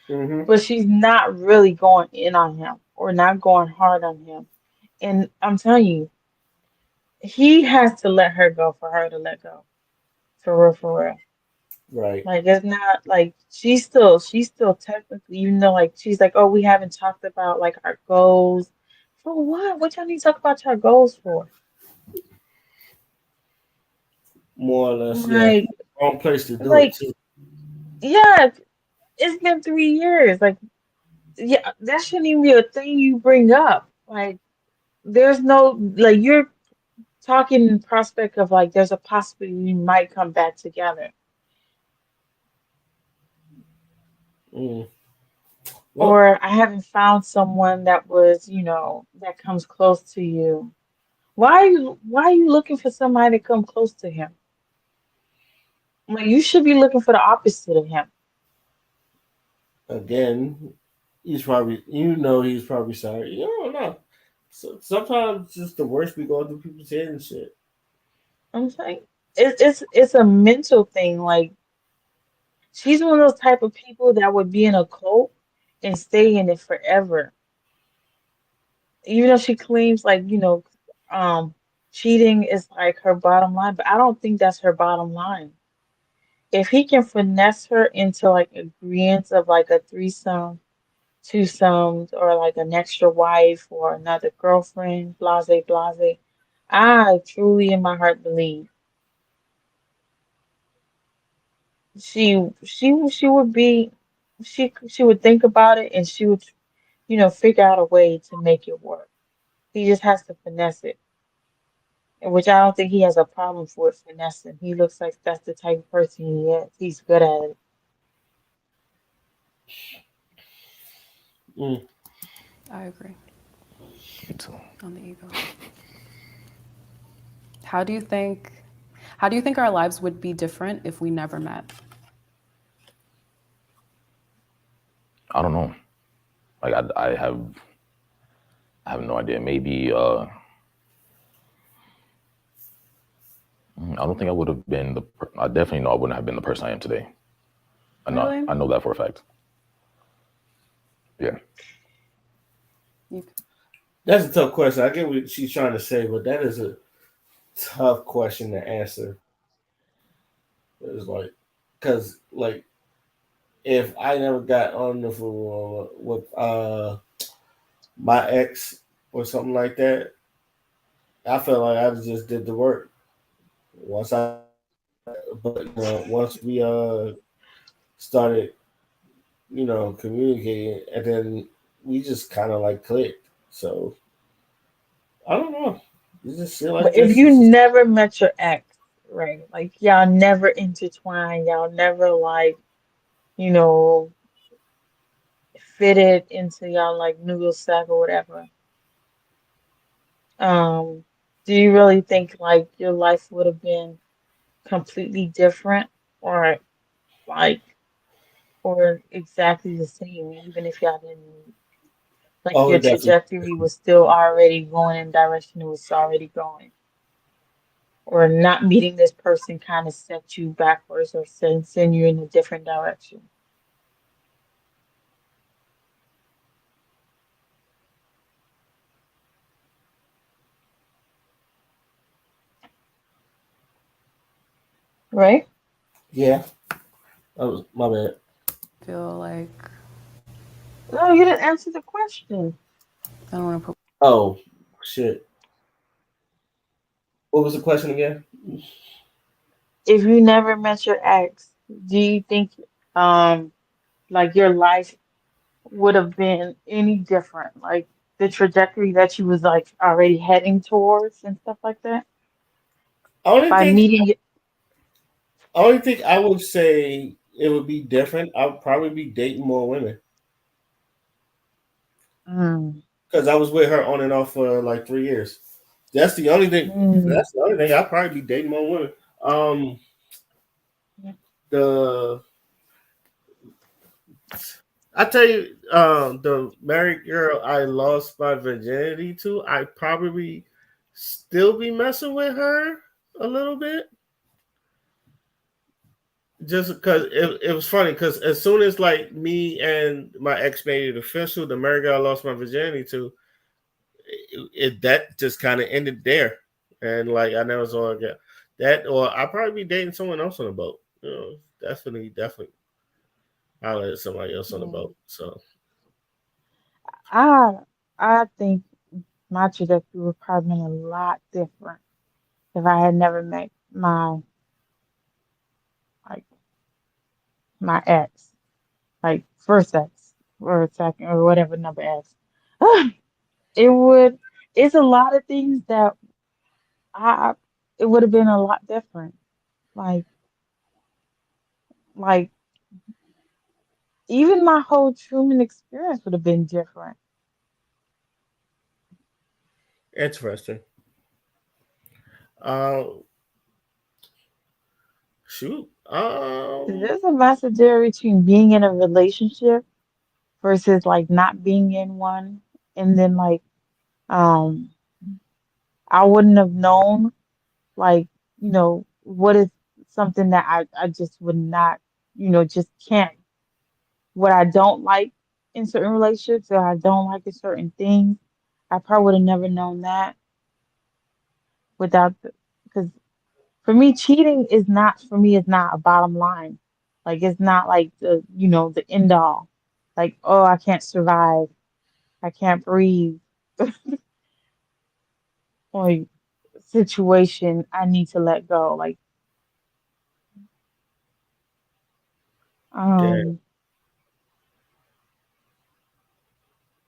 Mm-hmm. but she's not really going in on him or not going hard on him. And I'm telling you, he has to let her go for her to let go. For real, for real. Right. Like, it's not like she's still technically, even though, like, she's like, oh, we haven't talked about like our goals. For what? What y'all need to talk about your goals for? More or less, Like, yeah. Wrong place to do like, it too. yeah, it's been 3 years. Like, yeah, that shouldn't even be a thing you bring up. Like, there's no, like, you're talking in prospect of, like, there's a possibility you might come back together. Mm. Or I haven't found someone that was, that comes close to you. Why are you looking for somebody to come close to him? Like, you should be looking for the opposite of him. Again, he's probably sorry. You don't know. So sometimes it's just the worst be going through people's head and shit. I'm saying it's a mental thing. Like, she's one of those type of people that would be in a cult and stay in it forever. Even though she claims, like, cheating is like her bottom line, but I don't think that's her bottom line. If he can finesse her into like agreements of like a threesome, twosomes, or like an extra wife or another girlfriend, blase blase, I truly in my heart believe she would be she would think about it and she would figure out a way to make it work. He just has to finesse it, which I don't think he has a problem for finessing. He looks like that's the type of person he is. He's good at it. Mm. I agree. Me too. On the ego. How do you think our lives would be different if we never met? I don't know. Like I have no idea. Maybe I don't think I would have been I definitely know I wouldn't have been the person I am today. Really? I know that for a fact. Yeah. That's a tough question. I get what she's trying to say, but that is a tough question to answer. It's like, because like, if I never got on the phone with my ex or something like that, I feel like I just did the work. Once we started, communicating, and then we just kind of like clicked. So I don't know. You just feel like But if you never met your ex, right? Like y'all never intertwined, y'all never like, you know, fitted into y'all like noodle sack or whatever. Do you really think like your life would have been completely different or like or exactly the same, even if y'all didn't meet? Like Oh, your it definitely. trajectory was still already going in the direction it was already going. Or not meeting this person kind of set you backwards or send you in a different direction. Right? Yeah. That was my bad. Feel like No, you didn't answer the question. I don't want to put. Oh shit. What was the question again? If you never met your ex, do you think like your life would have been any different? Like the trajectory that you was like already heading towards and stuff like that? By meeting Only thing I would say it would be different. I would probably be dating more women. Because I was with her on and off for like 3 years. That's the only thing. That's the only thing. I'd probably be dating more women. I tell you, the married girl I lost my virginity to, I probably still be messing with her a little bit. Just because it was funny, because as soon as like me and my ex made it official, the married girl I lost my virginity to, that just kind of ended there, and like I never saw her again. That, or I'll probably be dating someone else on the boat. Definitely, I'll let somebody else on the boat. So I think my trajectory would probably been a lot different if I had never met like my ex, like first ex or second or whatever number ex. It would. It's a lot of things that I. It would have been a lot different. Like like even my whole Truman experience would have been different. interesting. Shoot. There's a massive difference between being in a relationship versus like not being in one, and then like um I wouldn't have known like what is something that I just would not just can't, what I don't like in certain relationships or I don't like in certain things. I probably would have never known that without because for me cheating is not, for me it's not a bottom line. Like it's not like the end all. Like, oh, I can't survive, I can't breathe, or situation I need to let go. Like Yeah.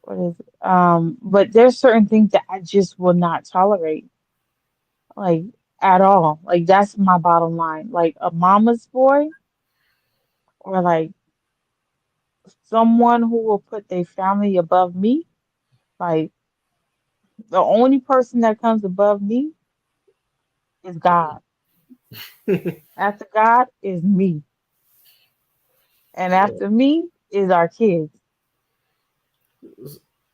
what is it? But there's certain things that I just will not tolerate, like at all. Like that's my bottom line. Like a mama's boy or like someone who will put their family above me. Like the only person that comes above me is God. After God is me. And after me is our kids.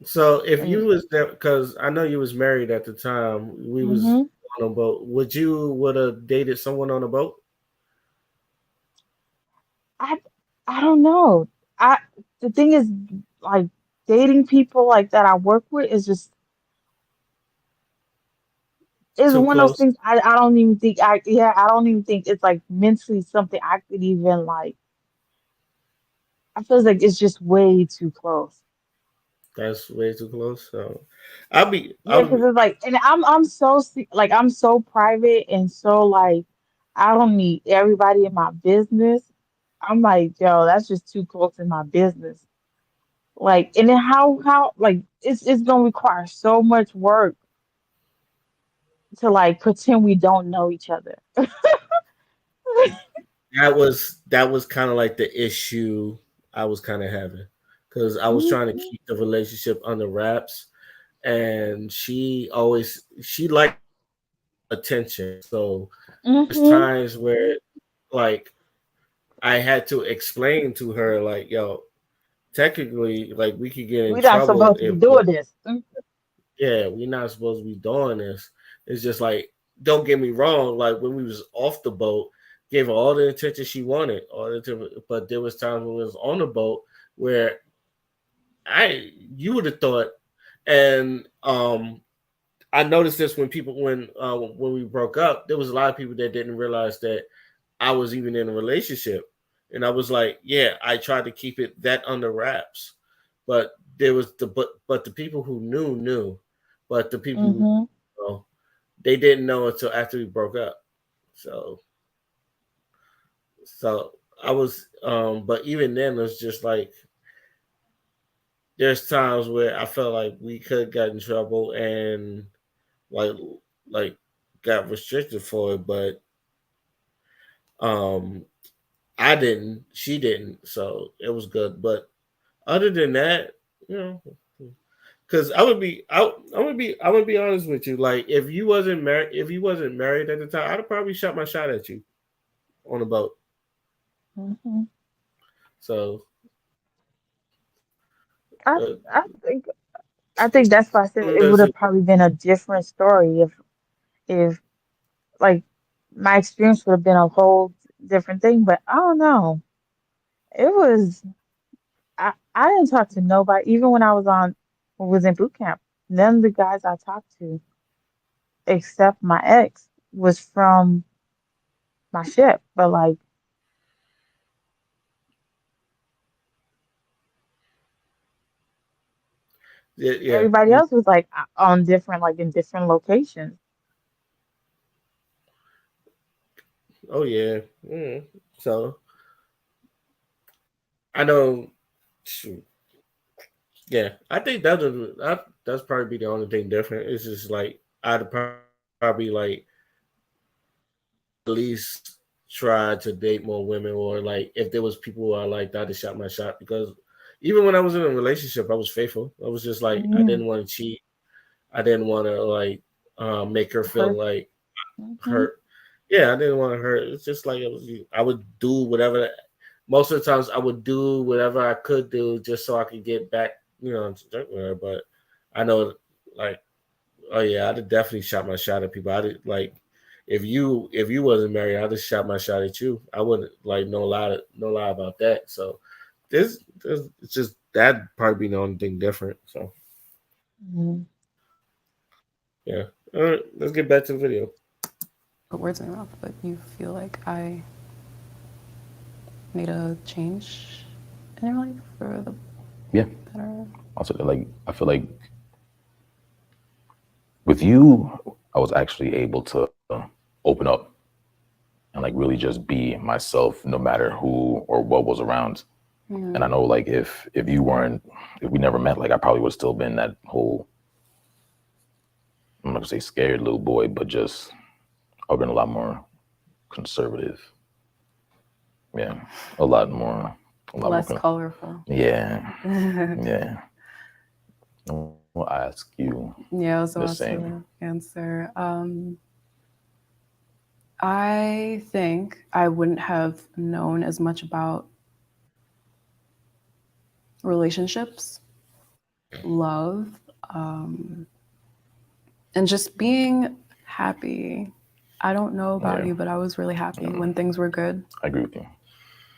So if you And was there, because I know you was married at the time, we was mhm. on a boat. Would have dated someone on a boat? I don't know. The thing is, like, dating people like that I work with is Too one of those close. things I don't even think I don't even think it's like mentally something I could even like. I feel like it's just way too close. That's way too close. So Yeah, I'll because be it's like, and I'm so like I'm so private and so like I don't need everybody in my business. I'm like, yo, that's just too close in my business. Like, and then how like it's gonna require so much work to like pretend we don't know each other. that was kind of like the issue I was kind of having, because I was trying to Mhm. keep the relationship under wraps, and she liked attention. So there's Mhm. times where like I had to explain to her like, yo, technically, like we could get in We're not trouble supposed to be if doing this. yeah, we're not supposed to be doing this. It's just like, don't get me wrong, like when we was off the boat, gave her all the attention she wanted, but there was times when we was on the boat where you would have thought, and I noticed this when we broke up, there was a lot of people that didn't realize that I was even in a relationship. And I was like, yeah, I tried to keep it that under wraps. But there was but the people who knew. But the people who Mhm. they didn't know until after we broke up. So so I was but even then it was just like there's times where I felt like we could get in trouble and like like got restricted for it, but um I didn't, she didn't, so it was good. But other than that, you know, because I would be honest with you. Like if you wasn't married at the time, I'd have probably shot my shot at you on a boat. Mhm. So I uh, I think I think that's why I said it would does have it? probably been a different story if like my experience would have been a whole different thing. But I don't know. It was I didn't talk to nobody even when I was in boot camp. None of the guys I talked to except my ex was from my ship. But like Yeah, yeah. everybody else was like on different like in different locations. Oh yeah. So I know. Shoot. Yeah, I think that's probably be the only thing different. It's just like I'd probably like at least try to date more women, or like if there was people who I liked, I'd have shot my shot, because even when I was in a relationship, I was faithful. I was just like I Mm, didn't want to cheat. I didn't want to like make her feel hurt. like Hmm. hurt. Yeah, I didn't want to hurt. It's just like I would do whatever. Most of the times, I would do whatever I could do just so I could get back, to drink with her. But I know, like, oh yeah, I'd have definitely shot my shot at people. I did like if you wasn't married, I'd have shot my shot at you. I wouldn't like no lie about that. So this it's just that probably be the only thing different. So Hmm. yeah. All right, let's get back to the video. Put words in my mouth, but you feel like I made a change in your life for the Yeah. better? Also, like, I feel like with you, I was actually able to open up and like really just be myself, no matter who or what was around. Yeah. And I know, like, if we never met, like, I probably would have still been that whole, I'm not gonna say scared little boy, but just I've been a lot more conservative. Yeah, a lot more. Less colorful. Yeah, yeah. Well, I ask you. Yeah, I was the about same. to answer. I think I wouldn't have known as much about relationships, love, and just being happy. I don't know about Yeah. you, but I was really happy when things were good. I agree with you.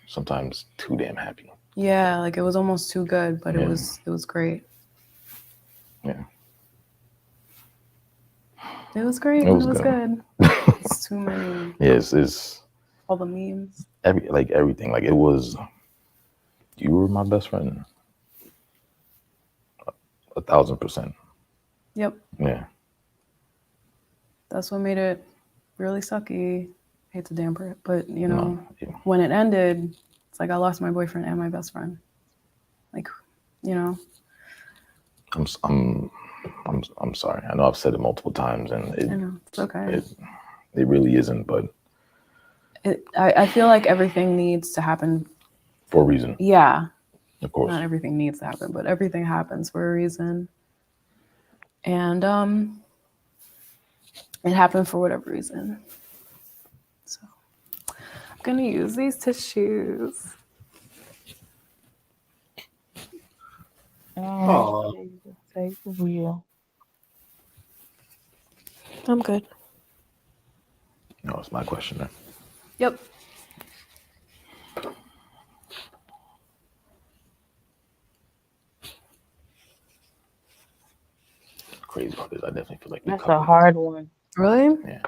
Sometimes too damn happy. Yeah, like it was almost too good, but Yeah. it was great. Yeah. It was great It when was it was good. good. It's too many. Yes, it's All the memes. everything. Like it was. You were my best friend. 1,000%. Yep. Yeah. That's what made it really sucky. Hate to damper it, but you know, No, yeah. when it ended, it's like I lost my boyfriend and my best friend. Like, you know. I'm sorry. I know I've said it multiple times, and I know it's okay. It really isn't, but I feel like everything needs to happen for a reason. Yeah. Of course. Not everything needs to happen, but everything happens for a reason. And it happened for whatever reason. So I'm gonna use these tissues. Oh, take the wheel. I'm good. No, it's my question then. Yep. Crazy about this. I definitely feel like That's a hard one. Really? Yeah.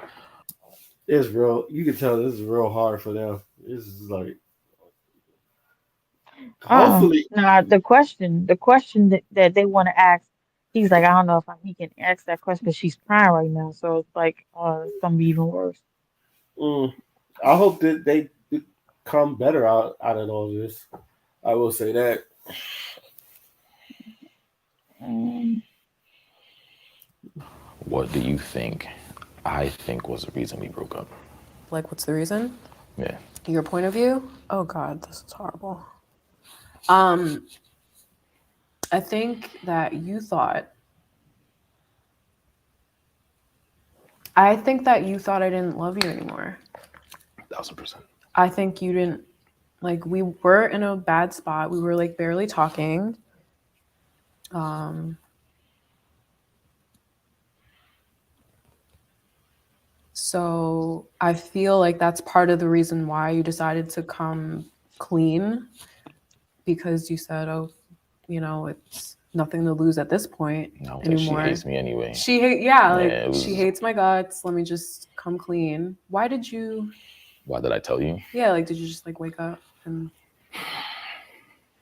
It's real. You can tell this is real hard for them. This is like, hopefully, Nah, the question that they want to ask, he's like, I don't know if he can ask that question because she's crying right now. So it's like, it's gonna be even worse. I hope that they come better out of all this. I will say that. What do you think? I think was the reason we broke up. Like, what's the reason? Yeah. Your point of view? Oh God, this is horrible. I think that you thought. I didn't love you anymore. 1,000%. I think you didn't, like, we were in a bad spot. We were like barely talking. So I feel like that's part of the reason why you decided to come clean, because you said, oh, you know, it's nothing to lose at this point No, anymore. she hates me anyway. She hates my guts. Let me just come clean. Why did I tell you? Yeah, like, did you just like wake up and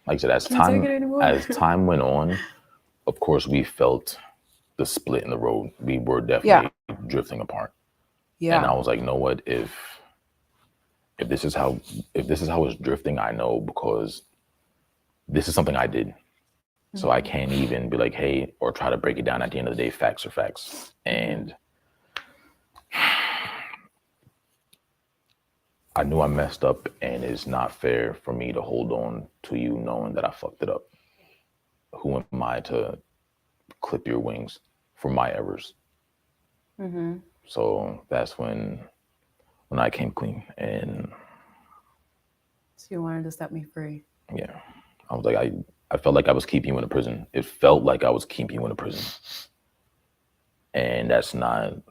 Like I said, as Can't take it anymore. time went on, of course we felt the split in the road. We were definitely drifting apart. Yeah. And I was like, you know what? If this is how it's drifting, I know, because this is something I did. So I can't even be like, hey, or try to break it down. At the end of the day, facts are facts. And I knew I messed up, and it's not fair for me to hold on to you knowing that I fucked it up. Who am I to clip your wings for my errors? Mm-hmm. So that's when I came clean, and So you wanted to set me free. yeah, I was like, I felt like I was keeping you in a prison. It felt like I was keeping you in a prison, and that's not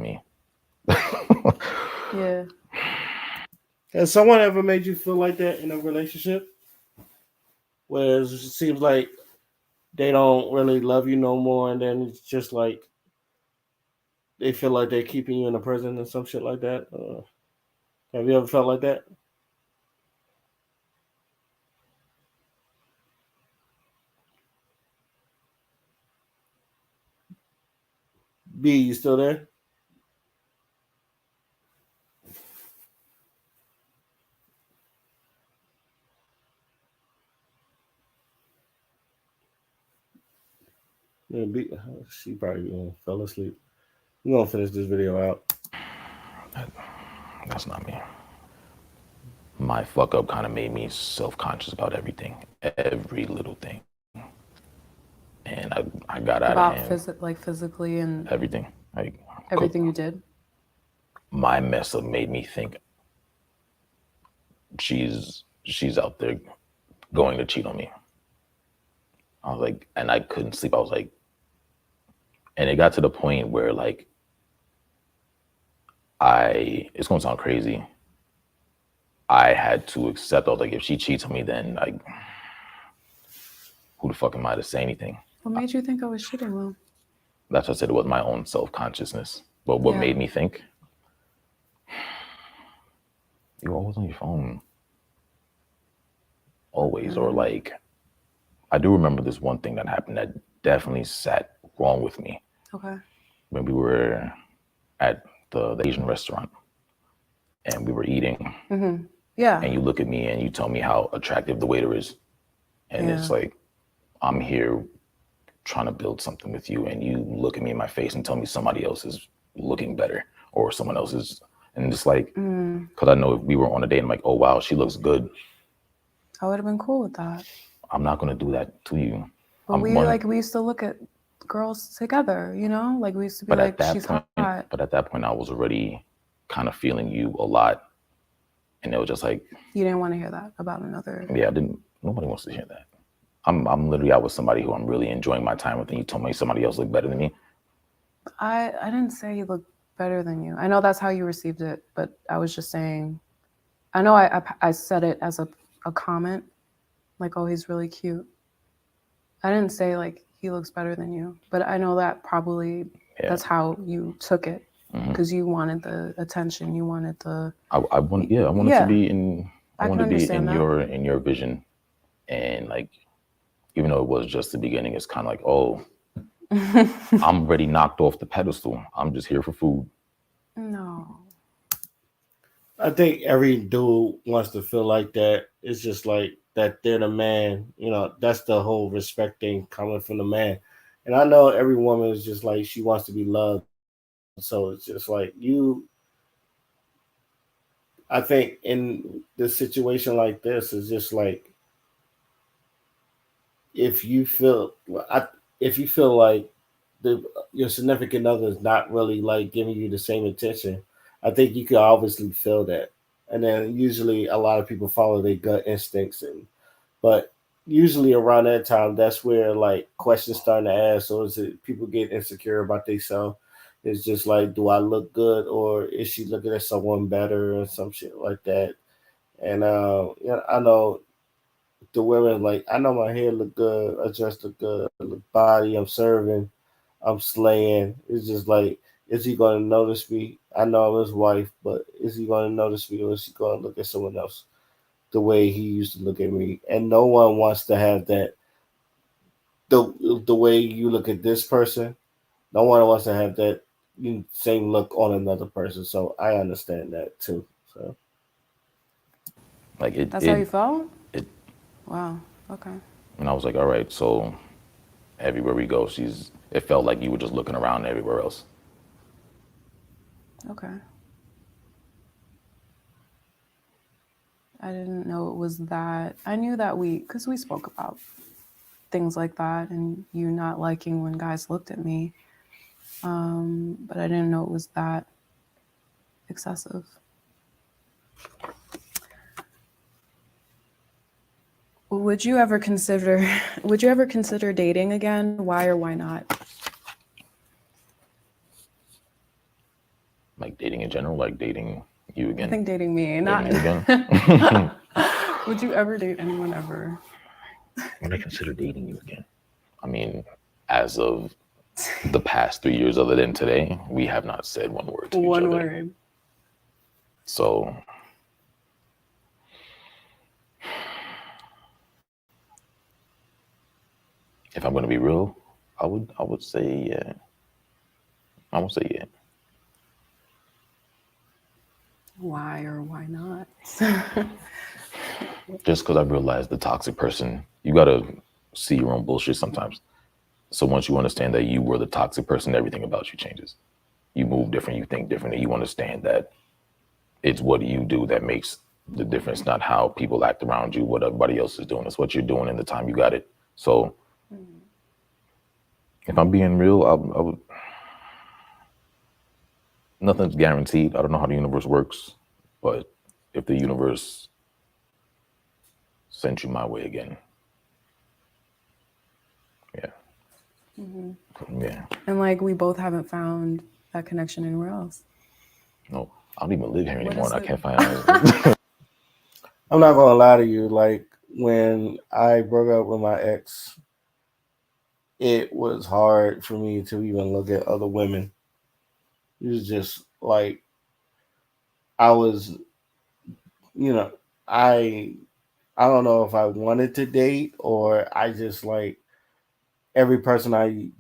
me. Yeah. Has someone ever made you feel like that in a relationship? Where it seems like they don't really love you no more, and then it's just like they feel like they're keeping you in a prison and some shit like that? Have you ever felt like that? B, you still there? Yeah, B, she probably fell asleep. We're gonna finish this video out. That's not me. My fuck up kind of made me self-conscious about everything, every little thing. And and I got out About of hand. physically and Everything. Like everything you did. my mess up made me think she's out there going to cheat on me. I was like, and I couldn't sleep. I was like, and it got to the point where like it's gonna sound crazy. I had to accept. I was like, if she cheats on me, then like, who the fuck am I to say anything? What made you think I was cheating, Will? That's what I said. It was my own self-consciousness. But what made me think? You're always on your phone. Always. Or like, I do remember this one thing that happened that definitely sat wrong with me. Okay. When we were at the Asian restaurant and we were eating. Mm-hmm. Yeah. And you look at me and you tell me how attractive the waiter is. And it's like, I'm here trying to build something with you, and you look at me in my face and tell me somebody else is looking better or someone else is, and it's like, because I know if we were on a date, I'm like, oh wow, she looks good. I would have been cool with that. I'm not gonna do that to you. But we used to look at girls together, you know, like we used to be but like, at that she's point, hot. But at that point, I was already kind of feeling you a lot, and it was just like, you didn't want to hear that about another. Yeah, nobody wants to hear that. I'm literally out with somebody who I'm really enjoying my time with, and you told me somebody else looked better than me. I didn't say he looked better than you. I know that's how you received it, but I was just saying, I know I said it as a comment, like, oh, he's really cute. I didn't say like he looks better than you, but I know that probably that's how you took it, because you wanted the attention, you wanted the. I wanted to be in. I wanted to be in your vision, and like, even though it was just the beginning, it's kind of like, oh, I'm already knocked off the pedestal. I'm just here for food. No. I think every dude wants to feel like that. It's just like that they're the man. You know, that's the whole respect thing coming from the man. And I know every woman is just like, she wants to be loved. So it's just like I think in this situation like this, it's just like, if you feel like your significant other is not really like giving you the same attention, I think you can obviously feel that. And then usually a lot of people follow their gut instincts, but usually around that time, that's where like questions starting to ask, or is it people get insecure about themselves? It's just like, do I look good, or is she looking at someone better, or some shit like that? And I know the women, like, I know my hair look good, I dress look good, I look body, I'm serving, I'm slaying. It's just like, is he going to notice me? I know I'm his wife, but is he going to notice me, or is he going to look at someone else the way he used to look at me? And no one wants to have that. The way you look at this person, no one wants to have that same look on another person. So I understand that too. So, like, that's how you felt? Wow. Okay. And I was like, all right, so everywhere we go, it felt like you were just looking around everywhere else. Okay. I didn't know it was that. I knew that because we spoke about things like that and you not liking when guys looked at me. But I didn't know it was that excessive. Would you ever consider dating again? Why or why not? Like dating in general, like dating you again? I think dating me, not you again. Would you ever date anyone ever? Would I consider dating you again? I mean, as of the past 3 years, other than today, we have not said one word to each other. One word. So if I'm going to be real, I would say yeah. I would say yeah. Why or why not? Just because I realized the toxic person, you got to see your own bullshit sometimes. So once you understand that you were the toxic person, everything about you changes. You move different, you think differently, you understand that it's what you do that makes the difference, not how people act around you, what everybody else is doing. It's what you're doing in the time you got it. So If I'm being real, I would. Nothing's guaranteed. I don't know how the universe works, but if the universe sent you my way again, yeah, yeah. And like we both haven't found that connection anywhere else. No, I don't even live here anymore, and I can't find. I'm not gonna lie to you. Like when I broke up with my ex, it was hard for me to even look at other women. It was just like I was, I don't know if I wanted to date or I just like every person I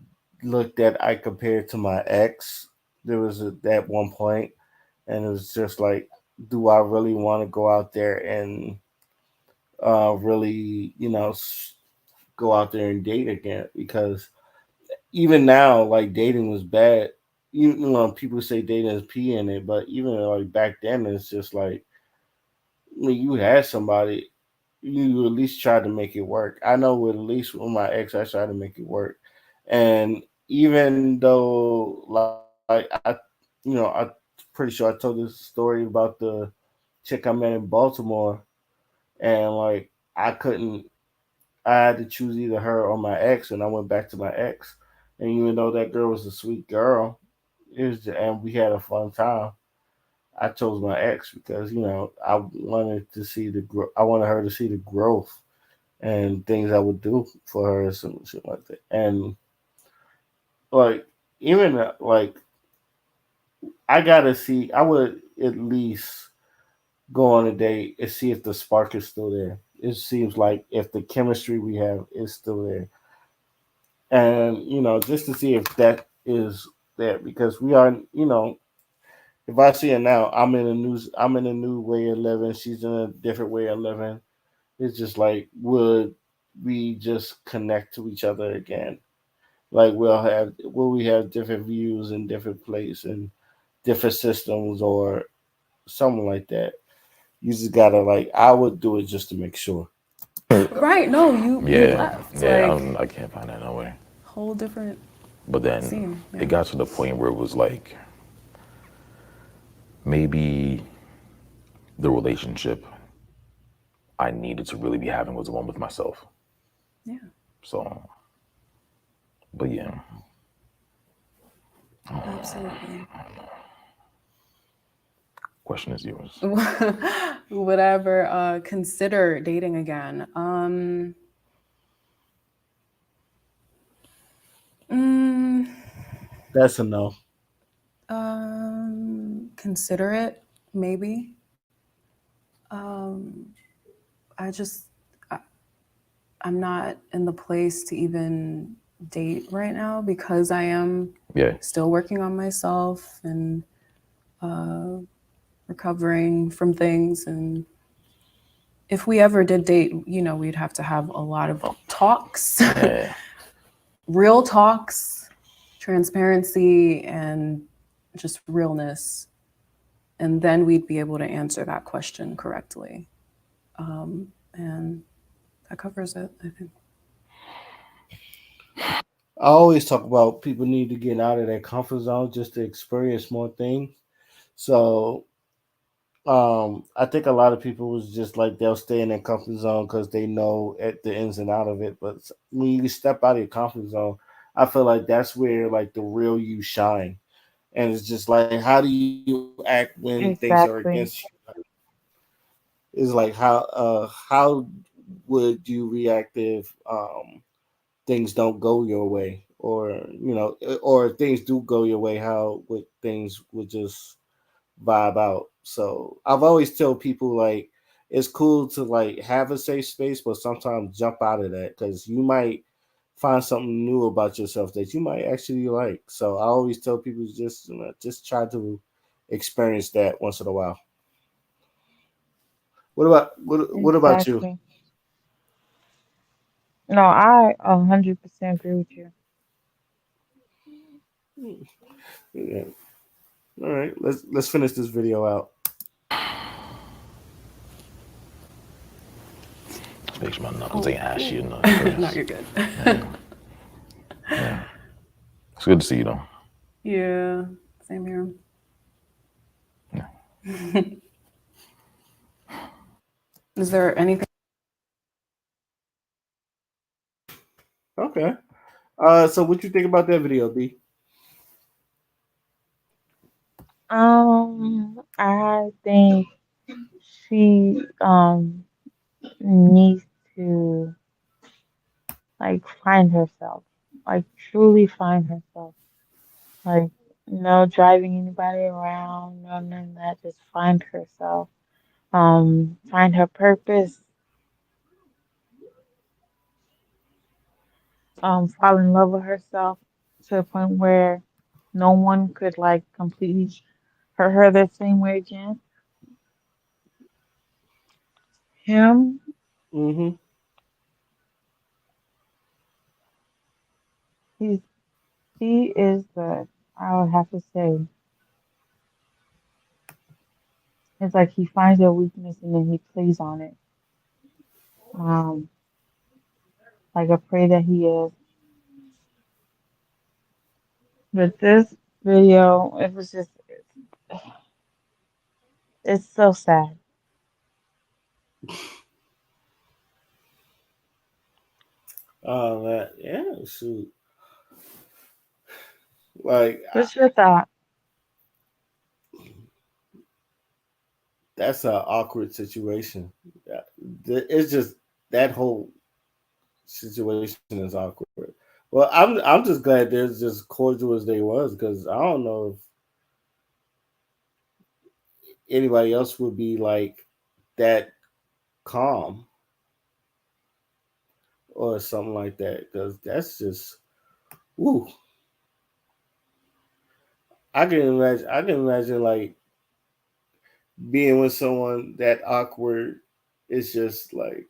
looked at, I compared to my ex. There was at one point, and it was just like, do I really want to go out there and really, go out there and date again? Because even now, like dating was bad. People say dating is pee in it, but even like back then, it's just like when you had somebody, you at least tried to make it work. I know with at least with my ex, I tried to make it work, and even though like I'm pretty sure I told this story about the chick I met in Baltimore, and like I had to choose either her or my ex, and I went back to my ex. And even though that girl was a sweet girl, and we had a fun time, I chose my ex because I wanted to see I wanted her to see the growth and things I would do for her and some shit like that. And like even like I gotta see. I would at least go on a date and see if the spark is still there. It seems like if the chemistry we have is still there, and just to see if that is there, because we are, if I see it now, I'm in a new way of living. She's in a different way of living. It's just like, would we just connect to each other again? Like, will we have different views in different places and different systems or something like that? You just gotta like, I would do it just to make sure. Right? No, you left. I can't find that nowhere. Whole different. But then scene, yeah. It got to the point where it was like maybe the relationship I needed to really be having was the one with myself. Yeah. So, but yeah. Absolutely. Question is yours. Whatever. Consider dating again. That's a no. Consider it, maybe. I'm not in the place to even date right now because I am still working on myself and recovering from things. And if we ever did date, we'd have to have a lot of talks, real talks, transparency, and just realness. And then we'd be able to answer that question correctly. And that covers it, I think. I always talk about people need to get out of their comfort zone just to experience more things. So I think a lot of people was just like they'll stay in their comfort zone because they know at the ins and out of it. But when you step out of your comfort zone, I feel like that's where like the real you shine. And it's just like, how do you act when things are against you? It's like how would you react if things don't go your way, or or if things do go your way, how would things would just vibe out? So I've always told people like it's cool to like have a safe space, but sometimes jump out of that because you might find something new about yourself that you might actually like. So I always tell people just try to experience that once in a while. What about you? Exactly. No, I 100% agree with you. Yeah. All right, let's finish this video out. Fix my knuckles ain't ashy enough. No, you're good. Yeah. good to see you, though. Yeah, same here. Is there anything? Okay. So what you think about that video, B? I think she needs to like find herself, like truly find herself. Like no driving anybody around, no none of that. Just find herself. Find her purpose. Fall in love with herself to the point where no one could like completely hurt her the same way again. Him, Mm-hmm. he is the, I would have to say, it's like he finds a weakness and then he plays on it. Um, like I pray that he is. But this video, it was just, it's so sad. Oh man, yeah, shoot. Like What's your thought? that's an awkward situation. It's just that whole situation is awkward. Well, I'm just glad they're just cordial as they was because I don't know if anybody else would be like that calm or something like that because that's just ooh. I can imagine like being with someone that awkward. It's just like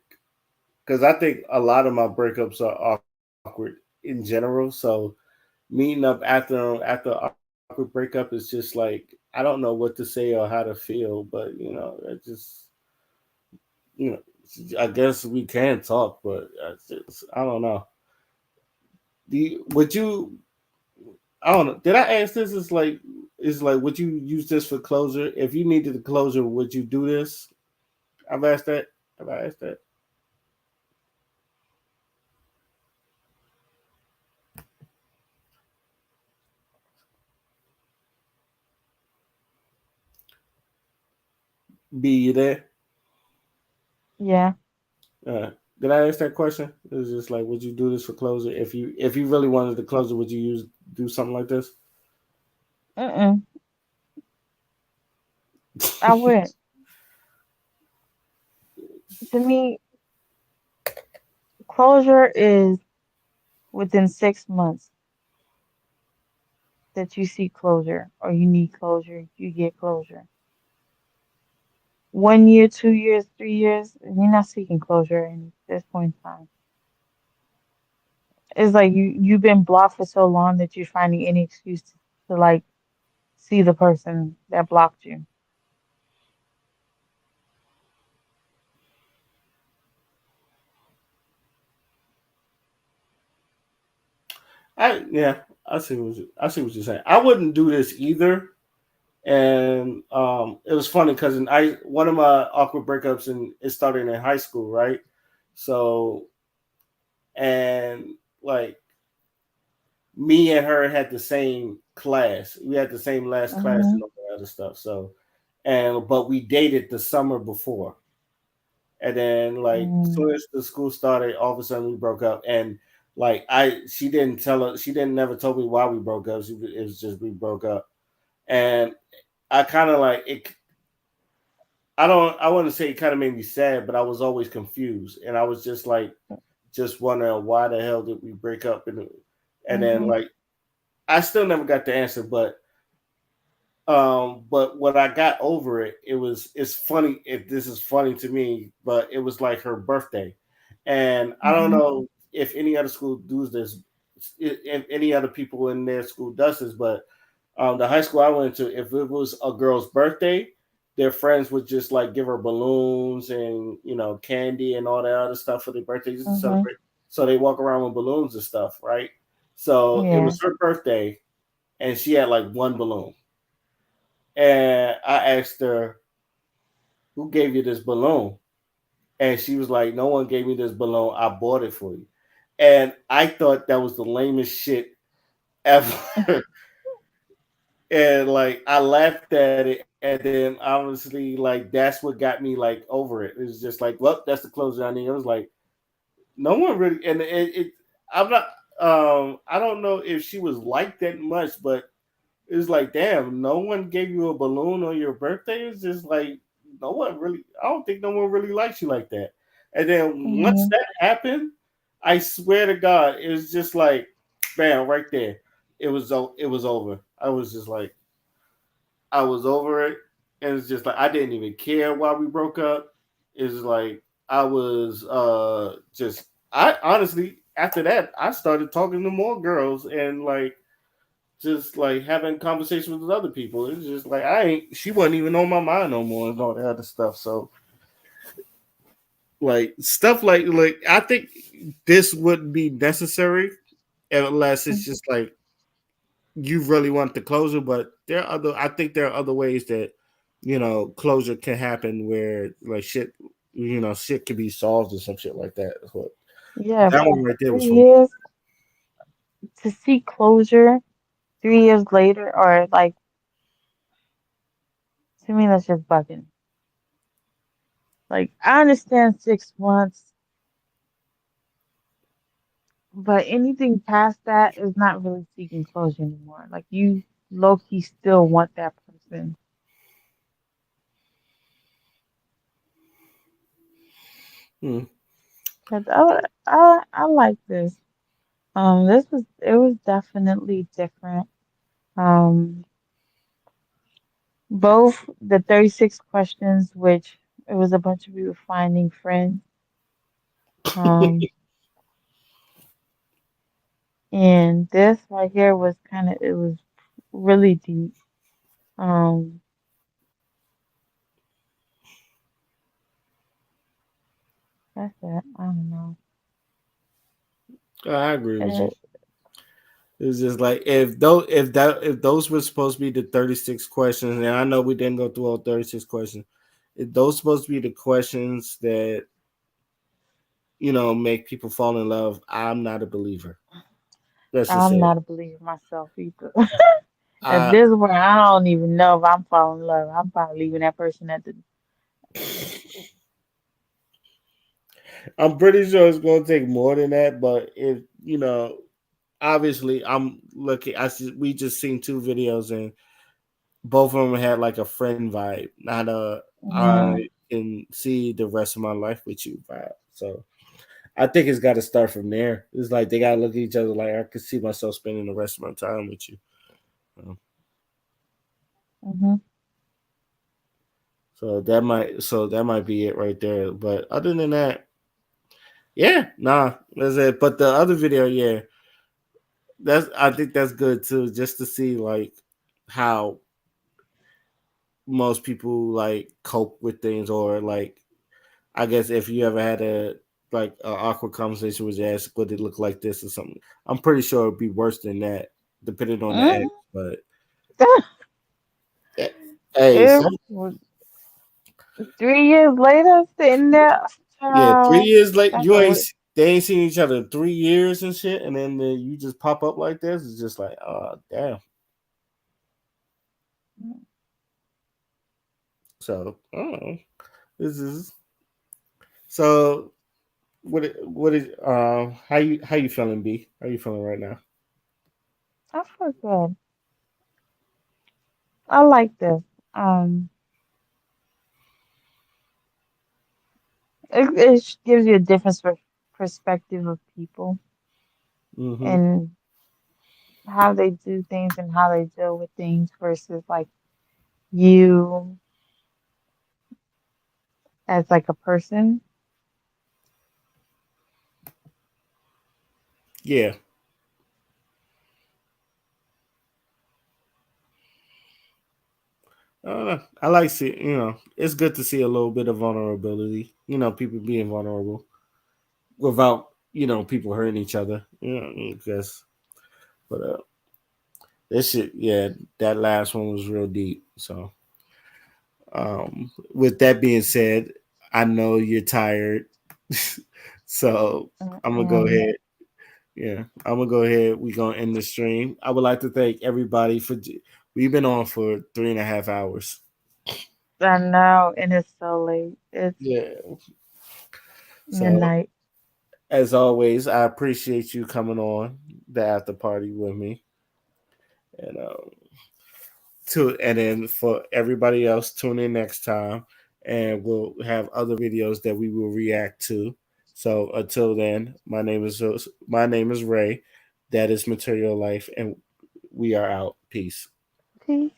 because I think a lot of my breakups are awkward in general. So meeting up after awkward breakup is just like I don't know what to say or how to feel, but it just I guess we can talk, but I don't know. Would you? I don't know. Did I ask this? Is like would you use this for closure? If you needed a closure, would you do this? I've asked that. Have I asked that? B, you there? Yeah. Did I ask that question? It was just like, would you do this for closure? If you really wanted to close it, would you do something like this? I would. To me, closure is within 6 months that you see closure or you need closure, you get closure. 1 year, 2 years, 3 years, you're not seeking closure at this point in time. It's like you've been blocked for so long that you're finding any excuse to like see the person that blocked you. I see what you're saying. I wouldn't do this either. And it was funny because one of my awkward breakups it started in high school, right? So and like me and her had the same class. We had the same last class and all that other stuff. So but we dated the summer before. And then like as soon as the school started, all of a sudden we broke up. And like she never told me why we broke up. It was just we broke up. And I kind of like it. I want to say it kind of made me sad, but I was always confused, and I was just wondering why the hell did we break up, and then like I still never got the answer, but when I got over it, it's funny. This is funny to me, but it was like her birthday, and I don't know if any other school does this, if any other people in their school does this, but the high school I went to, if it was a girl's birthday, their friends would just like give her balloons and candy and all that other stuff for their birthday just to celebrate. So they walk around with balloons and stuff, right? So it Yeah. was her birthday, and she had like one balloon. And I asked her, "Who gave you this balloon?" And she was like, "No one gave me this balloon. I bought it for you." And I thought that was the lamest shit ever. And like I laughed at it, and then obviously like that's what got me like over it. It was just like, well, that's the closure I need. It was like no one really, and I'm not. I don't know if she was like that much, but it was like, damn, no one gave you a balloon on your birthday. It's just like no one really. I don't think no one really likes you like that. And then once Mhm. that happened, I swear to God, it was just like, bam, right there. It was over. I was just like, I was over it, and it's just like I didn't even care why we broke up. It's like I was just I honestly after that I started talking to more girls and like just like having conversations with other people. It's just like she wasn't even on my mind no more and all that other stuff. So like stuff like I think this wouldn't be necessary unless it's just like you really want the closure, but I think there are other ways that closure can happen where like shit shit can be solved or some shit like that. So Yeah, that but one right there was 3 for me. years to see closure 3 years later, or like to me, that's just bugging. Like I understand 6 months, but anything past that is not really seeking closure anymore. Like you low key still want that person. Hmm. Cause I like this. It was definitely different. Um, both the 36 questions, which it was a bunch of people finding friends. Um, and this right here was it was really deep. Um, that's it. I don't know. I agree with you. It, It's just like if those were supposed to be the 36 questions, and I know we didn't go through all 36 questions. If those supposed to be the questions that make people fall in love, I'm not a believer. Let's just say I'm it. not a believer myself either. At I this point, I don't even know if I'm falling in love. I'm probably leaving that person at the. I'm pretty sure it's going to take more than that, but if obviously I'm looking. We just seen two videos and both of them had like a friend vibe, not a Mhm. I can see the rest of my life with you vibe. So I think it's got to start from there. It's like they got to look at each other like I could see myself spending the rest of my time with you. Mhm. So that might be it right there. But other than that, yeah, nah, that's it. But the other video, yeah, I think that's good too, just to see like how most people like cope with things, or like I guess if you ever had a like an awkward conversation with your ex, would it look like this or something? I'm pretty sure it'd be worse than that, depending on the ex. Mhm. But hey, It was 3 years later, sitting there. yeah, 3 years later, That's a weird. they ain't seen each other in 3 years and shit, and then you just pop up like this. It's just like, oh damn. So I don't know. This is so. What is how you feeling, B? How you feeling right now? I feel good. I like this. Um, it gives you a different perspective of people Mm-hmm. and how they do things and how they deal with things versus like you as like a person. Yeah. I like see. It's good to see a little bit of vulnerability. People being vulnerable without people hurting each other. Because But this shit, yeah, that last one was real deep. So, with that being said, I know you're tired, so I'm gonna go ahead. Yeah, I'm gonna go ahead. We're gonna end the stream. I would like to thank everybody for. We've been on for 3.5 hours. I know, and it's so late. It's Yeah. So, midnight. as always, I appreciate you coming on the after party with me, and then for everybody else, tune in next time, and we'll have other videos that we will react to. So until then, my name is Ray. That is Material Life, and we are out. Peace. Peace.